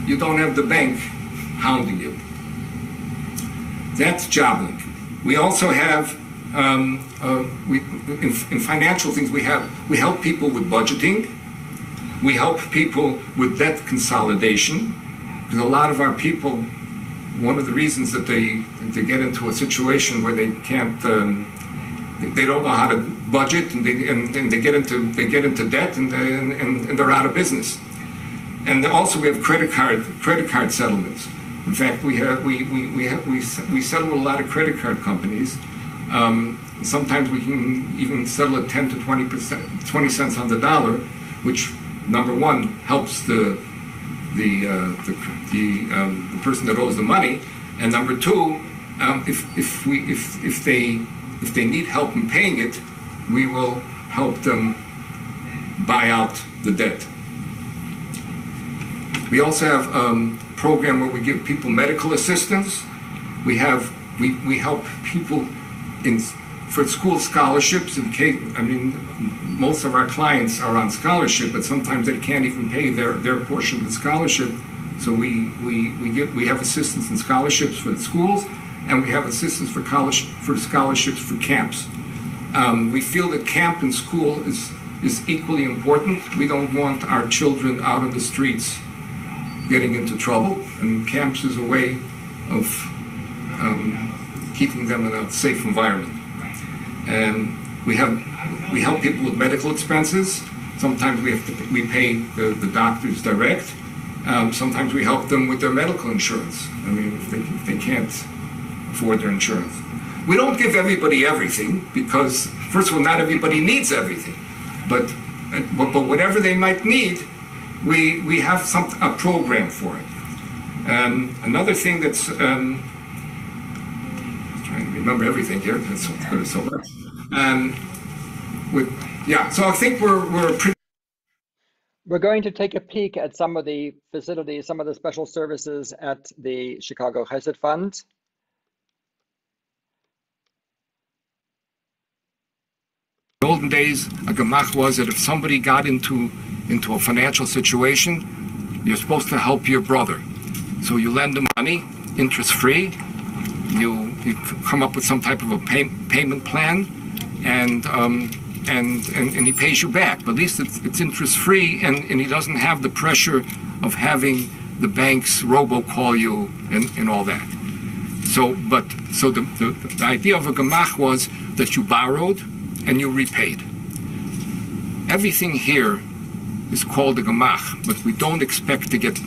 you don't have the bank hounding you. That's JobLink. We also have in financial things, we help people with budgeting. We help people with debt consolidation, because a lot of our people, one of the reasons that they get into a situation where they can't, they don't know how to budget, and they get into debt, and they're out of business. And also we have credit card settlements. In fact, we settle with a lot of credit card companies. Sometimes we can even settle at 10 to 20 cents on the dollar, which number one helps the person that owes the money, and number two, if they need help in paying it, we will help them buy out the debt. We also have a program where we give people medical assistance. We help people for school scholarships. Most of our clients are on scholarship, but sometimes they can't even pay their portion of the scholarship. So we have assistance in scholarships for the schools, and we have assistance for scholarships for camps. We feel that camp and school is equally important. We don't want our children out on the streets getting into trouble, and camps is a way of keeping them in a safe environment. And we help people with medical expenses. Sometimes we pay the doctors direct. Sometimes we help them with their medical insurance. If they can't afford their insurance. We don't give everybody everything because, first of all, not everybody needs everything. But whatever they might need, we have a program for it. Another thing that's trying to remember everything here. That's good so much. So I think we're pretty. We're going to take a peek at some of the facilities, some of the special services at the Chicago Chesed Fund. In the olden days, a gemach was that if somebody got into a financial situation, you're supposed to help your brother. So you lend him money, interest-free. You come up with some type of a payment plan, and he pays you back. But at least it's interest-free, and he doesn't have the pressure of having the banks robocall you and all that. So the idea of a gemach was that you borrowed and you repaid. Everything here is called a gemach, but we don't expect to get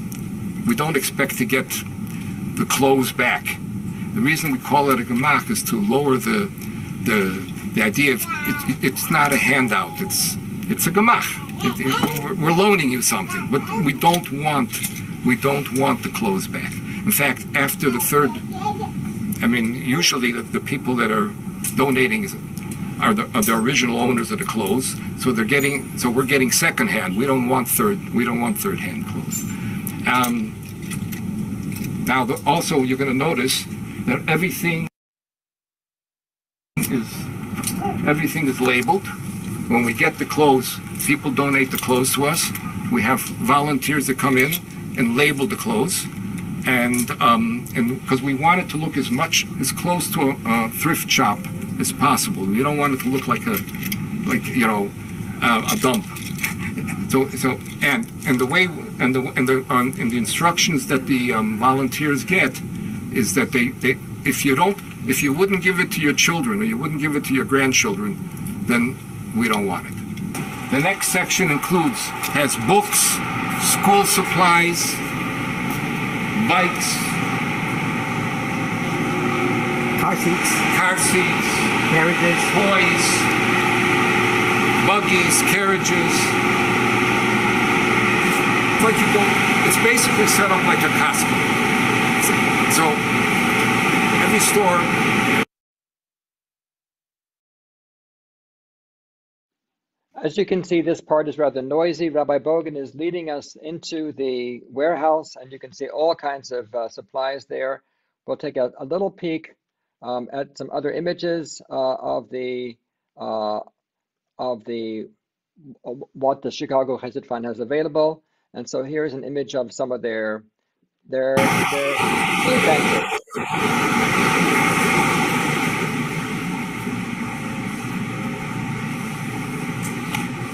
the clothes back. The reason we call it a gemach is to lower the idea of it's not a handout. It's a gemach. We're loaning you something, but we don't want the clothes back. In fact, after the third, usually the people that are donating are the original owners of the clothes. So we're getting secondhand. We don't want third-hand clothes. Also you're going to notice that everything is labeled. When we get the clothes, people donate the clothes to us. We have volunteers that come in and label the clothes, and because we want it to look as close to a thrift shop as possible. We don't want it to look like a dump. And the instructions that the volunteers get is that if you wouldn't give it to your children or you wouldn't give it to your grandchildren, then we don't want it. The next section has books, school supplies, bikes, car seats, carriages, toys, buggies, carriages. It's basically set up like a Costco. So every store. As you can see, this part is rather noisy. Rabbi Bogan is leading us into the warehouse, and you can see all kinds of supplies there. We'll take a little peek at some other images of what the Chicago Chesed Fund has available. And so here's an image of some of their inventory.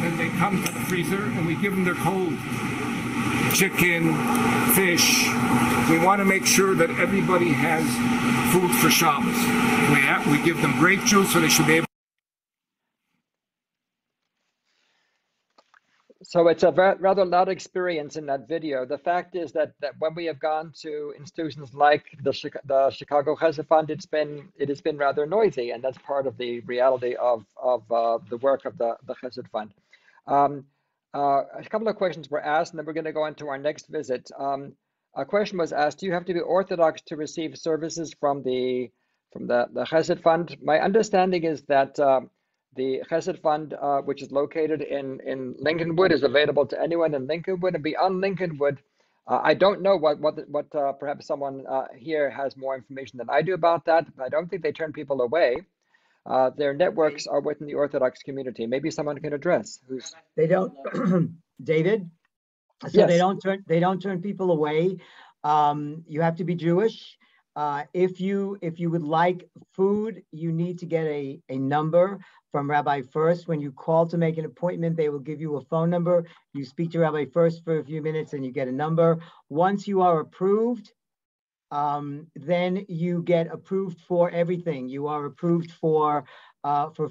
Then they come to the freezer and we give them their cold chicken, fish. We want to make sure that everybody has food for Shabbos. We give them grape juice so they should be able. So it's a rather loud experience in that video. The fact is that when we have gone to institutions like the Chicago Chesed Fund, it has been rather noisy, and that's part of the reality of the work of the Chesed Fund. A couple of questions were asked, and then we're going to go on to our next visit. A question was asked: do you have to be Orthodox to receive services from the Chesed Fund? My understanding is that the Chesed Fund, which is located in Lincolnwood, is available to anyone in Lincolnwood. And beyond Lincolnwood, I don't know what perhaps someone here has more information than I do about that. But I don't think they turn people away. Their networks are within the Orthodox community. Maybe someone can address. They don't, David. So yes. They don't turn people away. You have to be Jewish. If you would like food, you need to get a number from Rabbi first. When you call to make an appointment, they will give you a phone number. You speak to Rabbi first for a few minutes and you get a number. Once you are approved, then you get approved for everything. You are approved for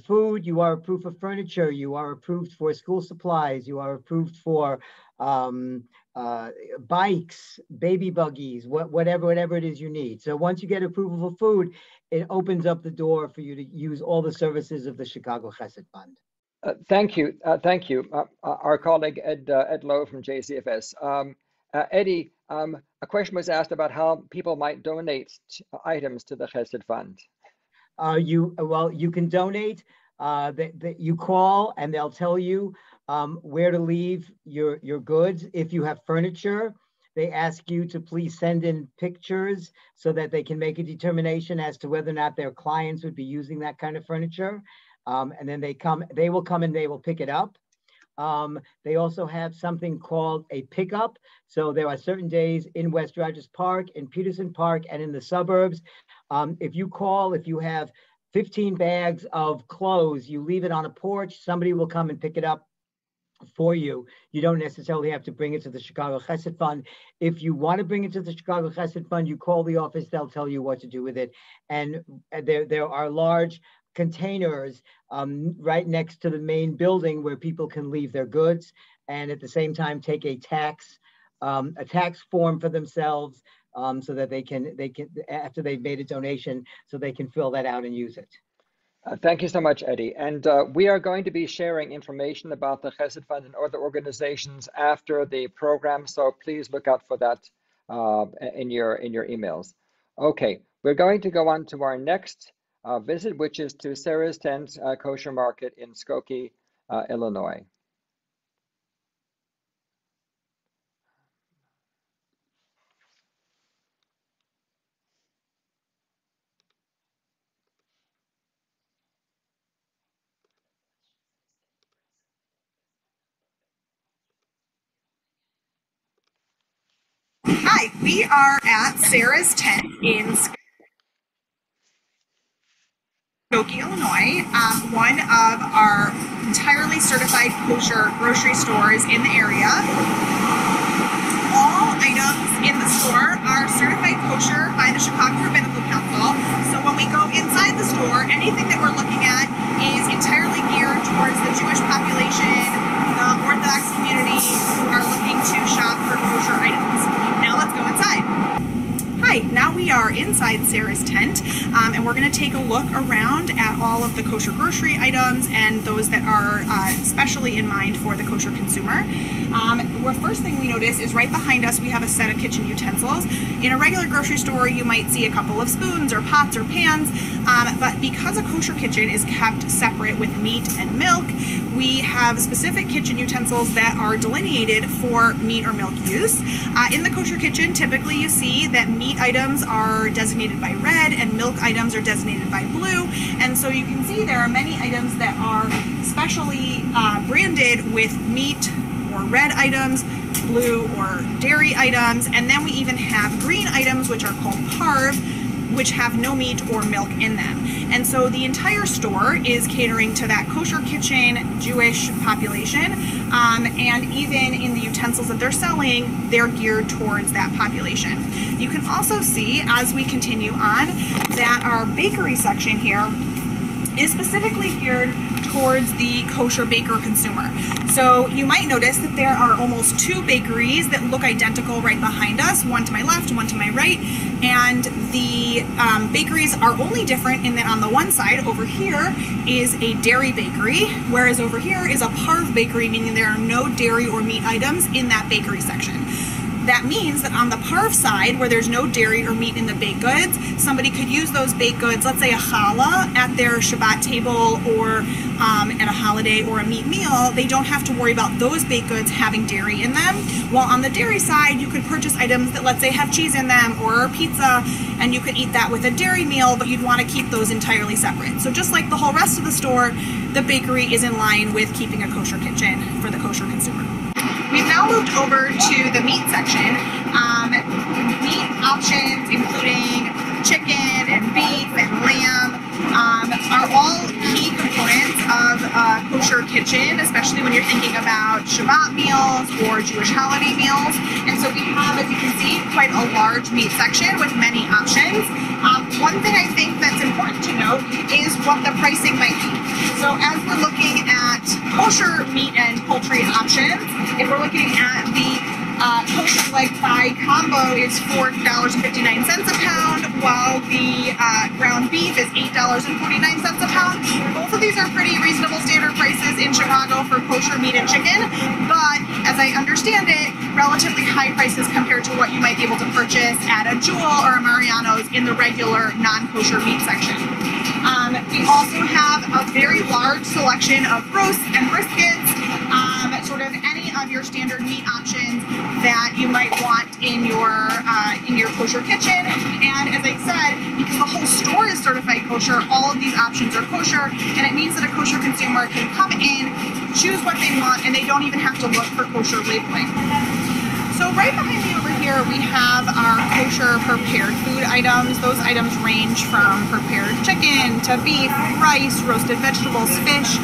food, you are approved for furniture, you are approved for school supplies, you are approved for bikes, baby buggies, whatever it is you need. So once you get approval for food, it opens up the door for you to use all the services of the Chicago Chesed Fund. Thank you. Thank you. Our colleague Ed Lowe from JCFS. Eddie, a question was asked about how people might donate items to the Chesed Fund. You can donate. You call and they'll tell you where to leave your goods. If you have furniture, they ask you to please send in pictures so that they can make a determination as to whether or not their clients would be using that kind of furniture. And then they will come and they will pick it up. They also have something called a pickup. So there are certain days in West Rogers Park, in Peterson Park, and in the suburbs. If you call, if you have 15 bags of clothes, you leave it on a porch, somebody will come and pick it up for you. You don't necessarily have to bring it to the Chicago Chesed Fund. If you want to bring it to the Chicago Chesed Fund, you call the office, they'll tell you what to do with it. And there are large containers right next to the main building where people can leave their goods and at the same time take a tax form for themselves so that they can after they've made a donation, so they can fill that out and use it. Thank you so much, Eddie. And we are going to be sharing information about the Chesed Fund and other organizations after the program, so please look out for that in your emails. Okay, we're going to go on to our next visit, which is to Sarah's Tent Kosher Market in Skokie, Illinois. Hi, we are at Sarah's tent in Skokie, Illinois, one of our entirely certified kosher grocery stores in the area. All items in the store are certified kosher by the Chicago Rabbinical Council. So when we go inside the store, anything that we're looking at is entirely geared towards the Jewish population, the Orthodox community who are looking to shop for kosher items. Now let's go inside. Hi, now we are inside Sarah's tent, and we're going to take a look around at all of the kosher grocery items and those that are specially in mind for the kosher consumer. The first thing we notice is right behind us we have a set of kitchen utensils. In a regular grocery store you might see a couple of spoons or pots or pans, but because a kosher kitchen is kept separate with meat and milk, we have specific kitchen utensils that are delineated for meat or milk use. In the kosher kitchen, typically you see that meat items are designated by red and milk items are designated by blue, and so you can see there are many items that are specially branded with meat or red items, blue or dairy items, and then we even have green items which are called parve, which have no meat or milk in them. And so the entire store is catering to that kosher kitchen Jewish population, and even in the utensils that they're selling, they're geared towards that population. You can also see as we continue on that our bakery section here is specifically geared towards the kosher baker consumer. So you might notice that there are almost two bakeries that look identical right behind us, one to my left, one to my right, and the bakeries are only different in that on the one side over here is a dairy bakery, whereas over here is a parve bakery, meaning there are no dairy or meat items in that bakery section. That means that on the parve side, where there's no dairy or meat in the baked goods, somebody could use those baked goods, let's say a challah, at their Shabbat table or at a holiday or a meat meal. They don't have to worry about those baked goods having dairy in them. While on the dairy side, you could purchase items that, let's say, have cheese in them or pizza, and you could eat that with a dairy meal, but you'd want to keep those entirely separate. So just like the whole rest of the store, the bakery is in line with keeping a kosher kitchen for the kosher consumer. We've now moved over to the meat section. Meat options including chicken and beef and lamb are all key components of a kosher kitchen, especially when you're thinking about Shabbat meals or Jewish holiday meals. And so we have, as you can see, quite a large meat section with many options. One thing I think that's important to note is what the pricing might be. So as we're looking at kosher meat and poultry options, if we're looking at the kosher leg thigh combo is $4.59 a pound, while the ground beef is $8.49 a pound. Both of these are pretty reasonable standard prices in Chicago for kosher meat and chicken, but as I understand it, relatively high prices compared to what you might be able to purchase at a Jewel or a Mariano's in the regular non-kosher meat section. We also have a very large selection of roasts and briskets, sort of any of your standard meat options that you might want in your kosher kitchen. And as I said, because the whole store is certified kosher, all of these options are kosher, and it means that a kosher consumer can come in, choose what they want, and they don't even have to look for kosher labeling. So right behind me over here, we have our kosher prepared food items. Those items range from prepared chicken to beef, rice, roasted vegetables, fish.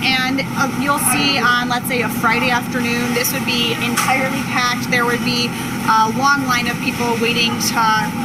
And you'll see on, let's say, a Friday afternoon, this would be entirely packed. There would be a long line of people waiting to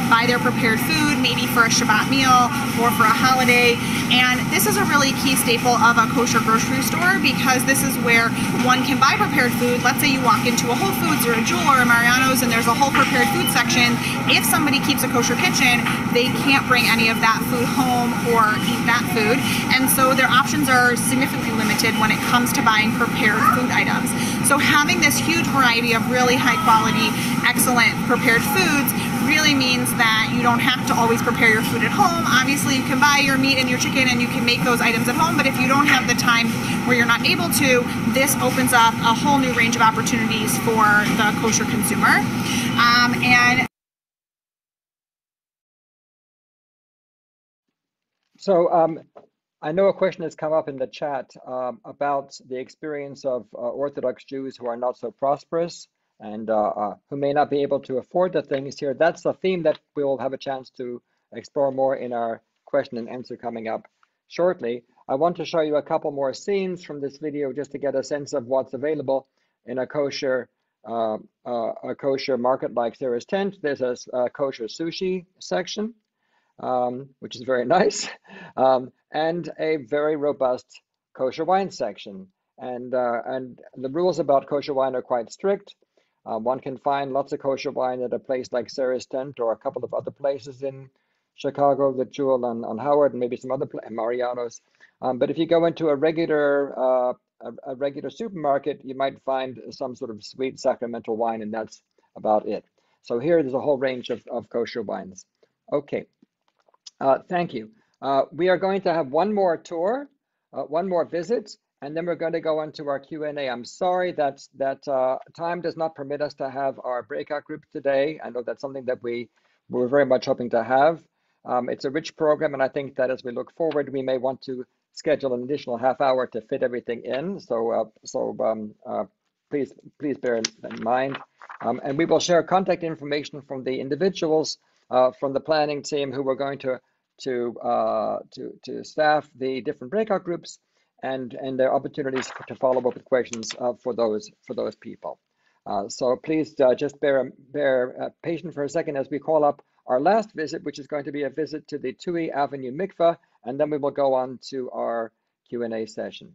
buy their prepared food, maybe for a Shabbat meal or for a holiday. And this is a really key staple of a kosher grocery store, because this is where one can buy prepared food. Let's say you walk into a Whole Foods or a Jewel or a Mariano's and there's a whole prepared food section. If somebody keeps a kosher kitchen, they can't bring any of that food home or eat that food. And so their options are significantly limited when it comes to buying prepared food items. So having this huge variety of really high quality, excellent prepared foods really means that you don't have to always prepare your food at home. Obviously, you can buy your meat and your chicken and you can make those items at home, but if you don't have the time or you're not able to, this opens up a whole new range of opportunities for the kosher consumer. So I know a question has come up in the chat about the experience of Orthodox Jews who are not so prosperous and who may not be able to afford the things here. That's a theme that we will have a chance to explore more in our question and answer coming up shortly. I want to show you a couple more scenes from this video just to get a sense of what's available in a kosher market like Sarah's Tent. There's a kosher sushi section, which is very nice, and a very robust kosher wine section. And the rules about kosher wine are quite strict. One can find lots of kosher wine at a place like Sarah's Tent or a couple of other places in Chicago, the Jewel on Howard, and maybe some other Mariano's. But if you go into a regular supermarket, you might find some sort of sweet sacramental wine, and that's about it. So here there's a whole range of kosher wines. Okay, thank you. We are going to have one more tour, one more visit, and then we're going to go on to our Q&A. I'm sorry that time does not permit us to have our breakout group today. I know that's something that we were very much hoping to have. It's a rich program, and I think that as we look forward, we may want to schedule an additional half hour to fit everything in. So please bear in mind. And we will share contact information from the individuals from the planning team who are going to staff the different breakout groups and their opportunities to follow up with questions for those people. So please just bear patient for a second as we call up our last visit, which is going to be a visit to the Tui Avenue Mikveh, and then we will go on to our Q&A session.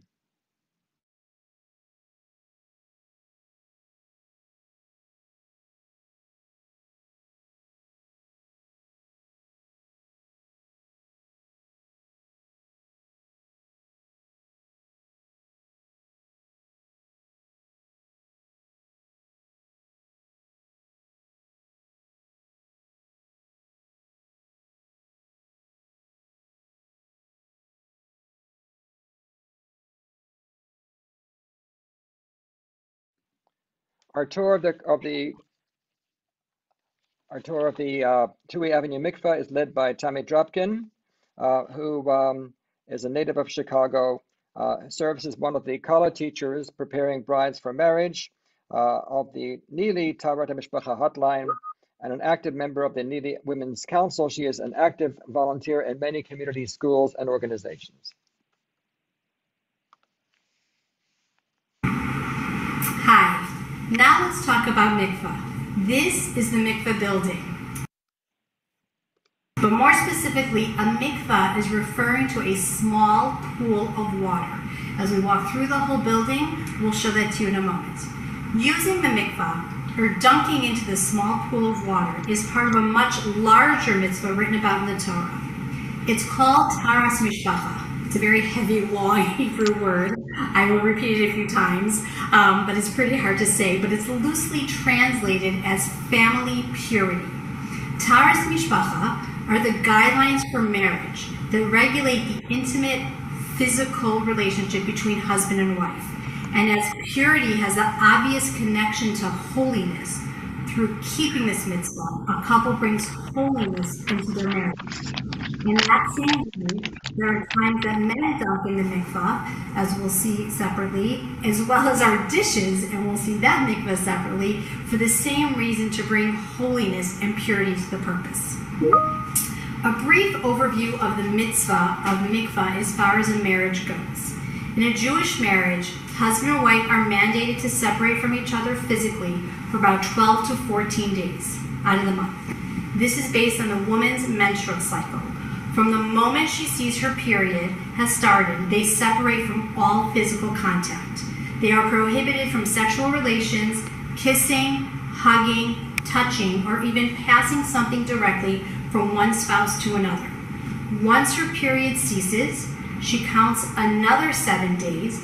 Our tour of the Tui Avenue Mikveh is led by Tammy Dropkin, who is a native of Chicago, serves as one of the college teachers preparing brides for marriage of the Neely Taharat HaMishpacha Hotline, and an active member of the Neely Women's Council. She is an active volunteer in many community schools and organizations. Hi. Now let's talk about mikvah. This is the mikvah building. But more specifically, a mikvah is referring to a small pool of water. As we walk through the whole building, we'll show that to you in a moment. Using the mikvah, or dunking into the small pool of water, is part of a much larger mitzvah written about in the Torah. It's called Taras Mishpacha. It's a very heavy, long Hebrew word. I will repeat it a few times, but it's pretty hard to say, but it's loosely translated as family purity. Taras Mishpacha are the guidelines for marriage that regulate the intimate, physical relationship between husband and wife. And as purity has an obvious connection to holiness, through keeping this mitzvah, a couple brings holiness into their marriage. In that same way, there are times that men dunk in the mikvah, as we'll see separately, as well as our dishes, and we'll see that mikvah separately, for the same reason, to bring holiness and purity to the purpose. A brief overview of the mitzvah of mikvah as far as a marriage goes. In a Jewish marriage, husband and wife are mandated to separate from each other physically for about 12 to 14 days out of the month. This is based on the woman's menstrual cycle. From the moment she sees her period has started, they separate from all physical contact. They are prohibited from sexual relations, kissing, hugging, touching, or even passing something directly from one spouse to another. Once her period ceases, she counts another 7 days,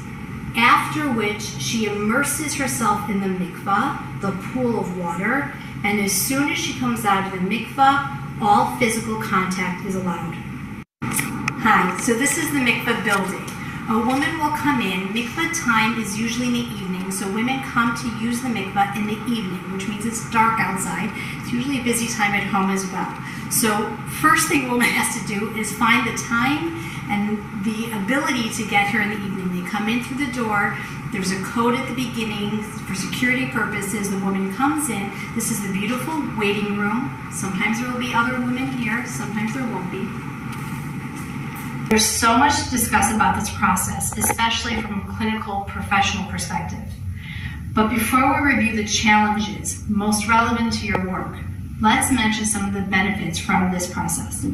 after which she immerses herself in the mikvah, the pool of water, and as soon as she comes out of the mikvah, all physical contact is allowed. Hi, so this is the mikvah building. A woman will come in. Mikvah time is usually in the evening, so women come to use the mikvah in the evening, which means it's dark outside. It's usually a busy time at home as well. So first thing a woman has to do is find the time and the ability to get here in the evening. They come in through the door, There's a code at the beginning for security purposes. The woman comes in. This is the beautiful waiting room. Sometimes there will be other women here. Sometimes there won't be. There's so much to discuss about this process, especially from a clinical professional perspective. But before we review the challenges most relevant to your work, let's mention some of the benefits from this process.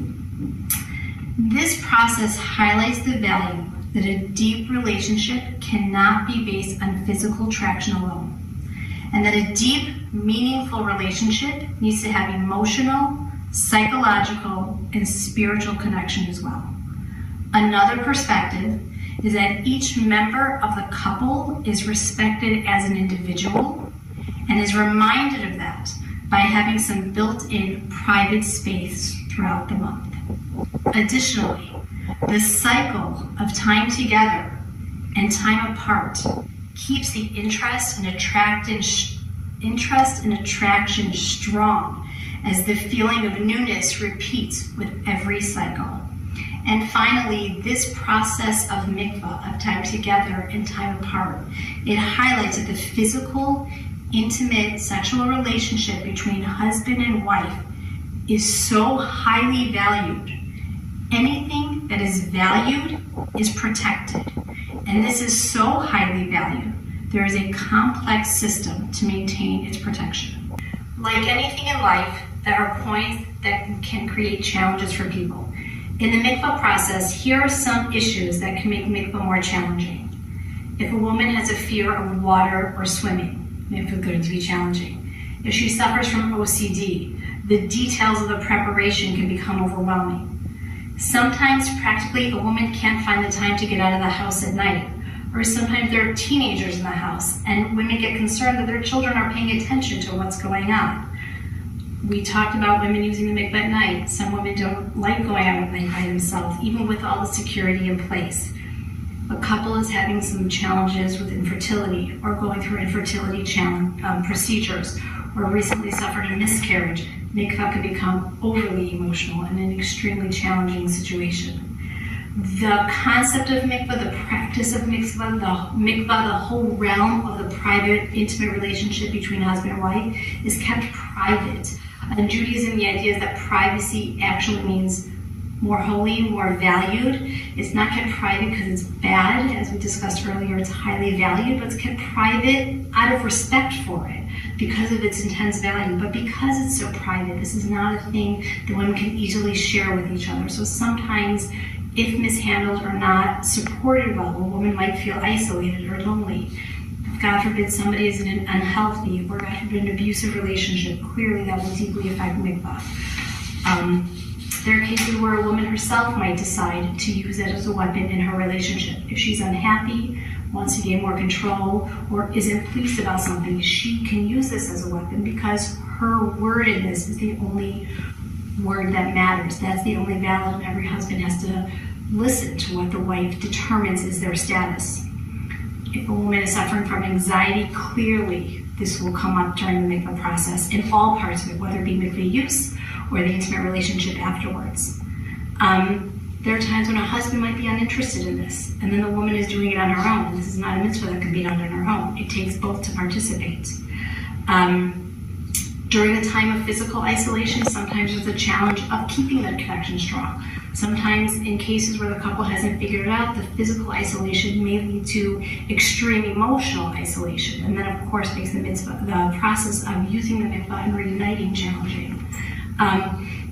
This process highlights the value that a deep relationship cannot be based on physical attraction alone, and that a deep, meaningful relationship needs to have emotional, psychological, and spiritual connection as well. Another perspective is that each member of the couple is respected as an individual and is reminded of that by having some built-in private space throughout the month. Additionally, the cycle of time together and time apart keeps the interest and attraction strong as the feeling of newness repeats with every cycle. And finally, this process of mikvah, of time together and time apart, it highlights that the physical, intimate, sexual relationship between husband and wife is so highly valued. Anything that is valued is protected. And this is so highly valued, there is a complex system to maintain its protection. Like anything in life, there are points that can create challenges for people. In the mikvah process, here are some issues that can make mikvah more challenging. If a woman has a fear of water or swimming, mikvah is going to be challenging. If she suffers from OCD, the details of the preparation can become overwhelming. Sometimes, practically, a woman can't find the time to get out of the house at night, or sometimes there are teenagers in the house, and women get concerned that their children are paying attention to what's going on. We talked about women using the mikveh at night. Some women don't like going out at night by themselves, even with all the security in place. A couple is having some challenges with infertility or going through infertility procedures, or recently suffered a miscarriage. Mikvah can become overly emotional and an extremely challenging situation. The concept of mikvah, the practice of mikvah, the whole realm of the private, intimate relationship between husband and wife is kept private. In Judaism, the idea is that privacy actually means more holy, more valued. It's not kept private because it's bad. As we discussed earlier, it's highly valued, but it's kept private out of respect for it because of its intense value. But because it's so private, this is not a thing that women can easily share with each other. So sometimes, if mishandled or not supported well, a woman might feel isolated or lonely. God forbid somebody is in an unhealthy or God forbid an abusive relationship, clearly that will deeply affect mikvah. There are cases where a woman herself might decide to use it as a weapon in her relationship. If she's unhappy, wants to gain more control, or isn't pleased about something, she can use this as a weapon because her word in this is the only word that matters. That's the only valid, and every husband has to listen to what the wife determines is their status. If a woman is suffering from anxiety, clearly this will come up during the mikvah process in all parts of it, whether it be mikvah use or the intimate relationship afterwards. There are times when a husband might be uninterested in this, and then the woman is doing it on her own. This is not a mitzvah that can be done on her own. It takes both to participate. During the time of physical isolation, sometimes there's a challenge of keeping that connection strong. Sometimes in cases where the couple hasn't figured it out, the physical isolation may lead to extreme emotional isolation, and then of course makes the process of using the mikvah and reuniting challenging.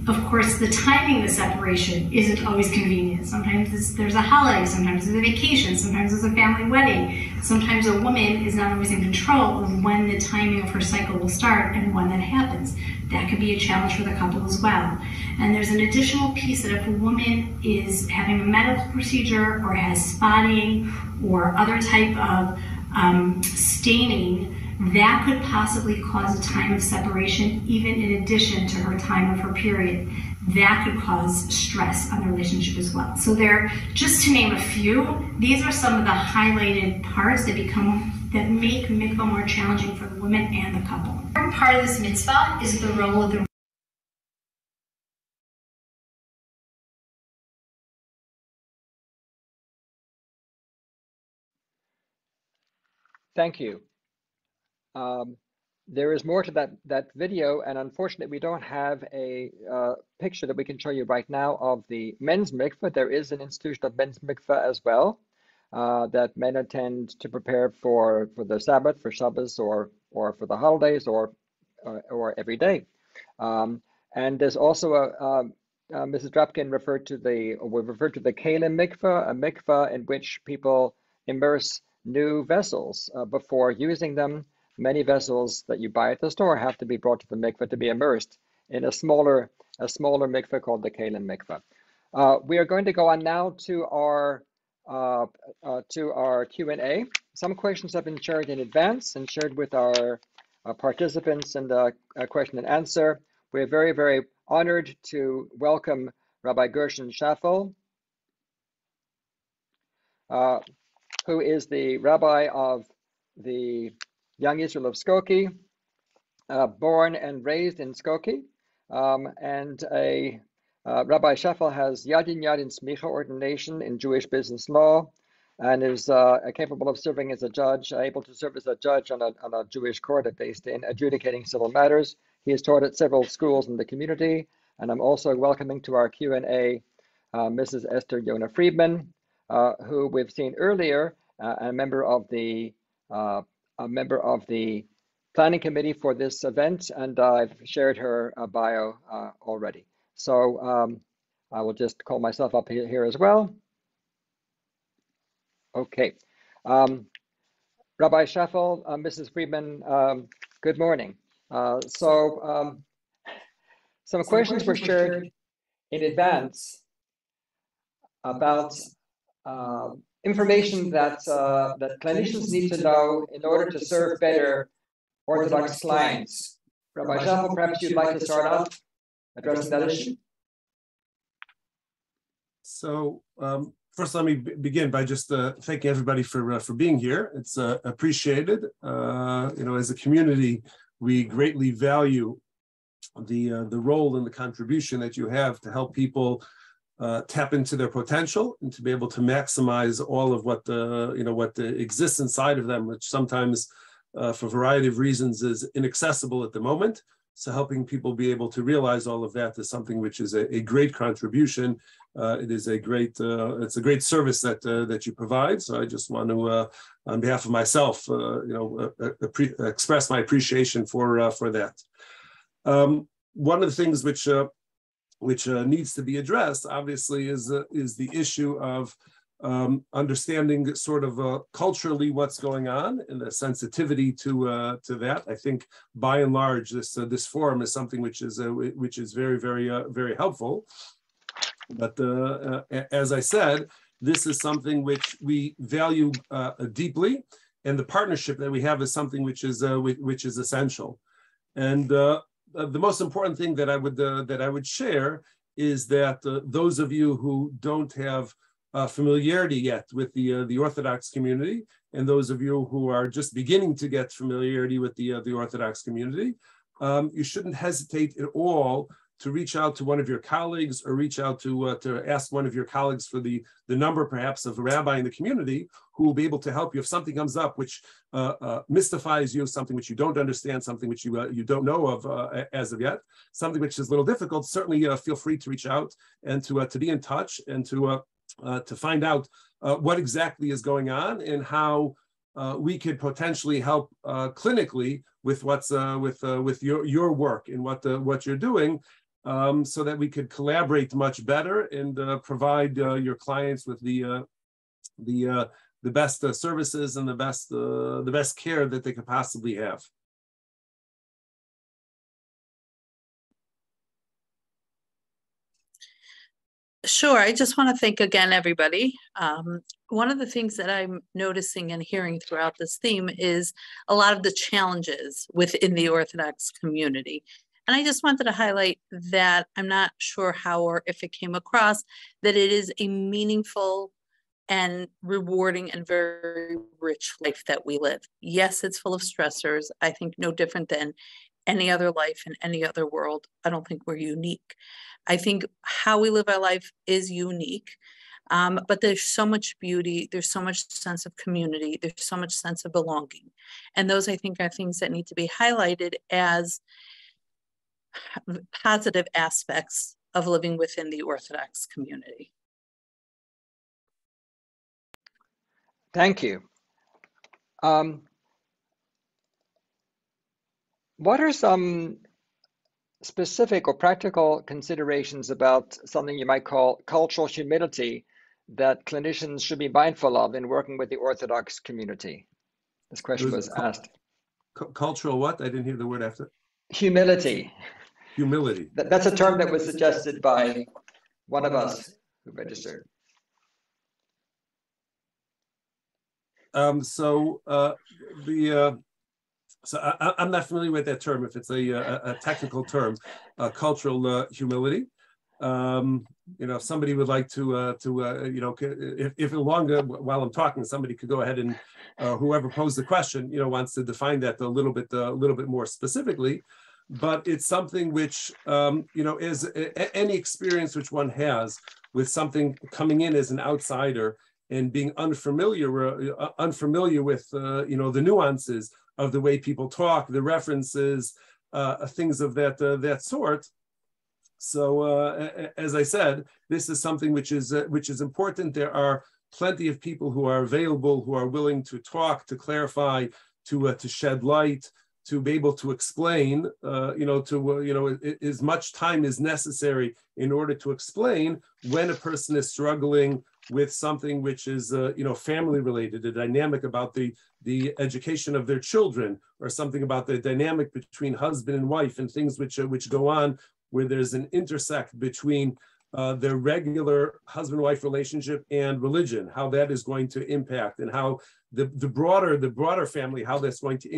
Of course, the timing of the separation isn't always convenient. Sometimes there's a holiday, sometimes there's a vacation, sometimes there's a family wedding. Sometimes a woman is not always in control of when the timing of her cycle will start and when that happens. That could be a challenge for the couple as well. And there's an additional piece that if a woman is having a medical procedure or has spotting or other type of staining, that could possibly cause a time of separation, even in addition to her time of her period. That could cause stress on the relationship as well. So there, just to name a few, these are some of the highlighted parts that make mikvah more challenging for the woman and the couple. One part of this mitzvah is the role of the Thank you. There is more to that video, and unfortunately, we don't have a picture that we can show you right now of the men's mikveh. There is an institution of men's mikveh as well that men attend to prepare for the Sabbath, for Shabbos, or for the holidays, or every day. And there's also Mrs. Drapkin referred to the Kalim mikveh, a mikveh in which people immerse new vessels before using them. Many vessels that you buy at the store have to be brought to the mikveh to be immersed in a smaller mikveh called the Kalim mikveh. We are going to go on now to our Q&A. Some questions have been shared in advance and shared with our participants in the question and answer. We're very, very honored to welcome Rabbi Gershon Schaffel, who is the rabbi of the Young Israel of Skokie, born and raised in Skokie, and Rabbi Schaffel has Yad in Smicha ordination in Jewish business law, and is capable of serving as a judge, able to serve as a judge on a Jewish court based in adjudicating civil matters. He has taught at several schools in the community, and I'm also welcoming to our Q&A Mrs. Esther Yona Friedman, who we've seen earlier, a member of the planning committee for this event, and I've shared her bio already. So I will just call myself up here as well. Okay. Rabbi Schaffel, Mrs. Friedman, good morning. Some questions were shared in advance about information that clinicians need to know in order to serve better Orthodox clients. Rabbi Schaffel, perhaps you'd like to start off addressing that issue? So first, let me begin by just thanking everybody for being here. It's appreciated. As a community, we greatly value the role and the contribution that you have to help people tap into their potential and to be able to maximize all of what exists inside of them, which sometimes, for a variety of reasons, is inaccessible at the moment. So helping people be able to realize all of that is something which is a great contribution. It is a great service that you provide. So I just want to, on behalf of myself, express my appreciation for that. One of the things which needs to be addressed, obviously, is the issue of understanding sort of culturally what's going on and the sensitivity to that. I think by and large this forum is something which is very, very, very helpful. But as I said, this is something which we value deeply, and the partnership that we have is something which is essential. And the most important thing that I would share is that those of you who don't have familiarity yet with the Orthodox community, and those of you who are just beginning to get familiarity with the Orthodox community, you shouldn't hesitate at all to reach out to one of your colleagues, or reach out to ask one of your colleagues for the number perhaps of a rabbi in the community who will be able to help you if something comes up which mystifies you, something which you don't understand, something which you don't know of as of yet, something which is a little difficult. Certainly feel free to reach out and to be in touch and to find out what exactly is going on and how we could potentially help clinically with what's with your work and what you're doing, so that we could collaborate much better and provide your clients with the best services and the best care that they could possibly have. Sure. I just want to thank again, everybody. One of the things that I'm noticing and hearing throughout this theme is a lot of the challenges within the Orthodox community. And I just wanted to highlight that I'm not sure how or if it came across that it is a meaningful and rewarding and very rich life that we live. Yes, it's full of stressors. I think no different than any other life in any other world. I don't think we're unique. I think how we live our life is unique. But there's so much beauty, there's so much sense of community, there's so much sense of belonging. And those, I think, are things that need to be highlighted as positive aspects of living within the Orthodox community. Thank you. What are some specific or practical considerations about something you might call cultural humility that clinicians should be mindful of in working with the Orthodox community? This question was asked. Cultural what? I didn't hear the word after. Humility. Humility. That's a term that was suggested by one of us who registered. So I'm not familiar with that term, if it's a technical term, cultural humility. If somebody would like to if longer while I'm talking, somebody could go ahead and whoever posed the question, wants to define that a little bit more specifically. But it's something which, is any experience which one has with something coming in as an outsider and being unfamiliar with, the nuances of the way people talk, the references, things of that sort. So, as I said, this is something which is important. There are plenty of people who are available, who are willing to talk, to clarify, to shed light, to be able to explain, as much time as necessary in order to explain when a person is struggling with something which is, family related, a dynamic about the education of their children, or something about the dynamic between husband and wife, and things which go on where there's an intersect between their regular husband-wife relationship and religion, how that is going to impact, and how the broader family, how that's going to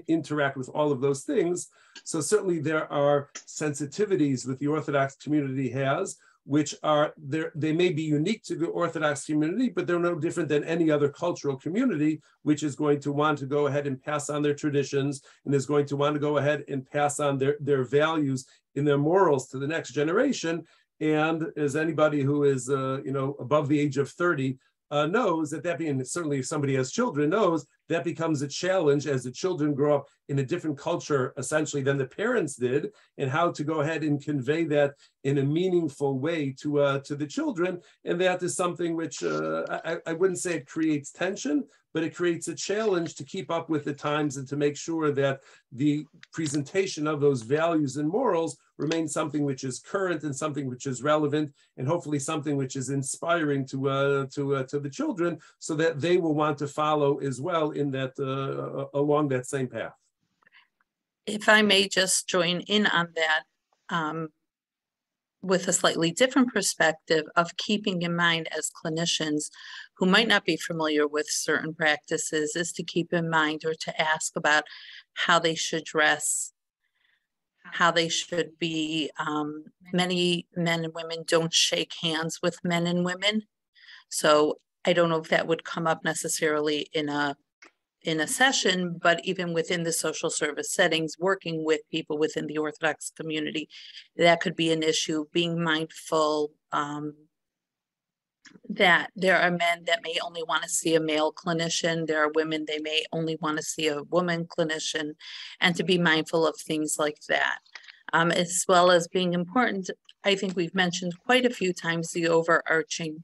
interact with all of those things. So certainly there are sensitivities that the Orthodox community has, which are there. They may be unique to the Orthodox community, but they're no different than any other cultural community, which is going to want to go ahead and pass on their traditions, and is going to want to go ahead and pass on their values and their morals to the next generation. And as anybody who is, above the age of 30 knows, that being, certainly if somebody has children, knows that becomes a challenge as the children grow up in a different culture, essentially, than the parents did, and how to go ahead and convey that in a meaningful way to the children. And that is something which I wouldn't say it creates tension, but it creates a challenge to keep up with the times and to make sure that the presentation of those values and morals remains something which is current and something which is relevant, and hopefully something which is inspiring to the children, so that they will want to follow as well in that along that same path. If I may just join in on that, with a slightly different perspective of keeping in mind as clinicians who might not be familiar with certain practices, is to keep in mind or to ask about how they should dress, how they should be. Many men and women don't shake hands with men and women. So I don't know if that would come up necessarily in a session, but even within the social service settings, working with people within the Orthodox community, that could be an issue. Being mindful that there are men that may only want to see a male clinician, there are women they may only want to see a woman clinician, and to be mindful of things like that. As well as being important, I think we've mentioned quite a few times the overarching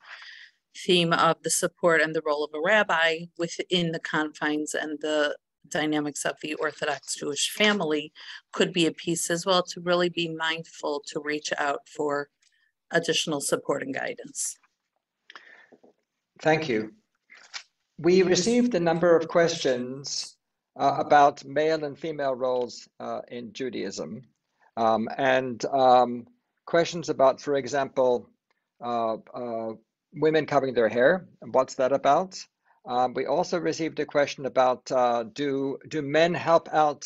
theme of the support and the role of a rabbi within the confines and the dynamics of the Orthodox Jewish family could be a piece as well, to really be mindful to reach out for additional support and guidance. Thank you. We received a number of questions about male and female roles in Judaism, and questions about, for example, women covering their hair, and what's that about? We also received a question about do men help out,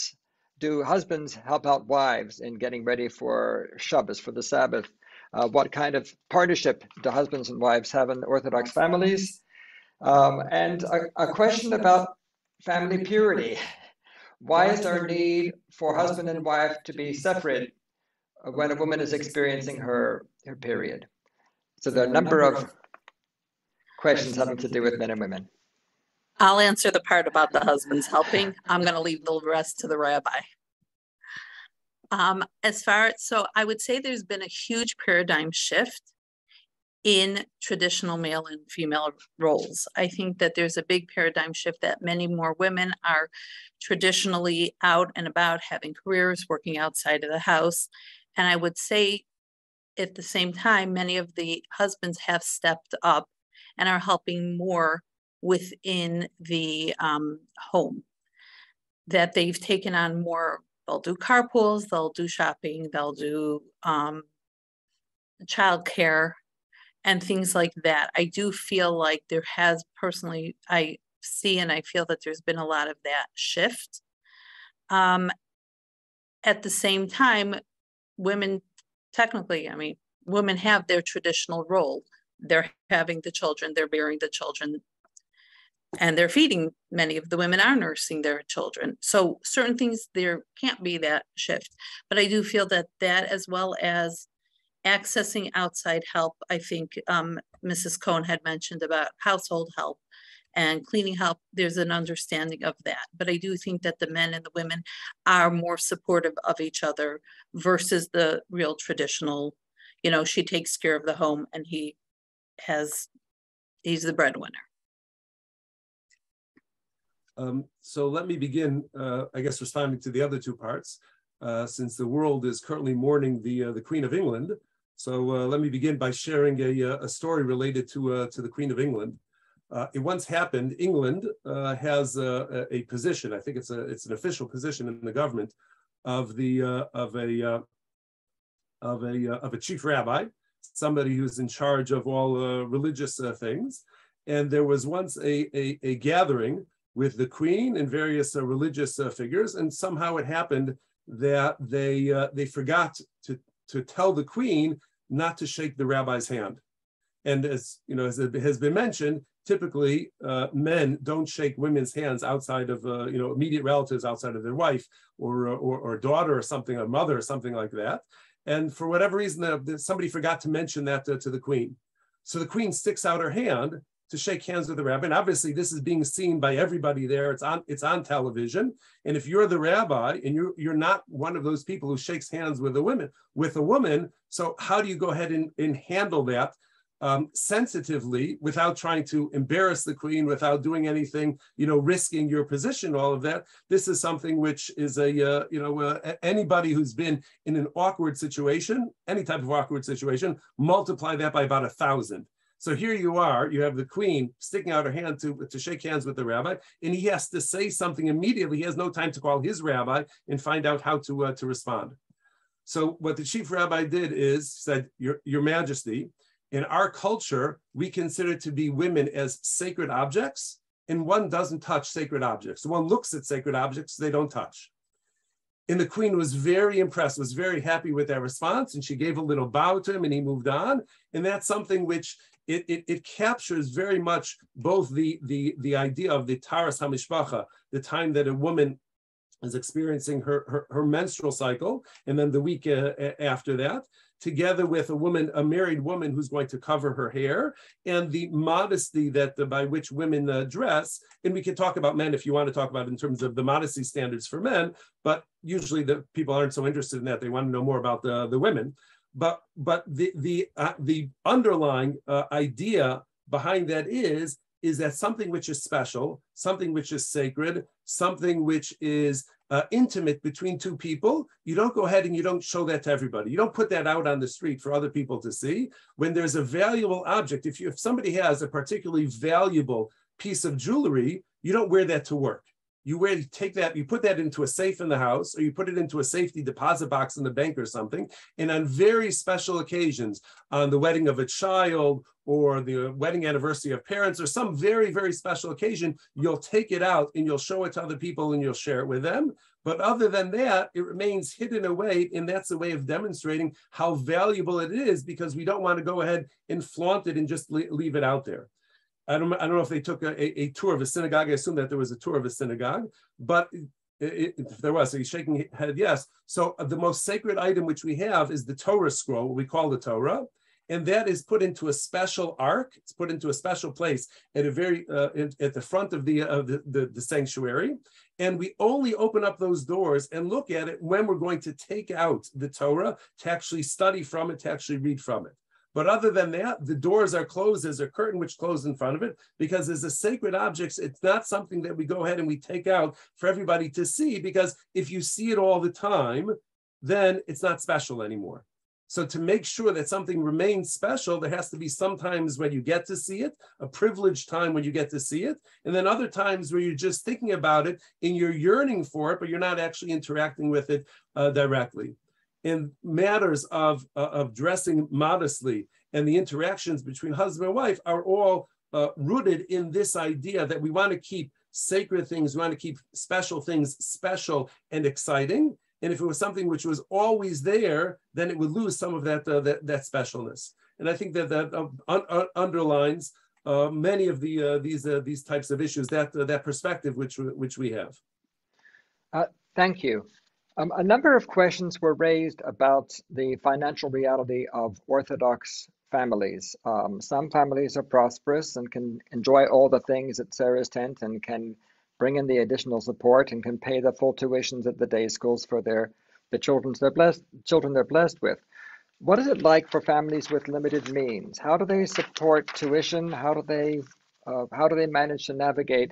do husbands help out wives in getting ready for Shabbos, for the Sabbath? What kind of partnership do husbands and wives have in Orthodox families? And a question about family purity. Why is there a need for husband and wife to be separate when a woman is experiencing her period? So there are a number of questions having to do with men and women. I'll answer the part about the husbands helping. I'm going to leave the rest to the rabbi. So I would say there's been a huge paradigm shift in traditional male and female roles. I think that there's a big paradigm shift that many more women are traditionally out and about, having careers, working outside of the house. And I would say at the same time, many of the husbands have stepped up and are helping more within the home, that they've taken on more. They'll do carpools, they'll do shopping, they'll do childcare and things like that. I do feel like there has personally, I see and I feel that there's been a lot of that shift. At the same time, women technically, I mean, women have their traditional role. They're having the children, they're bearing the children, and they're feeding. Many of the women are nursing their children. So certain things, there can't be that shift. But I do feel that that, as well as accessing outside help, I think Mrs. Cohen had mentioned about household help and cleaning help, there's an understanding of that. But I do think that the men and the women are more supportive of each other versus the real traditional, you know, she takes care of the home and he's the breadwinner. So let me begin, I guess, responding to the other two parts, since the world is currently mourning the Queen of England. So let me begin by sharing a story related to the Queen of England. It once happened. England has a position. I think it's an official position in the government of a chief rabbi, somebody who's in charge of all religious things. And there was once a gathering with the Queen and various religious figures, and somehow it happened that they forgot to tell the Queen not to shake the rabbi's hand. And as you know, as it has been mentioned, typically men don't shake women's hands outside of immediate relatives, outside of their wife or daughter or something, or mother or something like that. And for whatever reason, somebody forgot to mention that to the Queen. So the Queen sticks out her hand to shake hands with the rabbi. And obviously this is being seen by everybody there. It's on television. And if you're the rabbi and you're not one of those people who shakes hands with a woman, so how do you go ahead and handle that sensitively without trying to embarrass the Queen, without doing anything, risking your position, all of that? This is something which is anybody who's been in an awkward situation, any type of awkward situation, multiply that by about 1,000. So here you are, you have the Queen sticking out her hand to shake hands with the rabbi, and he has to say something immediately. He has no time to call his rabbi and find out how to respond. So what the chief rabbi did is said, Your Majesty, in our culture, we consider to be women as sacred objects, and one doesn't touch sacred objects. One looks at sacred objects they don't touch. And the Queen was very impressed, was very happy with that response, and she gave a little bow to him and he moved on. And that's something which it captures very much both the idea of the taras hamishpacha, the time that a woman is experiencing her menstrual cycle, and then the week after that, together with a married woman who's going to cover her hair, and the modesty by which women dress. And we can talk about men if you want to talk about it in terms of the modesty standards for men, but usually the people aren't so interested in that. They want to know more about the women. But the underlying idea behind that is that something which is special, something which is sacred, something which is intimate between two people, you don't go ahead and you don't show that to everybody. You don't put that out on the street for other people to see. When there's a valuable object, if somebody has a particularly valuable piece of jewelry, you don't wear that to work. You put that into a safe in the house, or you put it into a safety deposit box in the bank or something. And on very special occasions, on the wedding of a child or the wedding anniversary of parents or some very, very special occasion, you'll take it out and you'll show it to other people and you'll share it with them. But other than that, it remains hidden away. And that's a way of demonstrating how valuable it is, because we don't want to go ahead and flaunt it and just leave it out there. I don't know if they took a tour of a synagogue. I assume that there was a tour of a synagogue, but if there was, so he's shaking his head yes. So the most sacred item which we have is the Torah scroll, what we call the Torah. And that is put into a special ark. It's put into a special place at a very at the front of the sanctuary. And we only open up those doors and look at it when we're going to take out the Torah to actually study from it, to actually read from it. But other than that, the doors are closed. There's a curtain which closed in front of it because as a sacred object, it's not something that we go ahead and we take out for everybody to see, because if you see it all the time, then it's not special anymore. So to make sure that something remains special, there has to be some times when you get to see it, a privileged time when you get to see it, and then other times where you're just thinking about it and you're yearning for it, but you're not actually interacting with it directly. In matters of dressing modestly and the interactions between husband and wife are all rooted in this idea that we want to keep sacred things, we want to keep special things special and exciting. And if it was something which was always there, then it would lose some of that specialness. And I think that underlines many of these types of issues, that perspective which we have. Thank you. A number of questions were raised about the financial reality of Orthodox families. Some families are prosperous and can enjoy all the things at Sarah's tent and can bring in the additional support and can pay the full tuitions at the day schools for the children they're blessed with. What is it like for families with limited means? How do they support tuition? How do they manage to navigate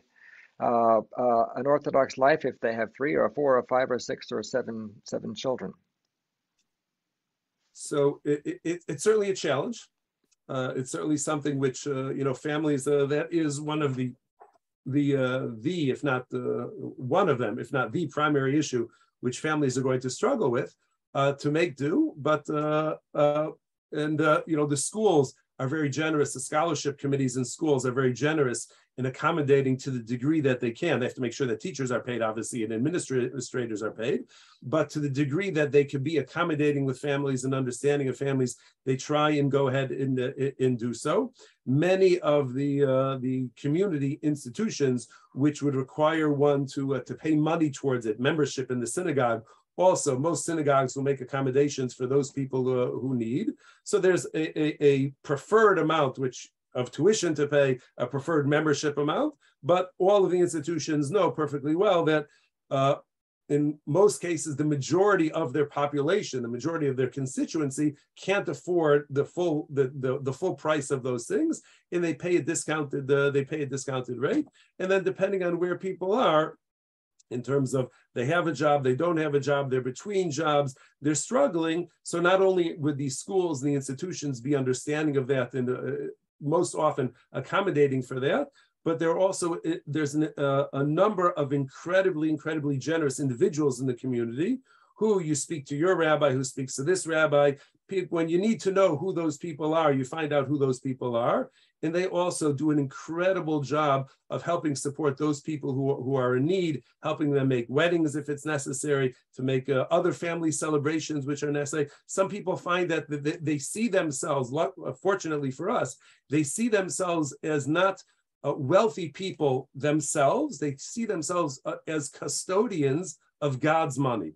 an Orthodox life if they have 3 or 4 or 5 or 6 or 7 children? So it's certainly a challenge. It's certainly something which families, that is one of the if not one of them, if not the primary issue which families are going to struggle with to make do. But the schools are very generous. The scholarship committees in schools are very generous in accommodating to the degree that they can. They have to make sure that teachers are paid, obviously, and administrators are paid. But to the degree that they can be accommodating with families and understanding of families, they try and go ahead and do so. Many of the community institutions, which would require one to pay money towards it, membership in the synagogue, also, most synagogues will make accommodations for those people who need. So there's a preferred amount of tuition to pay, a preferred membership amount, but all of the institutions know perfectly well that in most cases, the majority of their population, the majority of their constituency can't afford the full price of those things, and they pay a discounted rate. And then depending on where people are, in terms of they have a job, they don't have a job, they're between jobs, they're struggling. So not only would these schools and the institutions be understanding of that and most often accommodating for that, but there's a number of incredibly generous individuals in the community who you speak to your rabbi, who speaks to this rabbi. When you need to know who those people are, you find out who those people are. And they also do an incredible job of helping support those people who are in need, helping them make weddings if it's necessary, to make other family celebrations which are necessary. Some people find that they see themselves, fortunately for us, they see themselves as not wealthy people themselves. They see themselves as custodians of God's money.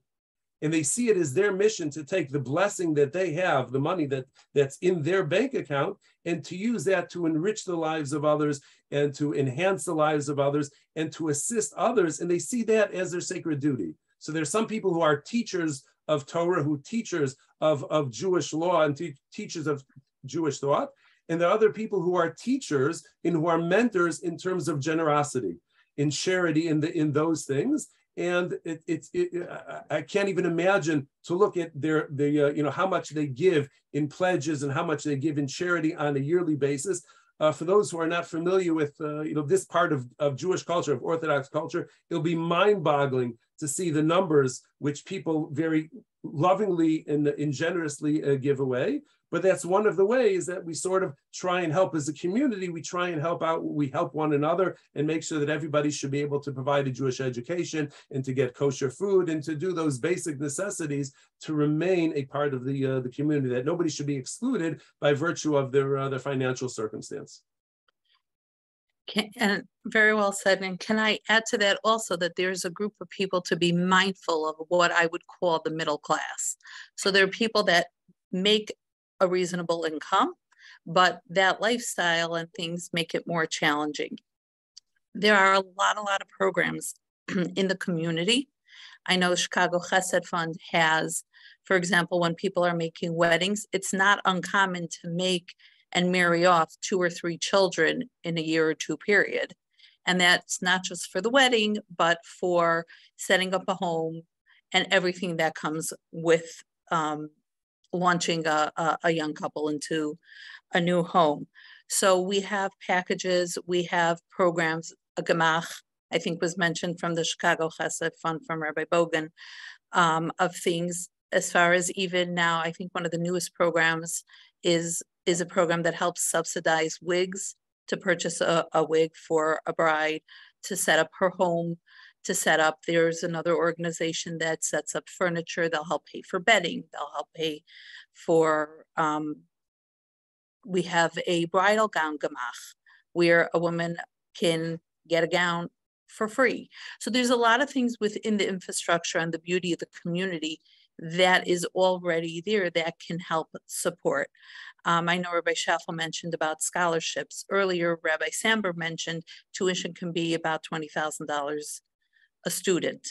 And they see it as their mission to take the blessing that they have, the money that's in their bank account, and to use that to enrich the lives of others and to enhance the lives of others and to assist others. And they see that as their sacred duty. So there's some people who are teachers of Torah, who teachers of Jewish law and teachers of Jewish thought. And there are other people who are teachers and who are mentors in terms of generosity, in charity, in those things. And I can't even imagine to look at how much they give in pledges and how much they give in charity on a yearly basis. For those who are not familiar with this part of Jewish culture, of Orthodox culture, it'll be mind-boggling to see the numbers which people very lovingly and generously give away. But that's one of the ways that we sort of try and help as a community. We try and help out. We help one another and make sure that everybody should be able to provide a Jewish education and to get kosher food and to do those basic necessities to remain a part of the community, that nobody should be excluded by virtue of their financial circumstance. And very well said. And can I add to that also that there's a group of people to be mindful of what I would call the middle class. So there are people that make a reasonable income, but that lifestyle and things make it more challenging. There are a lot of programs in the community. I know Chicago Chesed Fund has, for example, when people are making weddings, it's not uncommon to make and marry off 2 or 3 children in a year or 2 period. And that's not just for the wedding, but for setting up a home and everything that comes with launching a young couple into a new home. So we have packages, we have programs, a gemach, I think was mentioned from the Chicago Chesed Fund from Rabbi Bogan, of things. As far as even now, I think one of the newest programs is a program that helps subsidize wigs, to purchase a wig for a bride, to set up her home, there's another organization that sets up furniture. They'll help pay for bedding. They'll help pay for, we have a bridal gown gemach, where a woman can get a gown for free. So there's a lot of things within the infrastructure and the beauty of the community that is already there that can help support. I know Rabbi Schaffel mentioned about scholarships. Earlier, Rabbi Samber mentioned tuition can be about $20,000 a student.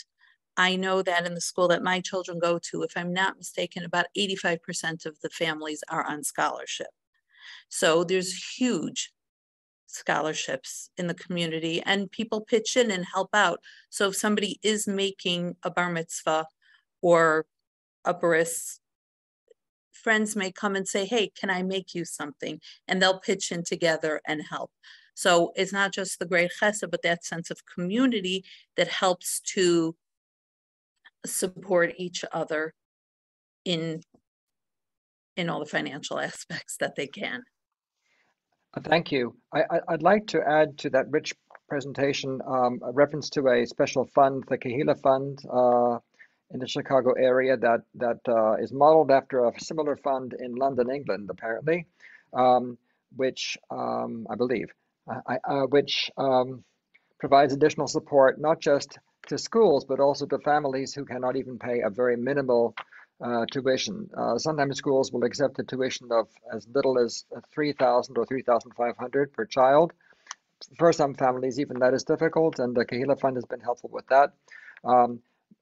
I know that in the school that my children go to, if I'm not mistaken, about 85% of the families are on scholarship. So there's huge scholarships in the community, and people pitch in and help out. So if somebody is making a bar mitzvah or a bris, friends may come and say, hey, can I make you something? And they'll pitch in together and help. So it's not just the great chesed, but that sense of community that helps to support each other in all the financial aspects that they can. Thank you. I'd like to add to that rich presentation a reference to a special fund, the Kehilat Fund, in the Chicago area that is modeled after a similar fund in London, England, apparently, which I believe, which provides additional support not just to schools but also to families who cannot even pay a very minimal tuition. Sometimes schools will accept a tuition of as little as $3,000 or $3,500 per child. For some families, even that is difficult, and the Kehilat Fund has been helpful with that.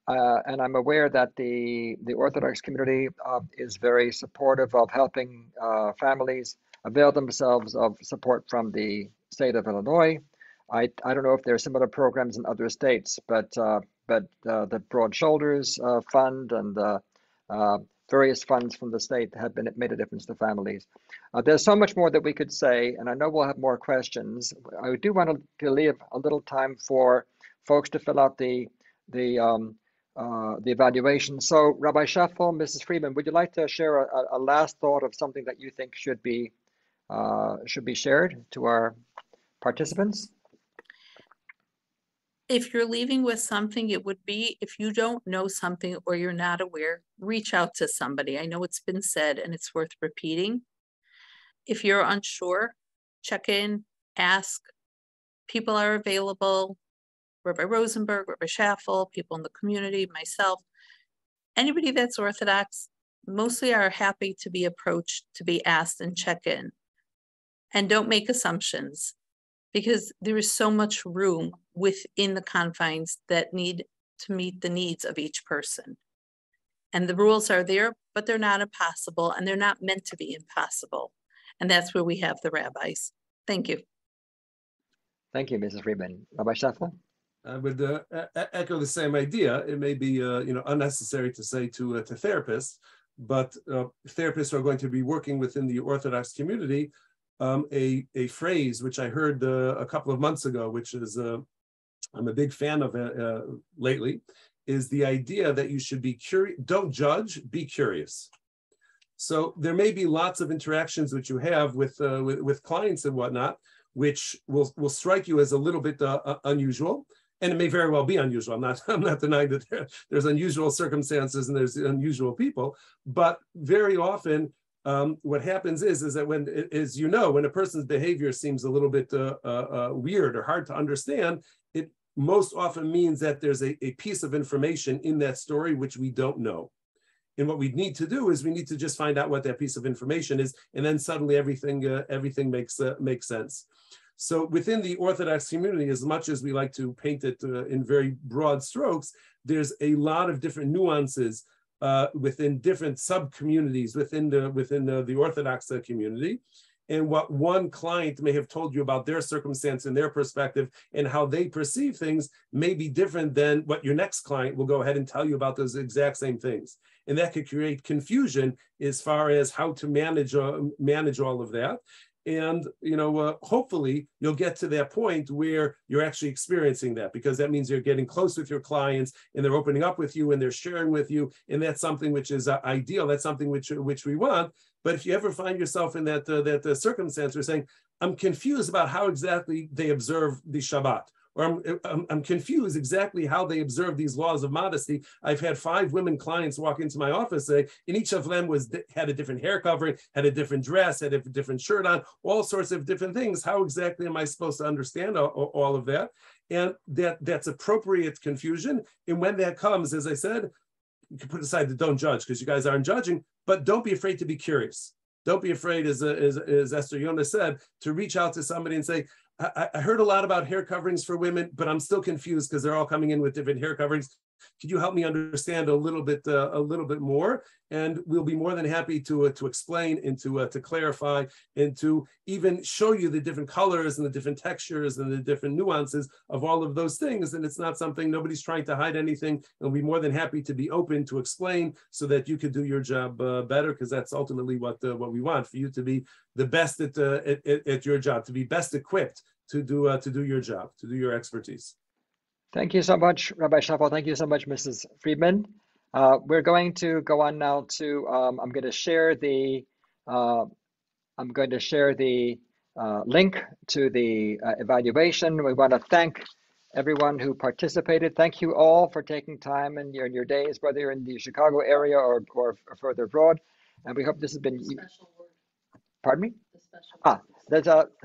And I'm aware that the Orthodox community is very supportive of helping families avail themselves of support from the state of Illinois. I don't know if there are similar programs in other states, but the Broad Shoulders Fund and various funds from the state have made a difference to families. There's so much more that we could say, and I know we'll have more questions. I do want to leave a little time for folks to fill out the evaluation. So, Rabbi Schaffel, Mrs. Friedman, would you like to share a last thought of something that you think should be shared to our participants? If you're leaving with something, it would be, if you don't know something or you're not aware, reach out to somebody. I know it's been said and it's worth repeating. If you're unsure, check in, ask. People are available. Rabbi Rosenberg, Rabbi Schaffel, people in the community, myself, anybody that's Orthodox, mostly are happy to be approached, to be asked and check in. And don't make assumptions, because there is so much room within the confines that need to meet the needs of each person. And the rules are there, but they're not impossible, and they're not meant to be impossible. And that's where we have the rabbis. Thank you. Thank you, Mrs. Friedman. Rabbi Schaffel? I would echo the same idea. It may be unnecessary to say to therapists, but therapists are going to be working within the Orthodox community. A phrase which I heard a couple of months ago, which is I'm a big fan of lately, is the idea that you should be curious. Don't judge, be curious. So there may be lots of interactions which you have with clients and whatnot, which will strike you as a little bit unusual. And it may very well be unusual. I'm not denying that there's unusual circumstances and there's unusual people, but very often what happens is that when a person's behavior seems a little bit weird or hard to understand, it most often means that there's a piece of information in that story which we don't know. And what we need to do is we need to just find out what that piece of information is, and then suddenly everything makes sense. So within the Orthodox community, as much as we like to paint it in very broad strokes, there's a lot of different nuances within different sub-communities within the Orthodox community. And what one client may have told you about their circumstance and their perspective and how they perceive things may be different than what your next client will go ahead and tell you about those exact same things. And that could create confusion as far as how to manage all of that. And, hopefully you'll get to that point where you're actually experiencing that, because that means you're getting close with your clients and they're opening up with you and they're sharing with you. And that's something which is ideal. That's something which we want. But if you ever find yourself in that circumstance, we're saying, I'm confused about how exactly they observe the Shabbat, or I'm confused exactly how they observe these laws of modesty. I've had 5 women clients walk into my office and each of them had a different hair covering, had a different dress, had a different shirt on, all sorts of different things. How exactly am I supposed to understand all of that? And that's appropriate confusion. And when that comes, as I said, you can put aside the don't judge, because you guys aren't judging, but don't be afraid to be curious. Don't be afraid, as Esther Yona said, to reach out to somebody and say, I heard a lot about hair coverings for women, but I'm still confused because they're all coming in with different hair coverings. Could you help me understand a little bit more? And we'll be more than happy to explain and to clarify and to even show you the different colors and the different textures and the different nuances of all of those things. And it's not something, nobody's trying to hide anything. And we'll be more than happy to be open to explain so that you could do your job better, because that's ultimately what we want, for you to be the best at your job, to be best equipped to do your job, to do your expertise. Thank you so much, Rabbi Shafal. Thank you so much, Mrs. Friedman. We're going to go on now to, I'm going to share the link to the evaluation. We want to thank everyone who participated. Thank you all for taking time in your days, whether you're in the Chicago area or further abroad. And we hope this has been. Pardon me?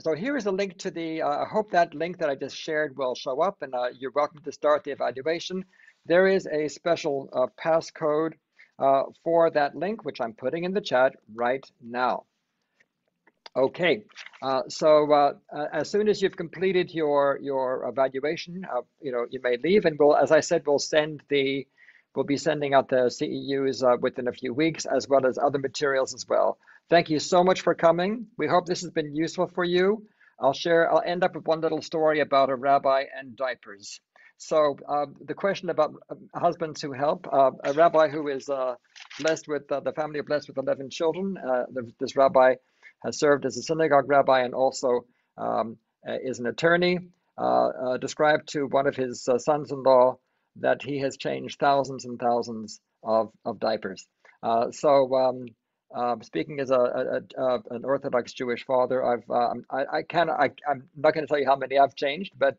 So here is a link to the, I hope that link that I just shared will show up, and you're welcome to start the evaluation. There is a special passcode for that link, which I'm putting in the chat right now. Okay, so as soon as you've completed your evaluation, you may leave, and as I said, we'll be sending out the CEUs within a few weeks, as well as other materials as well. Thank you so much for coming. We hope this has been useful for you. I'll end up with one little story about a rabbi and diapers. So the question about husbands who help, a rabbi who is blessed with, the family are blessed with 11 children. This rabbi has served as a synagogue rabbi and also is an attorney, described to one of his sons-in-law that he has changed thousands and thousands of diapers. Speaking as an Orthodox Jewish father, I'm not going to tell you how many I've changed, but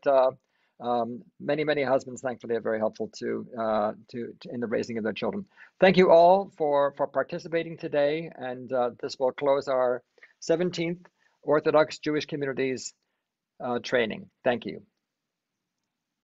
many husbands, thankfully, are very helpful to in the raising of their children. Thank you all for participating today, and this will close our 17th Orthodox Jewish Communities training. Thank you.